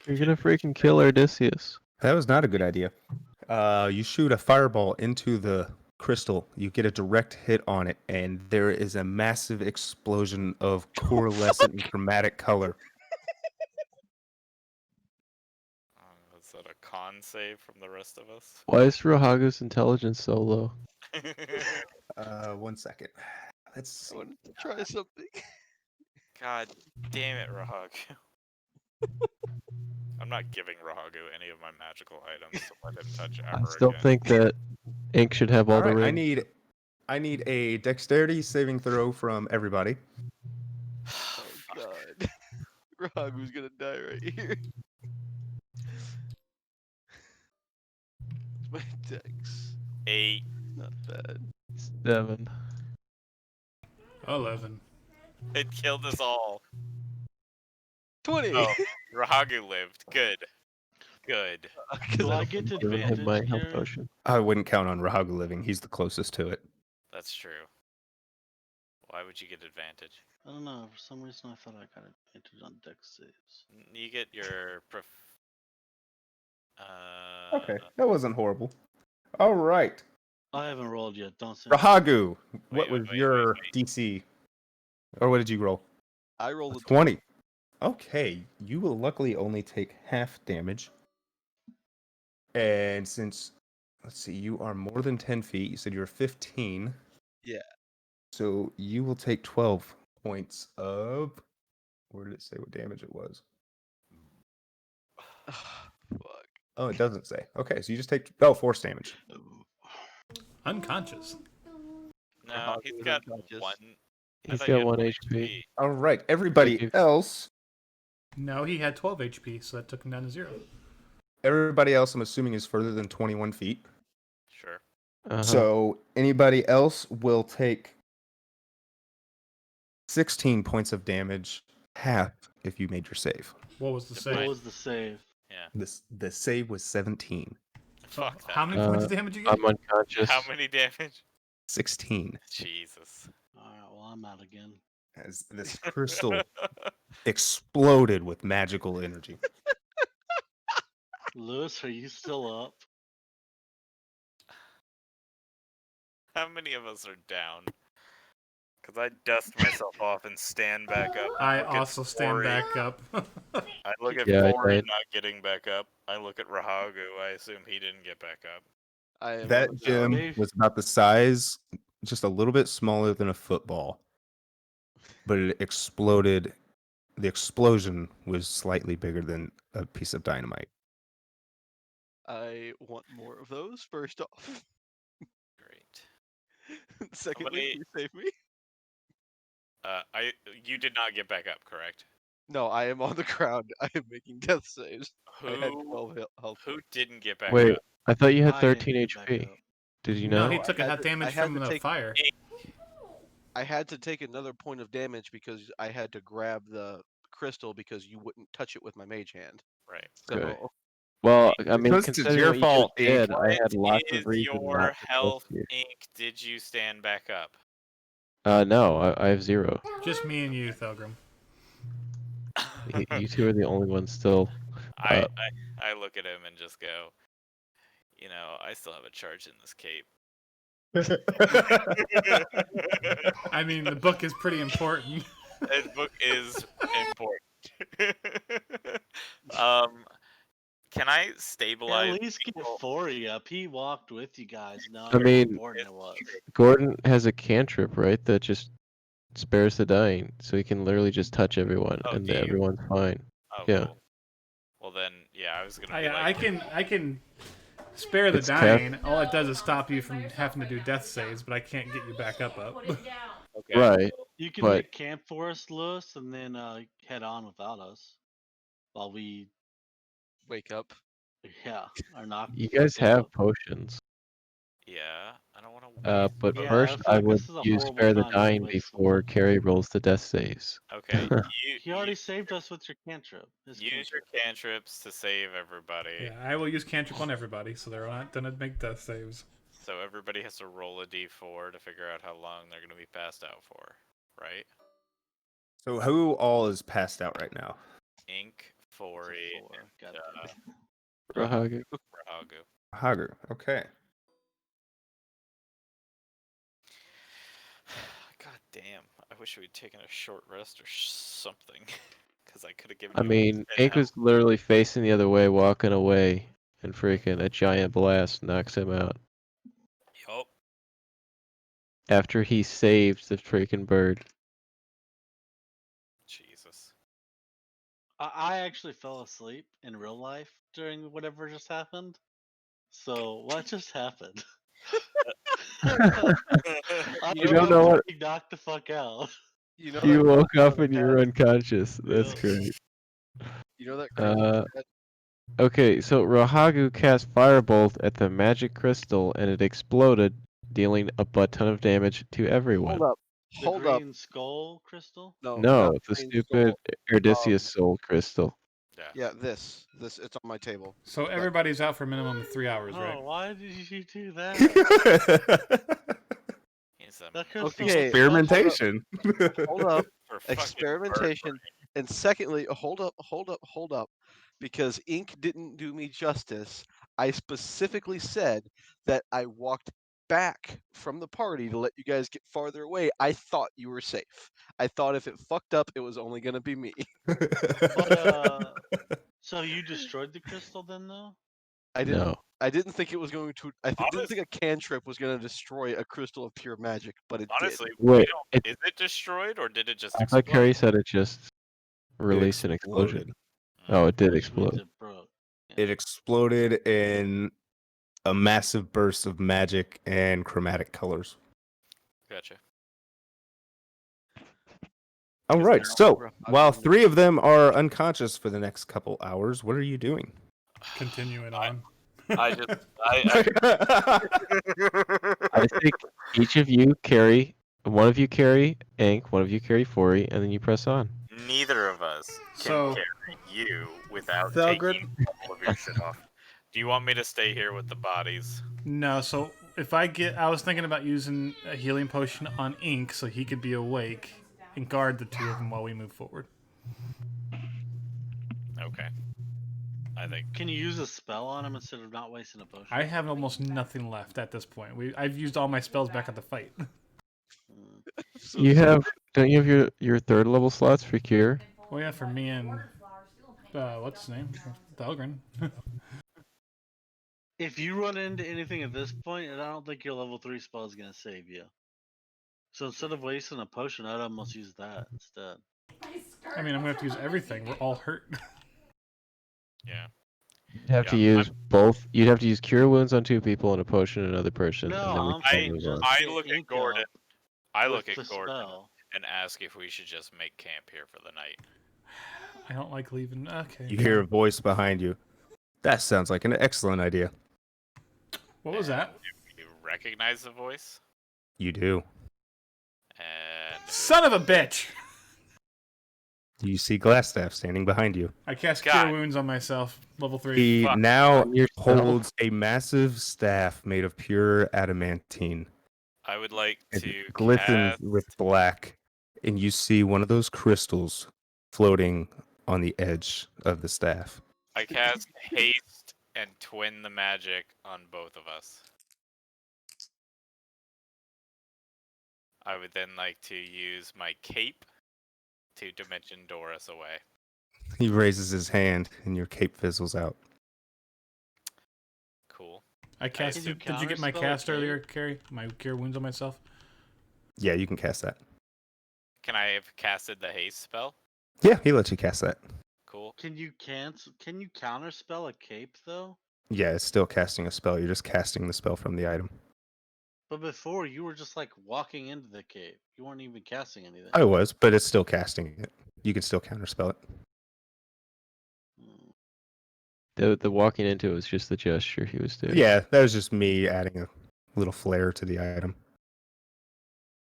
A: You're gonna freaking kill Odysseus.
E: That was not a good idea. You shoot a fireball into the crystal. You get a direct hit on it, and there is a massive explosion of coalescent and chromatic color.
C: Is that a con save from the rest of us?
A: Why is Rohagu's intelligence so low?
E: 1 second. Let's see.
D: I wanted to try something.
C: God damn it, Rahagu. I'm not giving Rahagu any of my magical items to let him touch
A: I
C: ever
A: still
C: again.
A: think that Ink should have all
E: All
A: the
E: right,
A: rings.
E: I need a dexterity saving throw from everybody.
D: Oh God, Ragu's gonna die right here. My dex,
C: 8.
D: not bad.
A: 7.
F: 11.
C: It killed us all.
D: 20.
C: Oh, Rahagu lived. Good. Good.
B: Do I get
A: Giving him my
B: advantage
A: health
B: here?
A: potion.
E: I wouldn't count on Rahagu living. He's the closest to it.
C: That's true. Why would you get advantage?
B: I don't know. For some reason, I thought I got advantage on dex saves.
C: You get your
E: Okay, that wasn't horrible. All right,
B: I haven't rolled yet. Don't say.
E: Rahagu, what
C: Wait,
E: was
C: wait, wait,
E: your
C: wait.
E: DC? Or what did you roll?
D: I rolled a
E: 20. Okay, you will luckily only take half damage. And since, let's see, you are more than 10 feet, you said you were 15.
D: Yeah.
E: So you will take 12 points of. Where did it say what damage it was?
D: Fuck.
E: Oh, it doesn't say. Okay, so you just take force damage.
F: Unconscious.
C: No,
D: Rahagu
C: he's
D: is
C: got
D: unconscious.
C: 1. I
A: He's
C: thought you
A: got
C: had
A: 1 HP.
E: All right, everybody
A: you-
E: else.
F: No, he had 12 HP, so that took him down to 0.
E: Everybody else, I'm assuming, is further than 21 feet.
C: Sure.
A: Uh-huh.
E: So anybody else will take 16 points of damage, half if you made your save.
F: What was the
C: Did
F: save?
B: What was the save?
C: Yeah.
E: The save was 17.
F: So
C: Fuck that.
F: how many points of damage you get?
A: I'm unconscious.
C: How many damage?
E: 16.
C: Jesus.
B: Alright, well, I'm out again.
E: As this crystal exploded with magical energy.
B: Lewis, are you still up?
C: How many of us are down? Because I dust myself off and stand back up.
F: I
C: Look at
F: also stand
C: Ori.
F: back up.
C: I look at
A: Yeah, I
C: Ori
A: died.
C: not getting back up. I look at Rahagu. I assume he didn't get back up.
D: I am
E: That
D: not
E: gym
B: Dave?
E: was about the size, just a little bit smaller than a football. But it exploded. The explosion was slightly bigger than a piece of dynamite.
D: I want more of those. First off,
C: Great.
D: secondly,
C: Somebody-
D: please save me.
C: You did not get back up, correct?
D: No, I am on the ground. I am making death saves. I had
C: Who
D: 12 health.
C: who didn't get back
A: Wait,
C: up?
A: I thought you had
B: I didn't
A: 13
B: get back
A: HP.
B: up.
A: Did you
F: No,
A: not?
F: he took a
D: I
F: hot
D: had to- I
F: damage
D: had
F: from
D: to
F: the
D: take-
F: fire.
D: I had to take another point of damage because I had to grab the crystal because you wouldn't touch it with my mage hand.
C: Right.
D: So
A: Okay. Well, I mean,
E: Because it's
A: considering
E: your
A: what you
E: fault,
A: just
E: Ink.
A: did, I had lots
C: Is
A: of reason
C: your
A: not to
C: health
A: trust you.
C: ink? Did you stand back up?
A: No, I have 0.
F: Just me and you, Thelgrim.
A: You two are the only ones still.
C: I look at him and just go, I still have a charge in this cape.
F: I mean, the book is pretty important.
C: This book is important. Can I stabilize?
B: At least get
C: people?
B: Fori up. He walked with you guys. Not
A: I
B: how
A: mean-
B: important it was.
A: Gordon has a cantrip, right? That just spares the dying, so he can literally just touch everyone,
C: Oh,
A: and
C: do you?
A: everyone's fine.
C: Oh,
A: yeah.
C: cool. Well then, yeah, I was gonna be like,
F: I can spare the
A: It's
F: dying. All it does is stop you from having to do death saves, but I can't get you back up.
C: okay.
A: Right.
B: You can
A: But-
B: make camp for us, Lewis, and then head on without us while we,
D: Wake up.
B: are knocked.
A: You
B: the
A: guys
B: fuck
A: have
B: out.
A: potions.
C: Yeah, I don't want to.
A: But
B: Yeah, I
A: first
B: feel
A: I
B: like
A: would
B: this is a
A: use
B: horrible
A: spare the
B: time to
A: dying
B: waste
A: before
B: someone.
A: Carrie rolls the death saves.
C: Okay,
B: He already saved us with your cantrip. His
C: use your
B: cantrip.
C: cantrips to save everybody.
F: Yeah, I will use cantrip on everybody, so they're not gonna make death saves.
C: So everybody has to roll a d4 to figure out how long they're gonna be passed out for, right?
E: So who all is passed out right now?
C: Ink, Fori,
B: Four.
C: and
B: God damn it.
A: Rahagu.
C: Rahagu.
E: Hager. Okay.
C: God damn! I wish we'd taken a short rest or something, because I could have given.
A: I
C: you
A: mean,
C: 10
A: Ink was literally facing the other way, walking away, and freaking a giant blast knocks him out
C: Yup.
A: after he saved the freaking bird.
C: Jesus.
B: I actually fell asleep in real life during whatever just happened. So what just happened? I
A: You don't know what-
B: He knocked the fuck out.
D: You know
A: You
D: that
A: woke
D: creature
A: up and you were unconscious. That's
B: Yeah.
A: great.
D: You know that creature that-
A: Okay, so Rahagu cast Firebolt at the magic crystal and it exploded, dealing a butt ton of damage to everyone.
D: Hold up.
B: The
D: Hold up.
B: green skull crystal.
D: No.
A: No,
D: not
A: the
D: green
A: stupid
D: skull.
A: Erdicius soul crystal.
C: Yeah.
D: Yeah, this. It's on my table.
F: So everybody's out for a minimum of 3 hours,
B: Oh,
F: right?
B: why did you do that?
C: He's a
B: That crystal
D: Okay,
B: was
E: Experimentation.
D: Hold up.
C: for fucking
D: Experimentation. And secondly, hold up. Because Ink didn't do me justice. I specifically said that I walked back from the party to let you guys get farther away. I thought you were safe. I thought if it fucked up, it was only gonna be me.
B: But, so you destroyed the crystal then, though?
D: I didn't.
A: No.
D: I didn't think it was going to. Didn't
C: Honest-
D: think a cantrip was going to destroy a crystal of pure magic, but it
C: Honestly,
D: did.
C: we
A: Wait,
C: don't, is it destroyed or did it just
A: I
C: explode?
A: thought Carrie said it just released an explosion.
E: exploded.
A: Oh, it did
B: Which means
A: explode.
B: it broke.
E: It exploded in a massive burst of magic and chromatic colors.
C: Gotcha.
E: All
D: Is
E: right.
D: there
E: So
D: Bro, I
E: while
D: wouldn't-
E: 3 of them are unconscious for the next couple hours, what are you doing?
F: Continuing on.
C: I just, I
A: I think each of you carry, one of you carry Ink, one of you carry Fori, and then you press on.
C: neither of us can
F: So-
C: carry you without
F: Thelgrid-
C: taking all of your shit off. Do you want me to stay here with the bodies?
F: No, so if I was thinking about using a healing potion on Ink so he could be awake and guard the 2 of them while we move forward.
C: Okay. I think.
B: Can you use a spell on him instead of not wasting a potion?
F: I have almost nothing left at this point. I've used all my spells back at the fight.
B: Mm.
A: You have, don't you have your 3rd level slots for cure?
F: Oh yeah, for me and what's his name? Thelgrin.
B: If you run into anything at this point, and I don't think your level 3 spell is gonna save you. So instead of wasting a potion, I'd almost use that instead.
F: I mean, I'm gonna have to use everything. We're all hurt.
C: Yeah.
A: You'd have to
C: Yeah,
A: use both. You'd have to use cure wounds on 2 people and a potion on another person.
B: No,
A: and then we
B: I'm
A: can
B: saying
A: move
B: just
A: on.
C: I
B: get
C: look at
B: Ink
C: Gordon.
B: up
C: I
B: with
C: look at
B: the
C: Gordon
B: spell.
C: and ask if we should just make camp here for the night.
F: I don't like leaving. Okay.
E: You hear a voice behind you. That sounds like an excellent idea.
F: What was that?
C: You recognize the voice?
E: You do.
C: And
F: Son of a bitch!
E: You see Glassstaff standing behind you.
F: I cast
C: God.
F: Cure Wounds on myself. Level 3.
E: He
C: Fuck.
E: now
A: Yourself.
E: holds a massive staff made of pure adamantine.
C: I would like
E: It
C: to
E: glistens
C: cast,
E: with black, and you see one of those crystals floating on the edge of the staff.
C: I cast haste and twin the magic on both of us. I would then like to use my cape to dimension door us away.
E: He raises his hand, and your cape fizzles out.
C: Cool.
F: I cast.
B: Can you
F: Did you get my
B: counterspell a
F: cast
B: cape?
F: earlier, Carrie? My Cure Wounds on myself?
E: Yeah, you can cast that.
C: Can I have casted the haste spell?
E: Yeah, he lets you cast that.
C: Cool.
B: Can you counterspell a cape though?
E: Yeah, it's still casting a spell. You're just casting the spell from the item.
B: But before you were just like walking into the cape. You weren't even casting anything.
E: I was, but it's still casting it. You can still counterspell it.
B: Hmm.
A: The walking into it was just the gesture he was doing.
E: Yeah, that was just me adding a little flair to the item.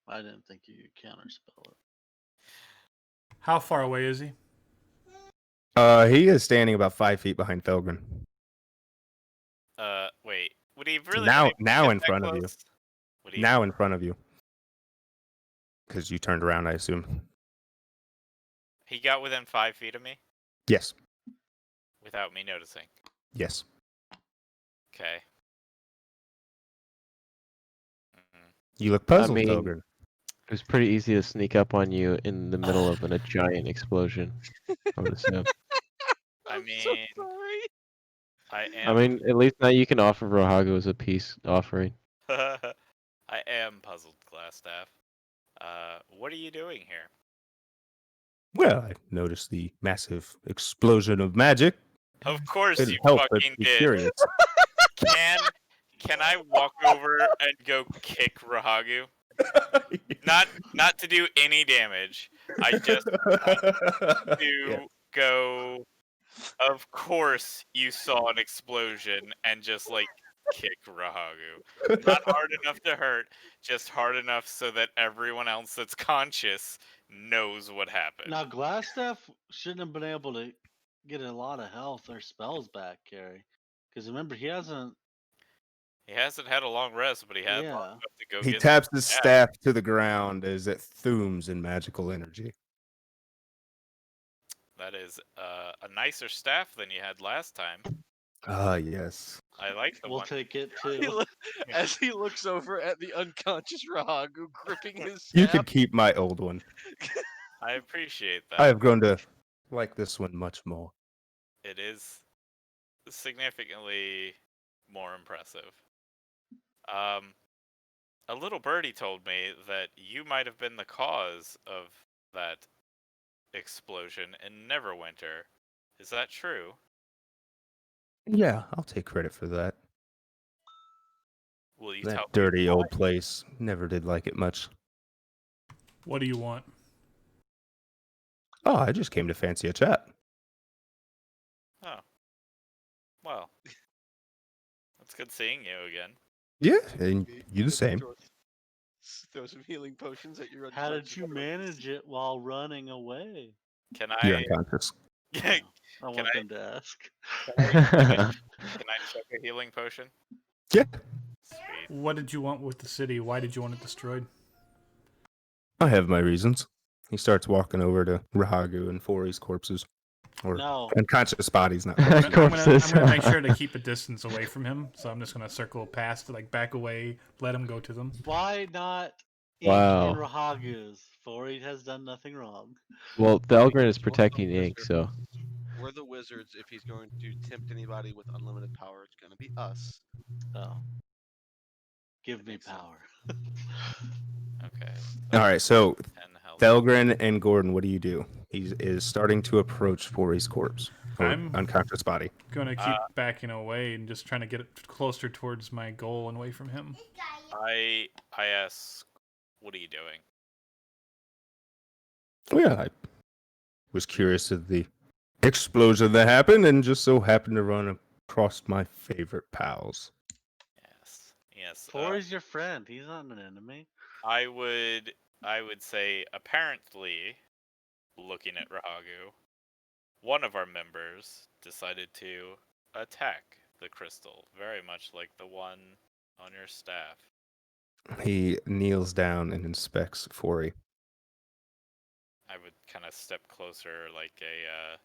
B: I didn't think you could counterspell it.
F: How far away is he?
E: He is standing about 5 feet behind Felgren.
C: Wait. Would he really
E: Now-
C: would he
E: now
C: get
E: in
C: that
E: front of you.
C: close? Would he-
E: Now in front of you. Because you turned around, I assume.
C: He got within 5 feet of me
E: Yes.
C: without me noticing.
E: Yes.
C: Okay. Mhm.
E: You look puzzled,
A: mean-
E: Felgren.
A: It was pretty easy to sneak up on you in the middle of a giant explosion. I would assume.
C: I
D: I'm so
C: mean,
D: sorry.
C: I
A: I
C: am.
A: mean, at least now you can offer Rohago as a peace offering.
C: I am puzzled, Glassstaff. What are you doing here?
E: Well, I noticed the massive explosion of magic.
C: Of course
E: Couldn't
C: you
E: help but
C: fucking
E: be
C: did.
E: curious.
C: Can I walk over and go kick Rahagu? Not to do any damage. I just to
E: Yeah.
C: go. Of course you saw an explosion and just like kick Rahagu. Not hard enough to hurt, just hard enough so that everyone else that's conscious knows what happened.
B: Now Glassstaff shouldn't have been able to get a lot of health or spells back, Carrie. Because remember, he hasn't.
C: He hasn't had a long rest, but he had long
B: Yeah.
C: enough to go
E: He
C: get
E: taps his
C: Yeah.
E: staff to the ground as it thumes in magical energy.
C: That is a nicer staff than you had last time.
E: Ah, yes.
C: I like the
B: We'll
C: one.
B: take it
D: He
B: too.
D: loo- As he looks over at the unconscious Rahagu gripping his
E: You
D: staff.
E: can keep my old one.
C: I appreciate that.
E: I have grown to like this one much more.
C: It is significantly more impressive. A little birdie told me that you might have been the cause of that explosion in Neverwinter. Is that true?
E: Yeah, I'll take credit for that.
C: Will you tell
E: That
C: me
E: dirty
C: why?
E: old place. Never did like it much.
F: What do you want?
E: Oh, I just came to fancy a chat.
C: Oh. Well. It's good seeing you again.
E: Yeah, and you the
D: Just
E: same.
D: Throw some healing potions at your
B: How did
D: unconscious
B: you
D: friend.
B: manage it while running away?
C: Can
E: You're
C: I
E: unconscious.
B: I want
C: I-
B: them to ask.
C: can I check a healing potion?
E: Yeah.
C: Sweet.
F: What did you want with the city? Why did you want it destroyed?
E: I have my reasons. He starts walking over to Rahagu and Fori's corpses. Or
B: No.
E: unconscious bodies, not
F: I'm
E: corpses.
F: gonna, I'm gonna- I'm
A: Corpses.
F: gonna make sure to keep a distance away from him, so I'm just gonna circle past, like back away, let him go to them.
B: Why not Ink
A: Wow.
B: and Rahagu's? Fori has done nothing wrong.
A: Well, Thelgren is
D: Because we're the
A: protecting Ink,
D: wizard-
A: so
D: We're the wizards. If he's going to tempt anybody with unlimited power, it's going to be us.
B: Oh. Give me
D: makes sense.
B: power.
C: Okay.
E: All right, so
C: 10 health.
E: Thelgren and Gordon, what do you do? He is starting to approach Fori's corpse. Or
F: I'm-
E: unconscious body.
F: Gonna keep backing away and just trying to get it closer towards my goal and away from him.
C: I ask, what are you doing?
E: Oh, yeah, I was curious of the explosion that happened and just so happened to run across my favorite pals.
C: Yes. Yes.
B: Four is your friend. He's not an enemy.
C: I would say apparently, looking at Rahagu, one of our members decided to attack the crystal, very much like the one on your staff.
E: He kneels down and inspects Fori.
C: I would kind of step closer, like a,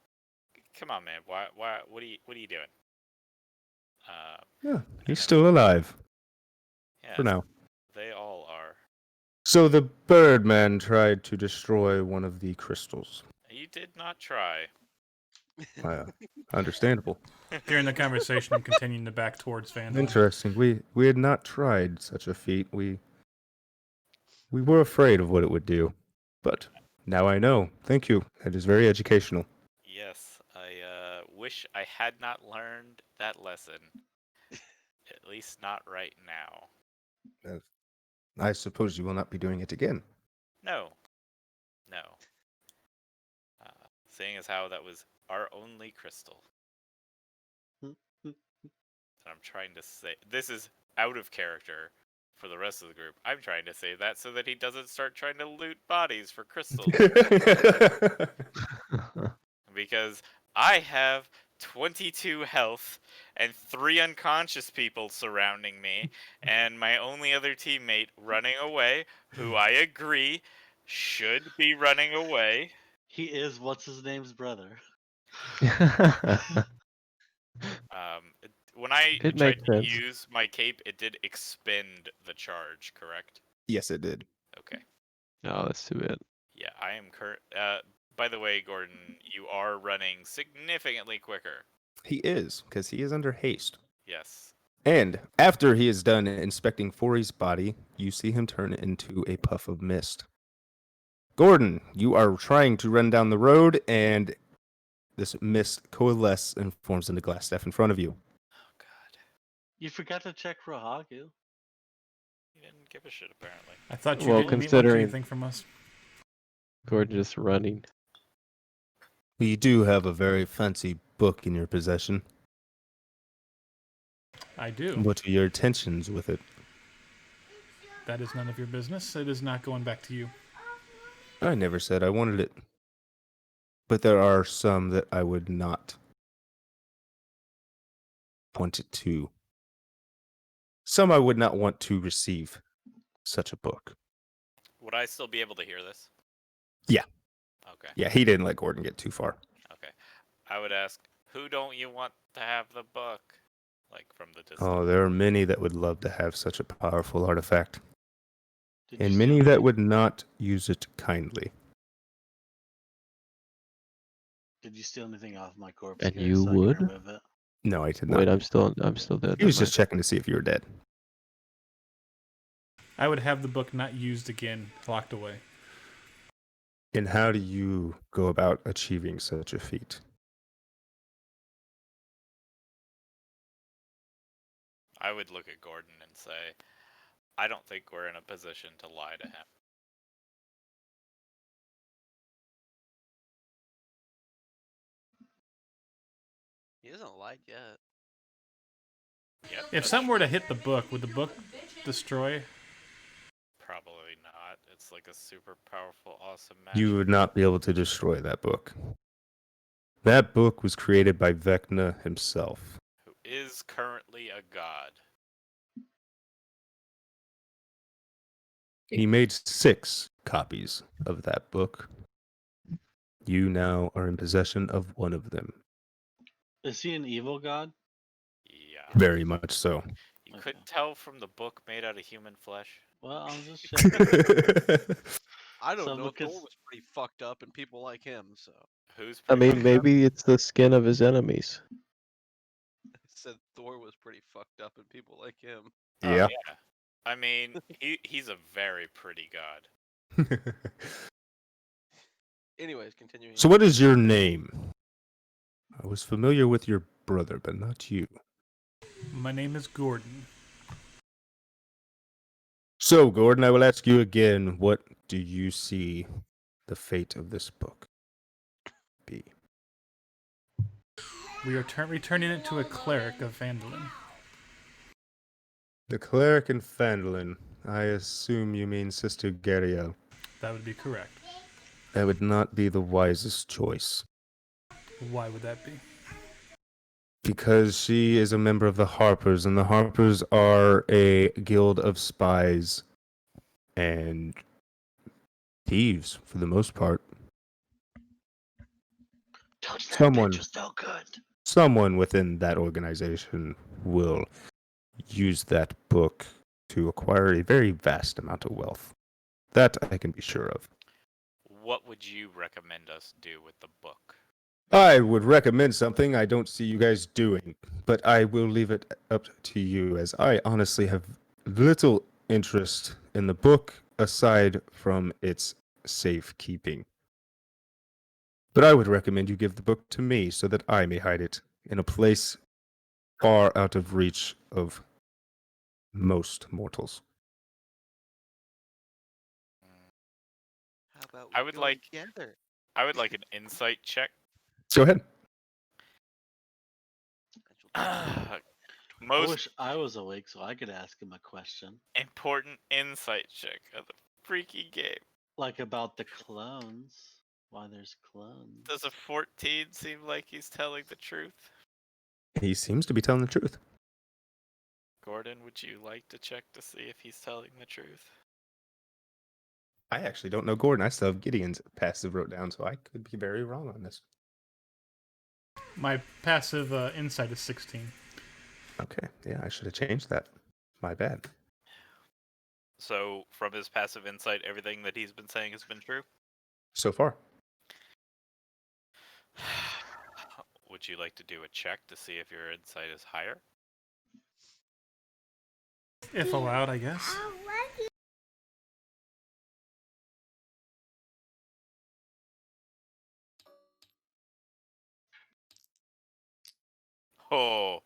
C: come on, man, what are you doing?
E: Yeah, he's still alive
C: Yeah,
E: for now.
C: they all are.
E: So the Birdman tried to destroy one of the crystals.
C: You did not try.
E: Understandable.
F: During the conversation, I'm continuing to back towards Vandal.
E: Interesting. We had not tried such a feat. We were afraid of what it would do, but now I know. Thank you. That is very educational.
C: Yes, I wish I had not learned that lesson. At least not right now.
E: I suppose you will not be doing it again.
C: No. No. Seeing as how that was our only crystal. And I'm trying to say, this is out of character for the rest of the group. I'm trying to say that so that he doesn't start trying to loot bodies for crystals. Because I have 22 health and 3 unconscious people surrounding me, and my only other teammate running away, who I agree should be running away.
B: He is what's his name's brother.
C: When I
A: It
C: tried
A: makes
C: to
A: sense.
C: use my cape, it did expend the charge, correct?
E: Yes, it did.
C: Okay.
A: Oh, that's too bad.
C: Yeah, I am by the way, Gordon, you are running significantly quicker.
E: He is, because he is under haste.
C: Yes.
E: And after he is done inspecting Fori's body, you see him turn into a puff of mist. Gordon, you are trying to run down the road, and this mist coalesces and forms into glass staff in front of you.
C: Oh God.
B: You forgot to check Rahagu.
C: He didn't give a shit apparently.
F: I thought you
A: Well,
F: didn't want
A: considering-
F: anything from us.
A: Gordon just running.
E: You do have a very fancy book in your possession.
F: I do.
E: What are your intentions with it?
F: That is none of your business. It is not going back to you.
E: I never said I wanted it. But there are some that I would not want it to. Some I would not want to receive such a book.
C: Would I still be able to hear this?
E: Yeah.
C: Okay.
E: Yeah, he didn't let Gordon get too far.
C: Okay. I would ask, who don't you want to have the book? Like from the distance.
E: Oh, there are many that would love to have such a powerful artifact,
B: Did you
E: and
B: steal
E: many that
B: anything-
E: would not use it kindly.
B: Did you steal anything off my corpse?
A: And
B: here
A: you
B: so I can
A: would?
B: remove it?
E: No, I did not.
A: Wait, I'm still dead.
E: He was
A: never
E: just checking to see if you were dead.
F: I would have the book not used again, locked away.
E: And how do you go about achieving such a feat?
C: I would look at Gordon and say, I don't think we're in a position to lie to him.
D: He hasn't lied yet.
C: Yep,
F: If
C: that's
F: something were to hit the book, would the book destroy?
C: probably not. It's like a super powerful, awesome magic.
E: You would not be able to destroy that book. That book was created by Vecna himself.
C: Who is currently a god.
E: He made 6 copies of that book. You now are in possession of one of them.
B: Is he an evil god?
C: Yeah.
E: Very much so.
C: You
B: Okay.
C: couldn't tell from the book made out of human flesh.
B: Well, I'm just checking.
D: I don't
B: So
D: know.
B: Lucas-
D: Thor was pretty fucked up, and people like him. So
C: Who's
A: I
C: pretty
A: mean,
C: fucked up?
A: maybe it's the skin of his enemies.
D: I said Thor was pretty fucked up, and people like him.
C: Oh,
E: Yeah.
C: I mean, he's a very pretty god.
D: Anyways, continuing.
E: So what is your name? I was familiar with your brother, but not you.
F: My name is Gordon.
E: So, Gordon, I will ask you again, what do you see the fate of this book be?
F: We are returning it to a cleric of Phandalin.
E: The cleric in Phandalin. I assume you mean Sister Gariel.
F: That would be correct.
E: That would not be the wisest choice,
F: Why would that be?
E: because she is a member of the Harpers, and the Harpers are a guild of spies and thieves for the most part.
B: Touch that
E: Someone-
B: bitch was so good.
E: Someone within that organization will use that book to acquire a very vast amount of wealth. That I can be sure of.
C: What would you recommend us do with the book?
E: I would recommend something I don't see you guys doing, but I will leave it up to you, as I honestly have little interest in the book aside from its safekeeping. But I would recommend you give the book to me so that I may hide it in a place far out of reach of most mortals.
D: How about
C: I
D: we
C: would
D: go
C: like-
D: together?
C: I would like an insight check.
E: Go ahead.
B: I
C: Most
B: wish I was awake so I could ask him a question.
C: important insight check of the freaky game.
B: Like about the clones. Why there's clones.
C: Does a 14 seem like he's telling the truth?
E: He seems to be telling the truth.
C: Gordon, would you like to check to see if he's telling the truth?
E: I actually don't know Gordon. I still have Gideon's passive wrote down, so I could be very wrong on this.
F: My passive insight is 16.
E: Okay, yeah, I should have changed that. My bad.
C: So, from his passive insight, everything that he's been saying has been true?
E: So far.
C: Would you like to do a check to see if your insight is higher?
F: If allowed, I guess.
C: Oh,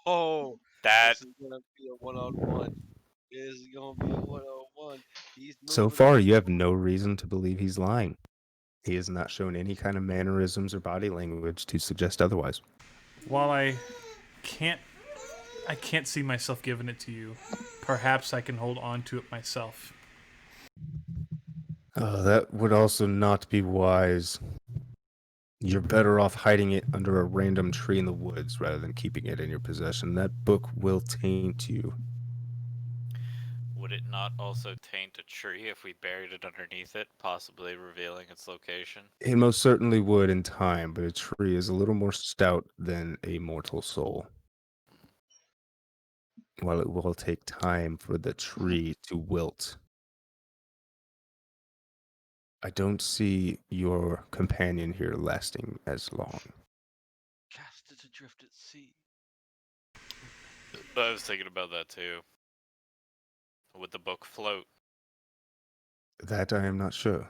D: Oh,
C: that
D: this is gonna be a one-on-one. This is gonna be a one-on-one. He's
E: So
D: moving
E: far,
D: on.
E: you have no reason to believe he's lying. He has not shown any kind of mannerisms or body language to suggest otherwise.
F: While I can't see myself giving it to you, perhaps I can hold on to it myself.
E: Oh, that would also not be wise. You're better off hiding it under a random tree in the woods rather than keeping it in your possession. That book will taint you.
C: would it not also taint a tree if we buried it underneath it, possibly revealing its location?
E: It most certainly would in time, but a tree is a little more stout than a mortal soul. While it will take time for the tree to wilt, I don't see your companion here lasting as long.
D: Cast it adrift at sea.
C: I was thinking about that too. Would the book float?
E: That I am not sure.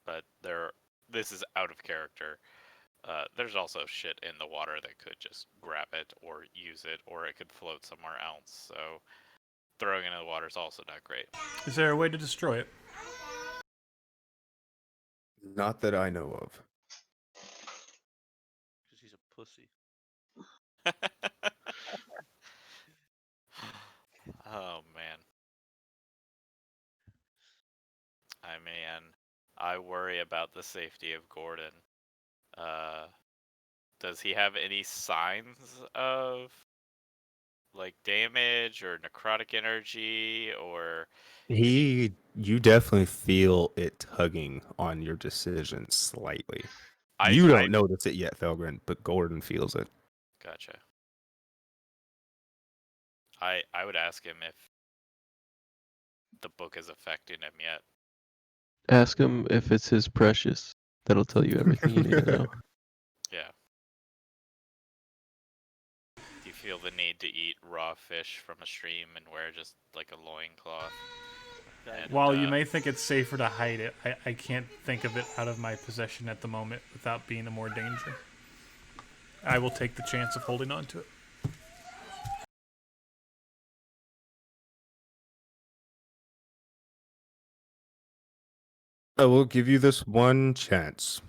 C: But this is out of character. There's also shit in the water that could just grab it or use it, or it could float somewhere else. So throwing it in the water is also not great.
F: Is there a way to destroy it?
E: Not that I know of.
D: Because he's a pussy.
C: Oh man. I worry about the safety of Gordon. Does he have any signs of like damage or necrotic energy or
E: You definitely feel it tugging on your decision slightly.
C: I
E: You don't notice it yet, Felgren, but Gordon feels it.
C: Gotcha. I would ask him if the book is affecting him yet.
A: Ask him if it's his precious. That'll tell you everything you need to know.
C: Yeah. Do you feel the need to eat raw fish from a stream and wear just like a loincloth? And,
F: While you may think it's safer to hide it, I can't think of it out of my possession at the moment without being in more danger. I will take the chance of holding on to it.
E: I will give you this one chance.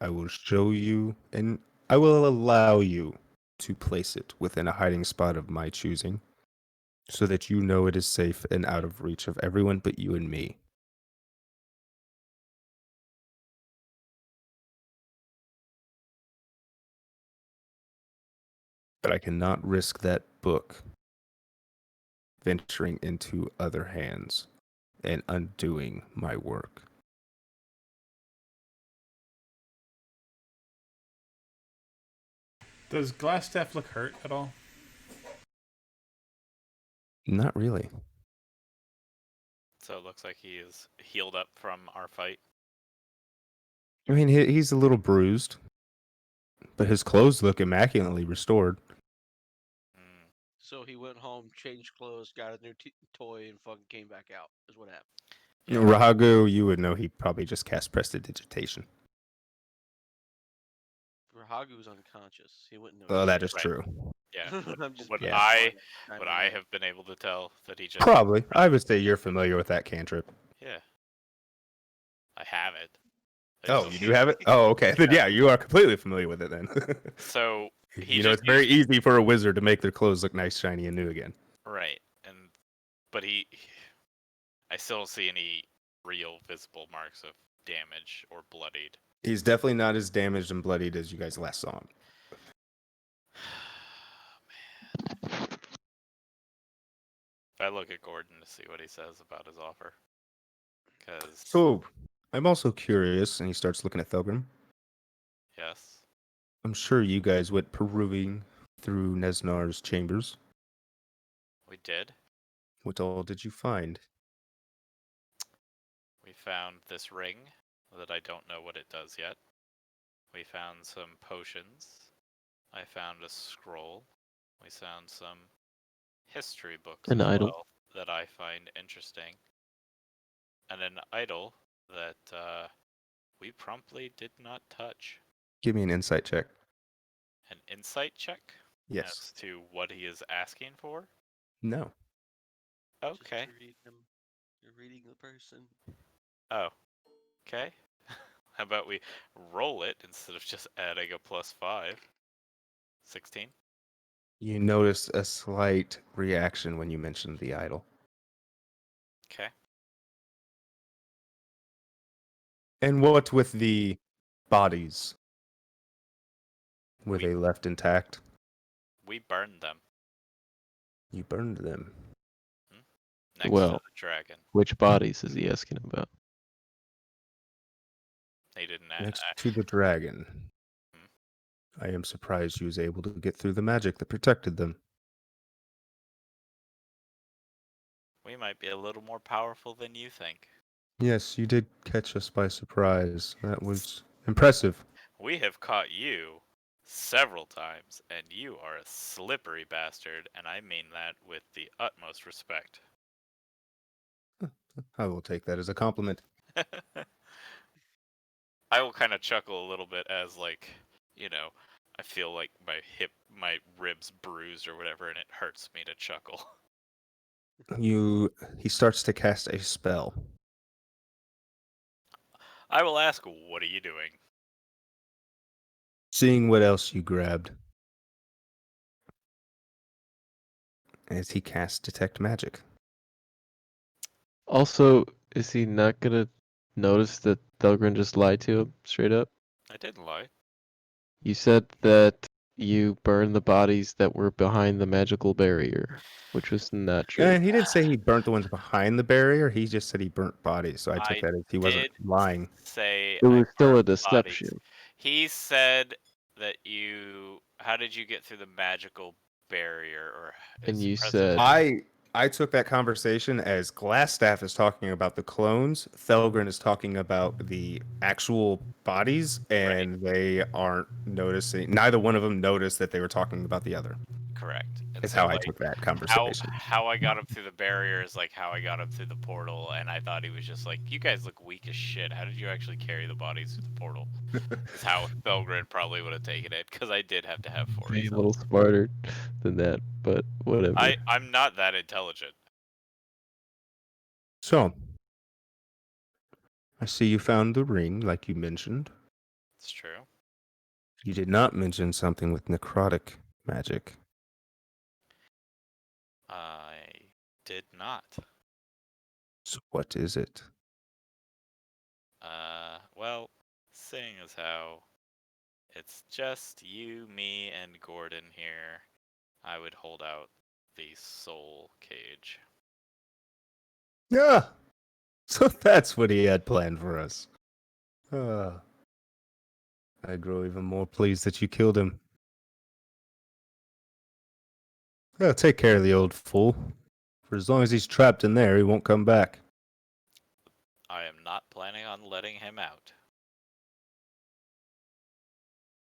E: I will show you, and I will allow you to place it within a hiding spot of my choosing, so that you know it is safe and out of reach of everyone but you and me. But I cannot risk that book venturing into other hands and undoing my work.
F: Does Glassstaff look hurt at all?
E: Not really.
C: So it looks like he is healed up from our fight.
E: I mean, he's a little bruised, but his clothes look immaculately restored.
C: Mm.
D: So he went home, changed clothes, got a new toy, and fucking came back out. Is what happened.
E: You know, Rahagu, you would know he probably just cast prestidigitation.
D: Rahagu was unconscious. He wouldn't know.
E: Oh, that
D: shit.
E: is
C: Right.
E: true.
C: Yeah.
D: I'm just
C: Would
D: being
C: I
D: funny.
C: would
D: mean,
C: I have been able to tell that he just
E: Probably. I would say you're familiar with that cantrip.
C: Yeah. I have it. I
E: Oh,
C: just
E: you
C: don't-
E: do have it? Oh, okay. Then yeah, you are completely familiar with it then.
C: So he
E: You know,
C: just
E: it's very easy for a wizard to make their clothes look nice, shiny, and new again.
C: right. But I still don't see any real visible marks of damage or bloodied.
E: He's definitely not as damaged and bloodied as you guys last saw him.
C: Man. I look at Gordon to see what he says about his offer. Because
E: So, I'm also curious, and he starts looking at Thilgrim.
C: yes,
E: I'm sure you guys went perusing through Nesnar's chambers.
C: we did.
E: What all did you find?
C: We found this ring that I don't know what it does yet. We found some potions. I found a scroll. We found some history books
A: An
C: as
A: idol.
C: well that I find interesting. And an idol that we promptly did not touch.
E: Give me an insight check.
C: An insight check
E: Yes.
C: as to what he is asking for?
E: No.
D: Just
C: Okay.
D: read him. You're reading the person.
C: Oh. Okay. How about we roll it instead of just adding a +5? 16?
E: You notice a slight reaction when you mentioned the idol.
C: Okay.
E: And what with the bodies? Were
C: We-
E: they left intact?
C: We burned them
E: You burned them.
C: next to
A: Well.
C: the dragon.
A: Which bodies is he asking about?
C: They didn't
E: Next
C: act.
E: to the dragon. I am surprised you was able to get through the magic that protected them.
C: We might be a little more powerful than you think.
E: Yes, you did catch us by surprise. That was impressive.
C: We have caught you several times, and you are a slippery bastard, and I mean that with the utmost respect.
E: I will take that as a compliment.
C: I will kind of chuckle a little bit as, like, I feel like my ribs bruised or whatever, and it hurts me to chuckle.
E: He starts to cast a spell.
C: I will ask, what are you doing?
E: Seeing what else you grabbed. As he casts Detect Magic.
A: Also, is he not gonna notice that Thelgrin just lied to him straight up?
C: I didn't lie.
A: You said that you burned the bodies that were behind the magical barrier, which was not true.
E: He didn't say he burnt the ones behind the barrier. He just said he burnt bodies. So I took
C: I
E: that as he wasn't
C: did
E: lying.
C: Say
A: It was still a
C: burned bodies.
A: deception.
C: He said that you. How did you get through the magical barrier? Or
A: And
C: is
A: you
C: President-
A: said-
E: I took that conversation as Glassstaff is talking about the clones, Thelgrin is talking about the actual bodies, and they aren't noticing. Neither one of them noticed that they were talking about the other.
C: correct. And
E: Is
C: so,
E: how I
C: like,
E: took that
C: how
E: conversation.
C: how I got him through the barrier is like how I got him through the portal, and I thought he was just like, you guys look weak as shit. How did you actually carry the bodies through the portal? Is how Belgrin probably would have taken it, because I did have to have 4
A: Be a
C: intel.
A: little smarter than that, but whatever.
C: I'm not that intelligent.
E: So, I see you found the ring, like you mentioned.
C: It's true.
E: You did not mention something with necrotic magic.
C: I did not.
E: So what is it?
C: Well, seeing as how it's just you, me, and Gordon here, I would hold out the soul cage.
E: Yeah. So that's what he had planned for us. I grow even more pleased that you killed him. Take care of the old fool. For as long as he's trapped in there, he won't come back.
C: I am not planning on letting him out.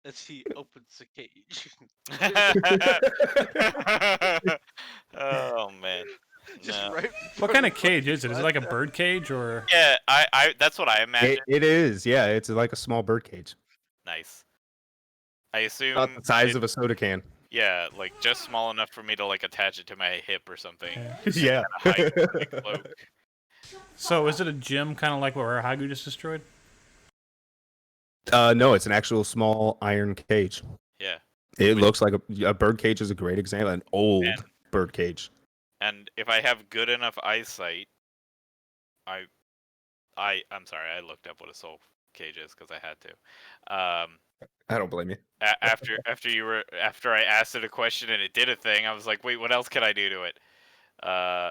D: As he opens the cage.
C: Oh man.
D: Just
C: No.
D: right in
F: What
D: front
F: kind
D: of
F: of cage
D: fucking
F: is it? Is it like a
D: Gladstone.
F: bird cage or?
C: Yeah, I that's what I imagine.
E: It is, yeah. It's like a small bird cage.
C: Nice. I assume
E: About the size
C: it-
E: of a soda can.
C: yeah, like just small enough for me to like attach it to my hip or something.
F: Yeah.
E: Yeah.
C: Hide it in my cloak.
F: So is it a gym kind of like what Hagu just destroyed?
E: No, it's an actual small iron cage.
C: Yeah.
E: It
C: Which-
E: looks like a bird cage is a great example. An old
C: And-
E: bird cage.
C: And if I have good enough eyesight, I'm sorry, I looked up what a soul cage is because I had to.
E: I don't blame you.
C: After I asked it a question and it did a thing, I was like, wait, what else can I do to it?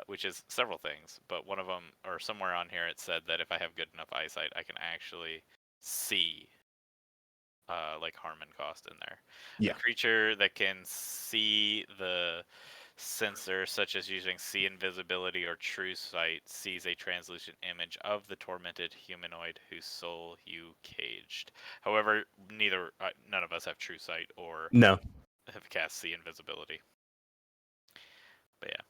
C: Which is several things, but one of them, or somewhere on here, it said that if I have good enough eyesight, I can actually see, like Harmon cost in there.
E: Yeah.
C: A creature that can see the sensor, such as using see invisibility or true sight, sees a translucent image of the tormented humanoid whose soul you caged. However, none of us have true sight or
E: No.
C: have cast see invisibility. But yeah.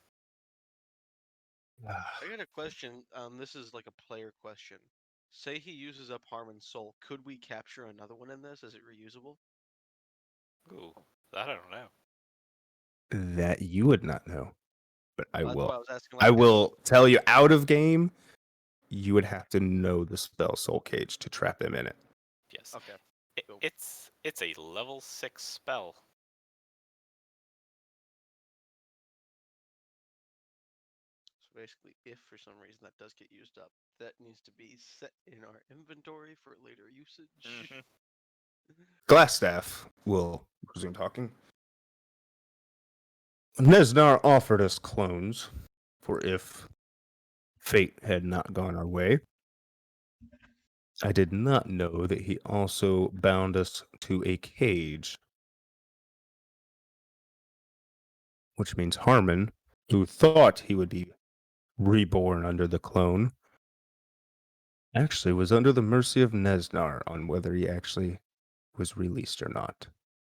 D: I got a question. This is like a player question. Say he uses up Harmon's soul. Could we capture another one in this? Is it reusable?
C: Ooh, that I don't know.
E: That you would not know. But I
D: That's
E: will.
D: why I was asking.
E: I
D: like,
E: will tell you out of game, you would have to know the spell Soul Cage to trap them in it.
C: Yes.
D: Okay. cool.
C: It's a level 6 spell.
D: So basically, if for some reason that does get used up, that needs to be set in our inventory for later usage.
C: Mhm.
E: Glassstaff will resume talking. Nesnar offered us clones for if fate had not gone our way. I did not know that he also bound us to a cage. Which means Harmon, who thought he would be reborn under the clone, actually was under the mercy of Nesnar on whether he actually was released or not.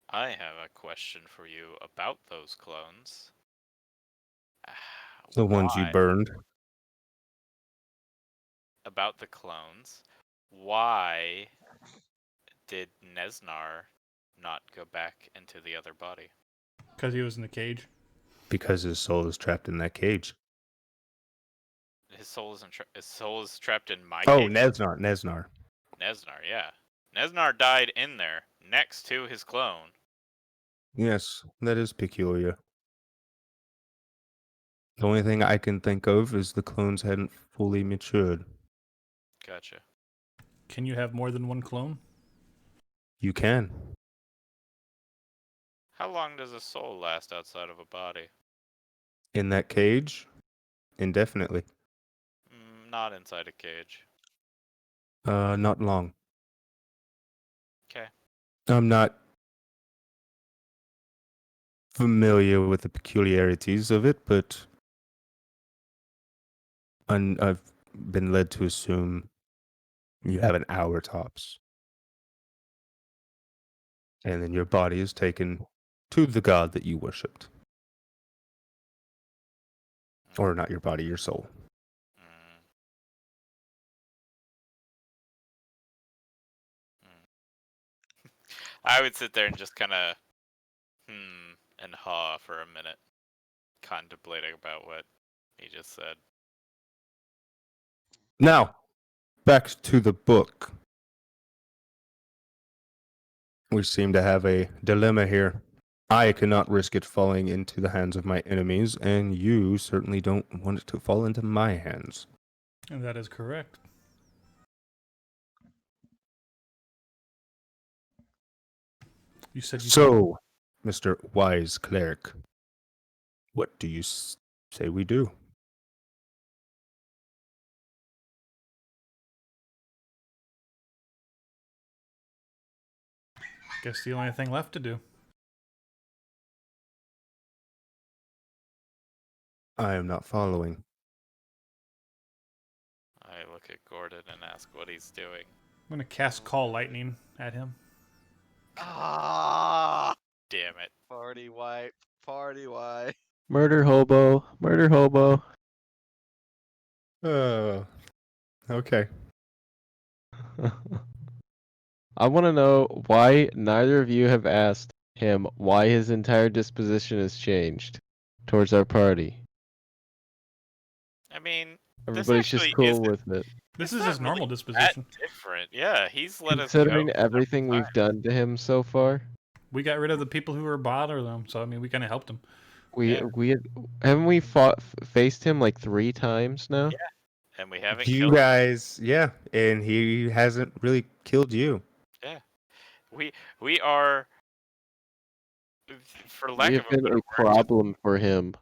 C: I have a question for you about those clones.
E: The ones you
C: Why-
E: burned.
C: About the clones, why did Nesnar not go back into the other body?
F: Because he was in the cage.
E: Because his soul is trapped in that cage.
C: His soul is trapped in my
E: Oh,
C: cage.
E: Nesnar.
C: Nesnar, yeah. Nesnar died in there next to his clone.
E: Yes, that is peculiar. The only thing I can think of is the clones hadn't fully matured.
C: Gotcha.
F: Can you have more than one clone?
E: You can.
C: How long does a soul last outside of a body?
E: In that cage, indefinitely.
C: Not inside a cage.
E: Not long.
C: Okay.
E: I'm not familiar with the peculiarities of it, but I've been led to assume you have an hour tops. And then your body is taken to the god that you worshipped. Or not your body, your soul.
C: Mm. I would sit there and just kind of and haw for a minute, contemplating about what he just said.
E: Now, back to the book. We seem to have a dilemma here. I cannot risk it falling into the hands of my enemies, and you certainly don't want it to fall into my hands.
F: And that is correct. You said you
E: So, Mr. Wise Cleric, what do you say we do?
F: guess the only thing left to do.
E: I am not following.
C: I look at Gordon and ask what he's doing.
F: I'm gonna cast Call Lightning at him.
D: Ah,
C: Damn it.
D: party wipe, party wipe.
A: Murder hobo. Murder hobo.
E: Oh, okay.
A: I want to know why neither of you have asked him why his entire disposition has changed towards our party.
C: I mean,
A: Everybody's just
C: actually
A: cool
C: isn't-
A: with it.
F: This
C: it's
F: is
C: not
F: his normal
C: really
F: disposition.
C: That different. Yeah, he's let us
A: Considering
C: go
A: everything
C: several
A: we've done to him so far,
F: We got rid of the people who were bothering them, so I mean, we kind of helped him.
A: we
C: Yeah.
A: haven't we faced him like 3 times now.
C: Yeah. And we haven't
E: You
C: killed him.
E: guys, yeah, and he hasn't really killed you.
C: We are, for lack
A: We
C: of
A: have
C: a
A: been
C: better
A: a
C: word,
A: problem for him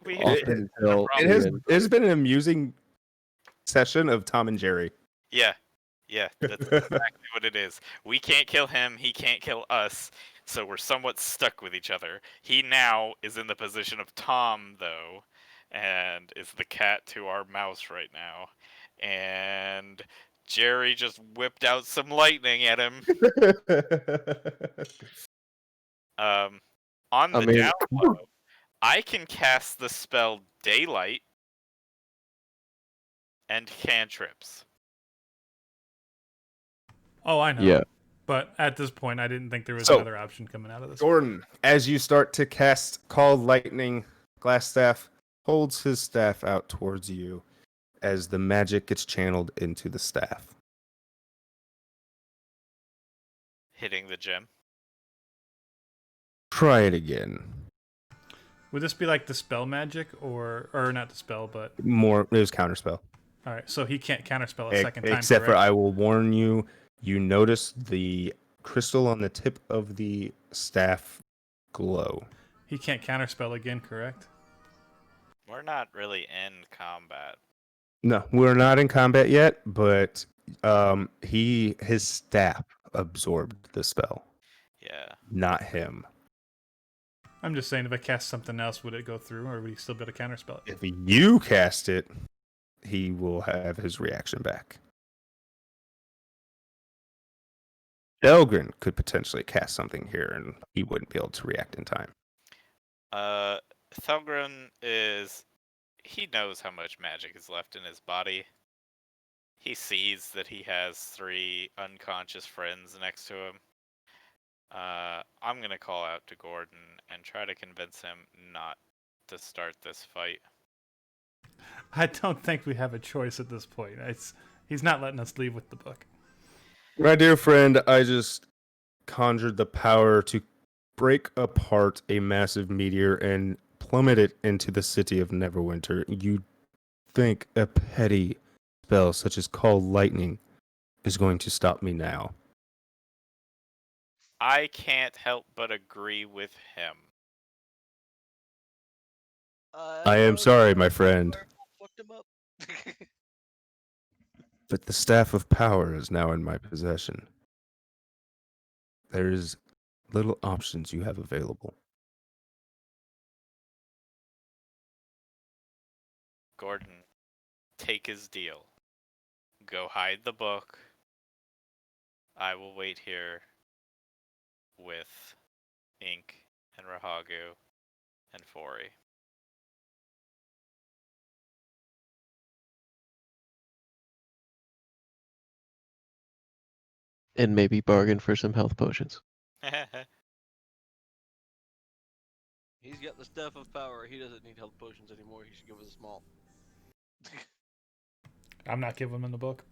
C: we
A: up
C: have been
A: until
C: a
E: It
A: the
E: has,
A: end.
E: it has been an amusing session of Tom and Jerry.
C: Yeah, that's exactly what it is. We can't kill him, he can't kill us, so we're somewhat stuck with each other. He now is in the position of Tom, though, and is the cat to our mouse right now. And Jerry just whipped out some lightning at him. On
A: I
C: the
A: mean,
C: down low, I can cast the spell Daylight and cantrips.
F: Oh, I know.
A: Yeah.
F: But at this point, I didn't think there was
E: So-
F: another option coming out of this.
E: Gordon, as you start to cast Call Lightning, Glassstaff holds his staff out towards you as the magic gets channeled into the staff.
C: Hitting the gem.
E: Try it again.
F: Would this be like the spell magic, or not the spell, but
E: More, it was counterspell.
F: all right? So he can't counterspell a second time.
E: Except for
F: correct?
E: I will warn you, you notice the crystal on the tip of the staff glow.
F: He can't counterspell again, correct?
C: We're not really in combat.
E: No, we're not in combat yet, but his staff absorbed the spell,
C: Yeah.
E: not him.
F: I'm just saying, if I cast something else, would it go through, or would he still be able to counterspell it?
E: If you cast it, he will have his reaction back. Elgrin could potentially cast something here, and he wouldn't be able to react in time.
C: Thelgren he knows how much magic is left in his body. He sees that he has 3 unconscious friends next to him. I'm gonna call out to Gordon and try to convince him not to start this fight.
F: I don't think we have a choice at this point. He's not letting us leave with the book.
E: My dear friend, I just conjured the power to break apart a massive meteor and plummet it into the city of Neverwinter. You think a petty spell such as Call Lightning is going to stop me now?
C: I can't help but agree with him.
E: I am sorry, my friend,
D: Fucked him up.
E: but the Staff of Power is now in my possession. There's little options you have available.
C: Gordon, take his deal. Go hide the book. I will wait here with Ink and Rahagu and Fori.
A: And maybe bargain for some health potions.
D: He's got the stuff of power. He doesn't need health potions anymore. He should give us a small.
F: I'm not giving him the book.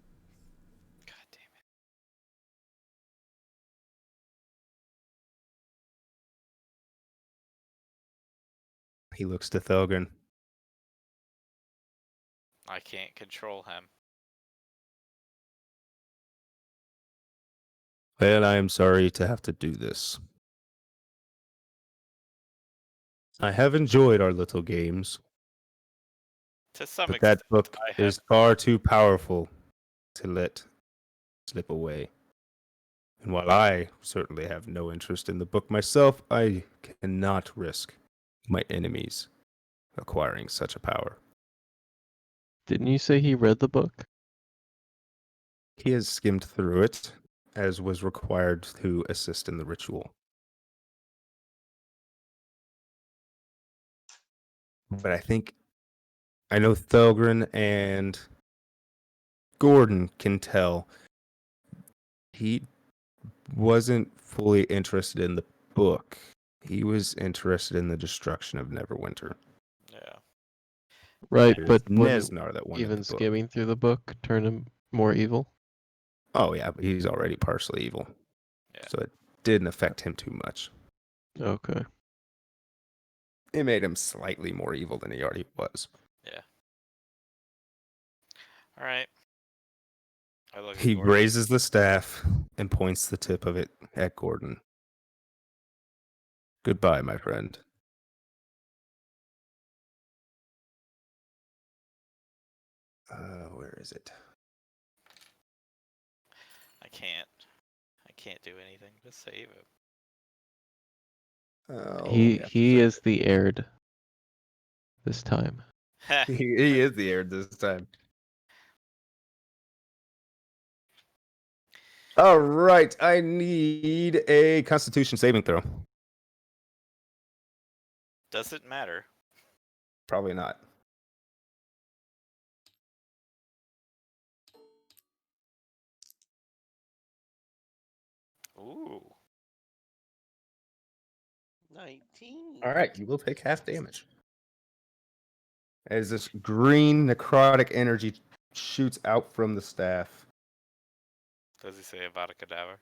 E: He looks to Thelgren.
C: I can't control him.
E: Well, I am sorry to have to do this. I have enjoyed our little games,
C: To some
E: but
C: extent,
E: that book
C: I have.
E: is far too powerful to let slip away. And while I certainly have no interest in the book myself, I cannot risk my enemies acquiring such a power.
A: Didn't you say he read the book?
E: He has skimmed through it, as was required to assist in the ritual. But I know Thelgren and Gordon can tell he wasn't fully interested in the book. He was interested in the destruction of Neverwinter.
C: Yeah.
A: Right,
E: It
A: but
E: was
A: wouldn't
E: Nesnar that wanted
A: even
E: the book.
A: skimming through the book turn him more evil?
E: Oh yeah, but he's already partially evil.
C: Yeah.
E: So it didn't affect him too much.
A: Okay.
E: It made him slightly more evil than he already was.
C: All right. I look at
E: He
C: Gordon.
E: raises the staff and points the tip of it at Gordon. Goodbye, my friend. Where is it?
C: I can't. I can't do anything to save him.
E: Oh,
A: He is the Aird this time.
E: he is the heir this time. All right, I need a Constitution saving throw.
C: Does it matter?
E: Probably not.
C: Ooh.
D: 19.
E: All right, you will take half damage. As this green necrotic energy shoots out from the staff.
C: Does he say about a cadaver?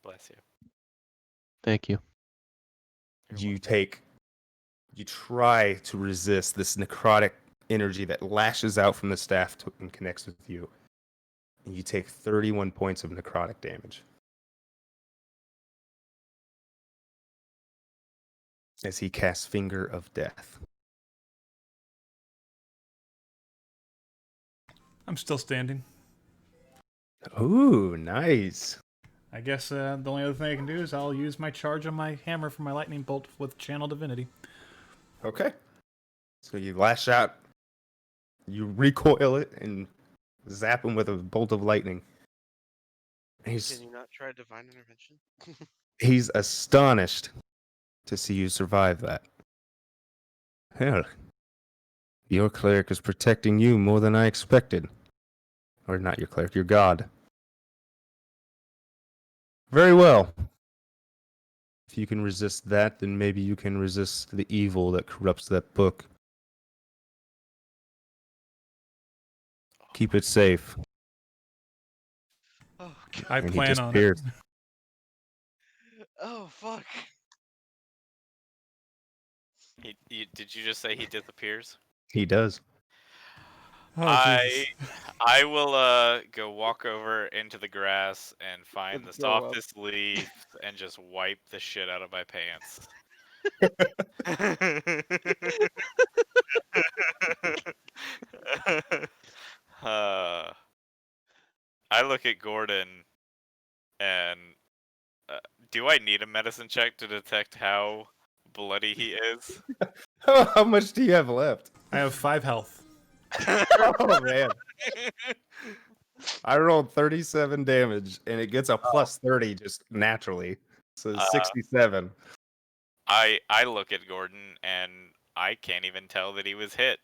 C: Bless you.
A: Thank you.
C: You're
E: You try to resist this necrotic energy that lashes out from the staff and connects with you. And you take 31 points of necrotic damage. As he casts Finger of Death.
F: I'm still standing.
E: Ooh, nice.
F: I guess the only other thing I can do is I'll use my charge on my hammer for my lightning bolt with Channel Divinity.
E: Okay. So you lash out, you recoil it, and zap him with a bolt of lightning.
D: Can you not try divine intervention?
E: He's astonished to see you survive that. Hell, your cleric is protecting you more than I expected. Or not your cleric, your god. Very well. If you can resist that, then maybe you can resist the evil that corrupts that book. Keep it safe.
D: Oh, God.
F: I
E: And he
F: plan on it.
E: disappears.
D: Oh, fuck.
C: Did you just say he disappears?
E: He does.
F: Oh, Jesus.
C: I will go walk over into the grass and find
D: And
C: the
D: throw up.
C: softest leaf and just wipe the shit out of my pants. uh, I look at Gordon and do I need a medicine check to detect how bloody he is?
E: How much do you have left?
F: I have 5 health.
E: Oh, man. I rolled 37 damage, and it gets a plus 30 just naturally. So 67.
C: I look at Gordon and I can't even tell that he was hit.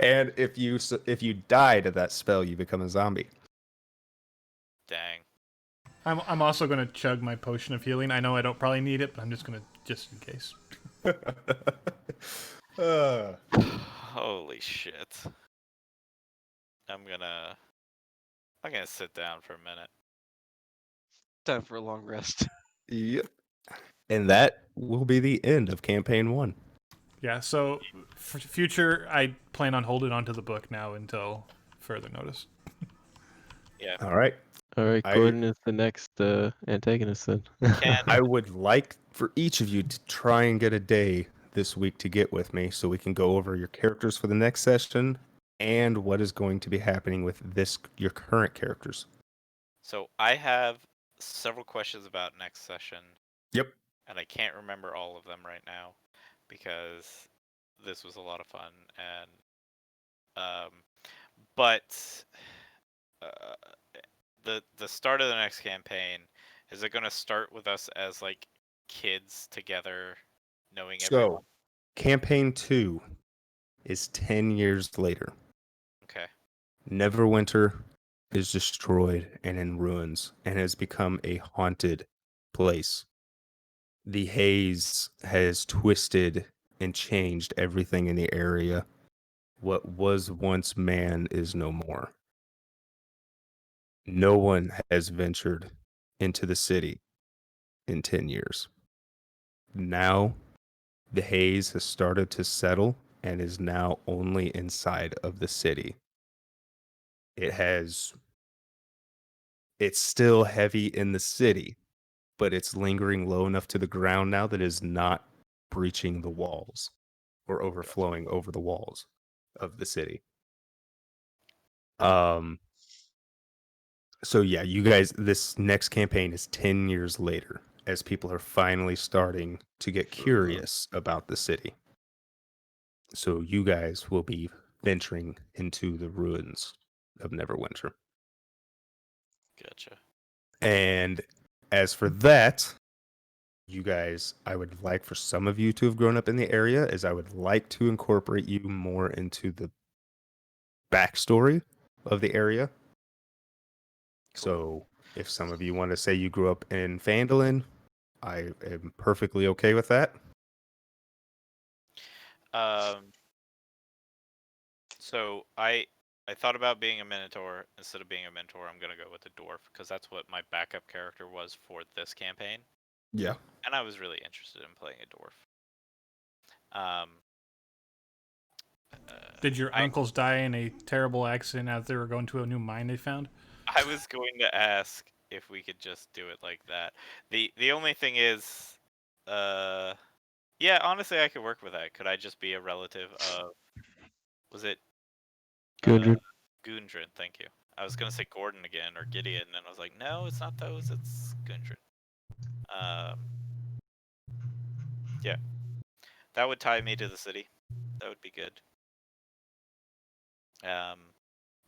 E: And if you die to that spell, you become a zombie.
C: Dang.
F: I'm also going to chug my potion of healing. I know I don't probably need it, but I'm just going to, just in case.
C: Holy shit. I'm gonna sit down for a minute.
D: Time for a long rest.
E: Yep. And that will be the end of campaign 1.
F: Yeah, so for future, I plan on holding onto the book now until further notice.
C: Yeah.
E: All right.
A: All right,
E: I-
A: Gordon is the next antagonist then.
E: I would like for each of you to try and get a day this week to get with me so we can go over your characters for the next session and what is going to be happening with your current characters.
C: So I have several questions about next session.
E: Yep.
C: And I can't remember all of them right now because this was a lot of fun. And but the start of the next campaign, is it going to start with us as like kids together, knowing everyone?
E: So, campaign 2 is 10 years later.
C: Okay.
E: Neverwinter is destroyed and in ruins and has become a haunted place. The haze has twisted and changed everything in the area. What was once man is no more. No one has ventured into the city in 10 years. Now, the haze has started to settle and is now only inside of the city. It's still heavy in the city, but it's lingering low enough to the ground now that it is not breaching the walls or overflowing over the walls of the city. So yeah, you guys, this next campaign is 10 years later as people are finally starting to get curious about the city. So you guys will be venturing into the ruins of Neverwinter.
C: Gotcha.
E: And as for that, you guys, I would like for some of you to have grown up in the area, as I would like to incorporate you more into the backstory of the area. So if some of you want to say you grew up in Phandalin, I am perfectly okay with that.
C: So I thought about being a Minotaur. Instead of being a Minotaur, I'm gonna go with a dwarf because that's what my backup character was for this campaign,
E: Yeah.
C: and I was really interested in playing a dwarf.
F: Did your
C: I-
F: uncles die in a terrible accident as they were going to a new mine they found?
C: I was going to ask if we could just do it like that. The only thing is, yeah, honestly, I could work with that. Could I just be a relative of? Was it
A: Gundren.
C: Gundren? Thank you. I was gonna say Gordon again or Gideon, and I was like, no, it's not those. It's Gundren. Yeah, that would tie me to the city. That would be good.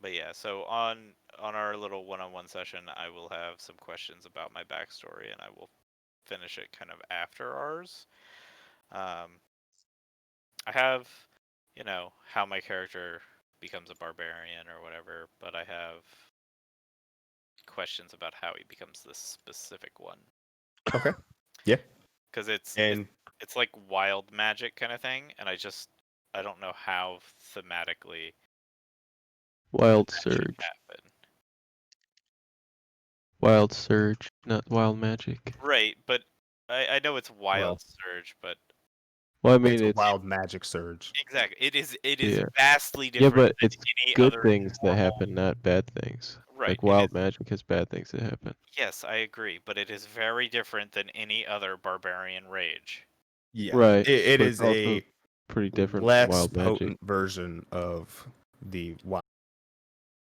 C: But yeah, so on our little one-on-one session, I will have some questions about my backstory, and I will finish it kind of after ours. I have, how my character becomes a barbarian or whatever, but I have questions about how he becomes this specific one.
E: Okay. Yeah.
C: Because it's like wild magic kind of thing, and I don't know how thematically
A: Wild
C: that should
A: Surge.
C: happen.
A: Wild Surge, not Wild Magic.
C: Right, but I know it's Wild
E: Well,
C: Surge, but
A: Well, I mean,
E: it's a
A: it's
E: wild magic surge.
C: exactly, it is
A: Yeah.
C: vastly
A: yeah,
C: different
A: but
C: than
A: it's
C: any
A: good
C: other
A: things that
C: normal-
A: happen, not bad things.
C: Right,
A: Like
C: it
A: Wild
C: is-
A: Magic has bad things that happen.
C: Yes, I agree, but it is very different than any other barbarian rage.
E: Yeah.
A: Right,
E: It
A: but
E: is
A: it's also
E: a
A: pretty different from
E: less
A: Wild Magic.
E: potent version of the wild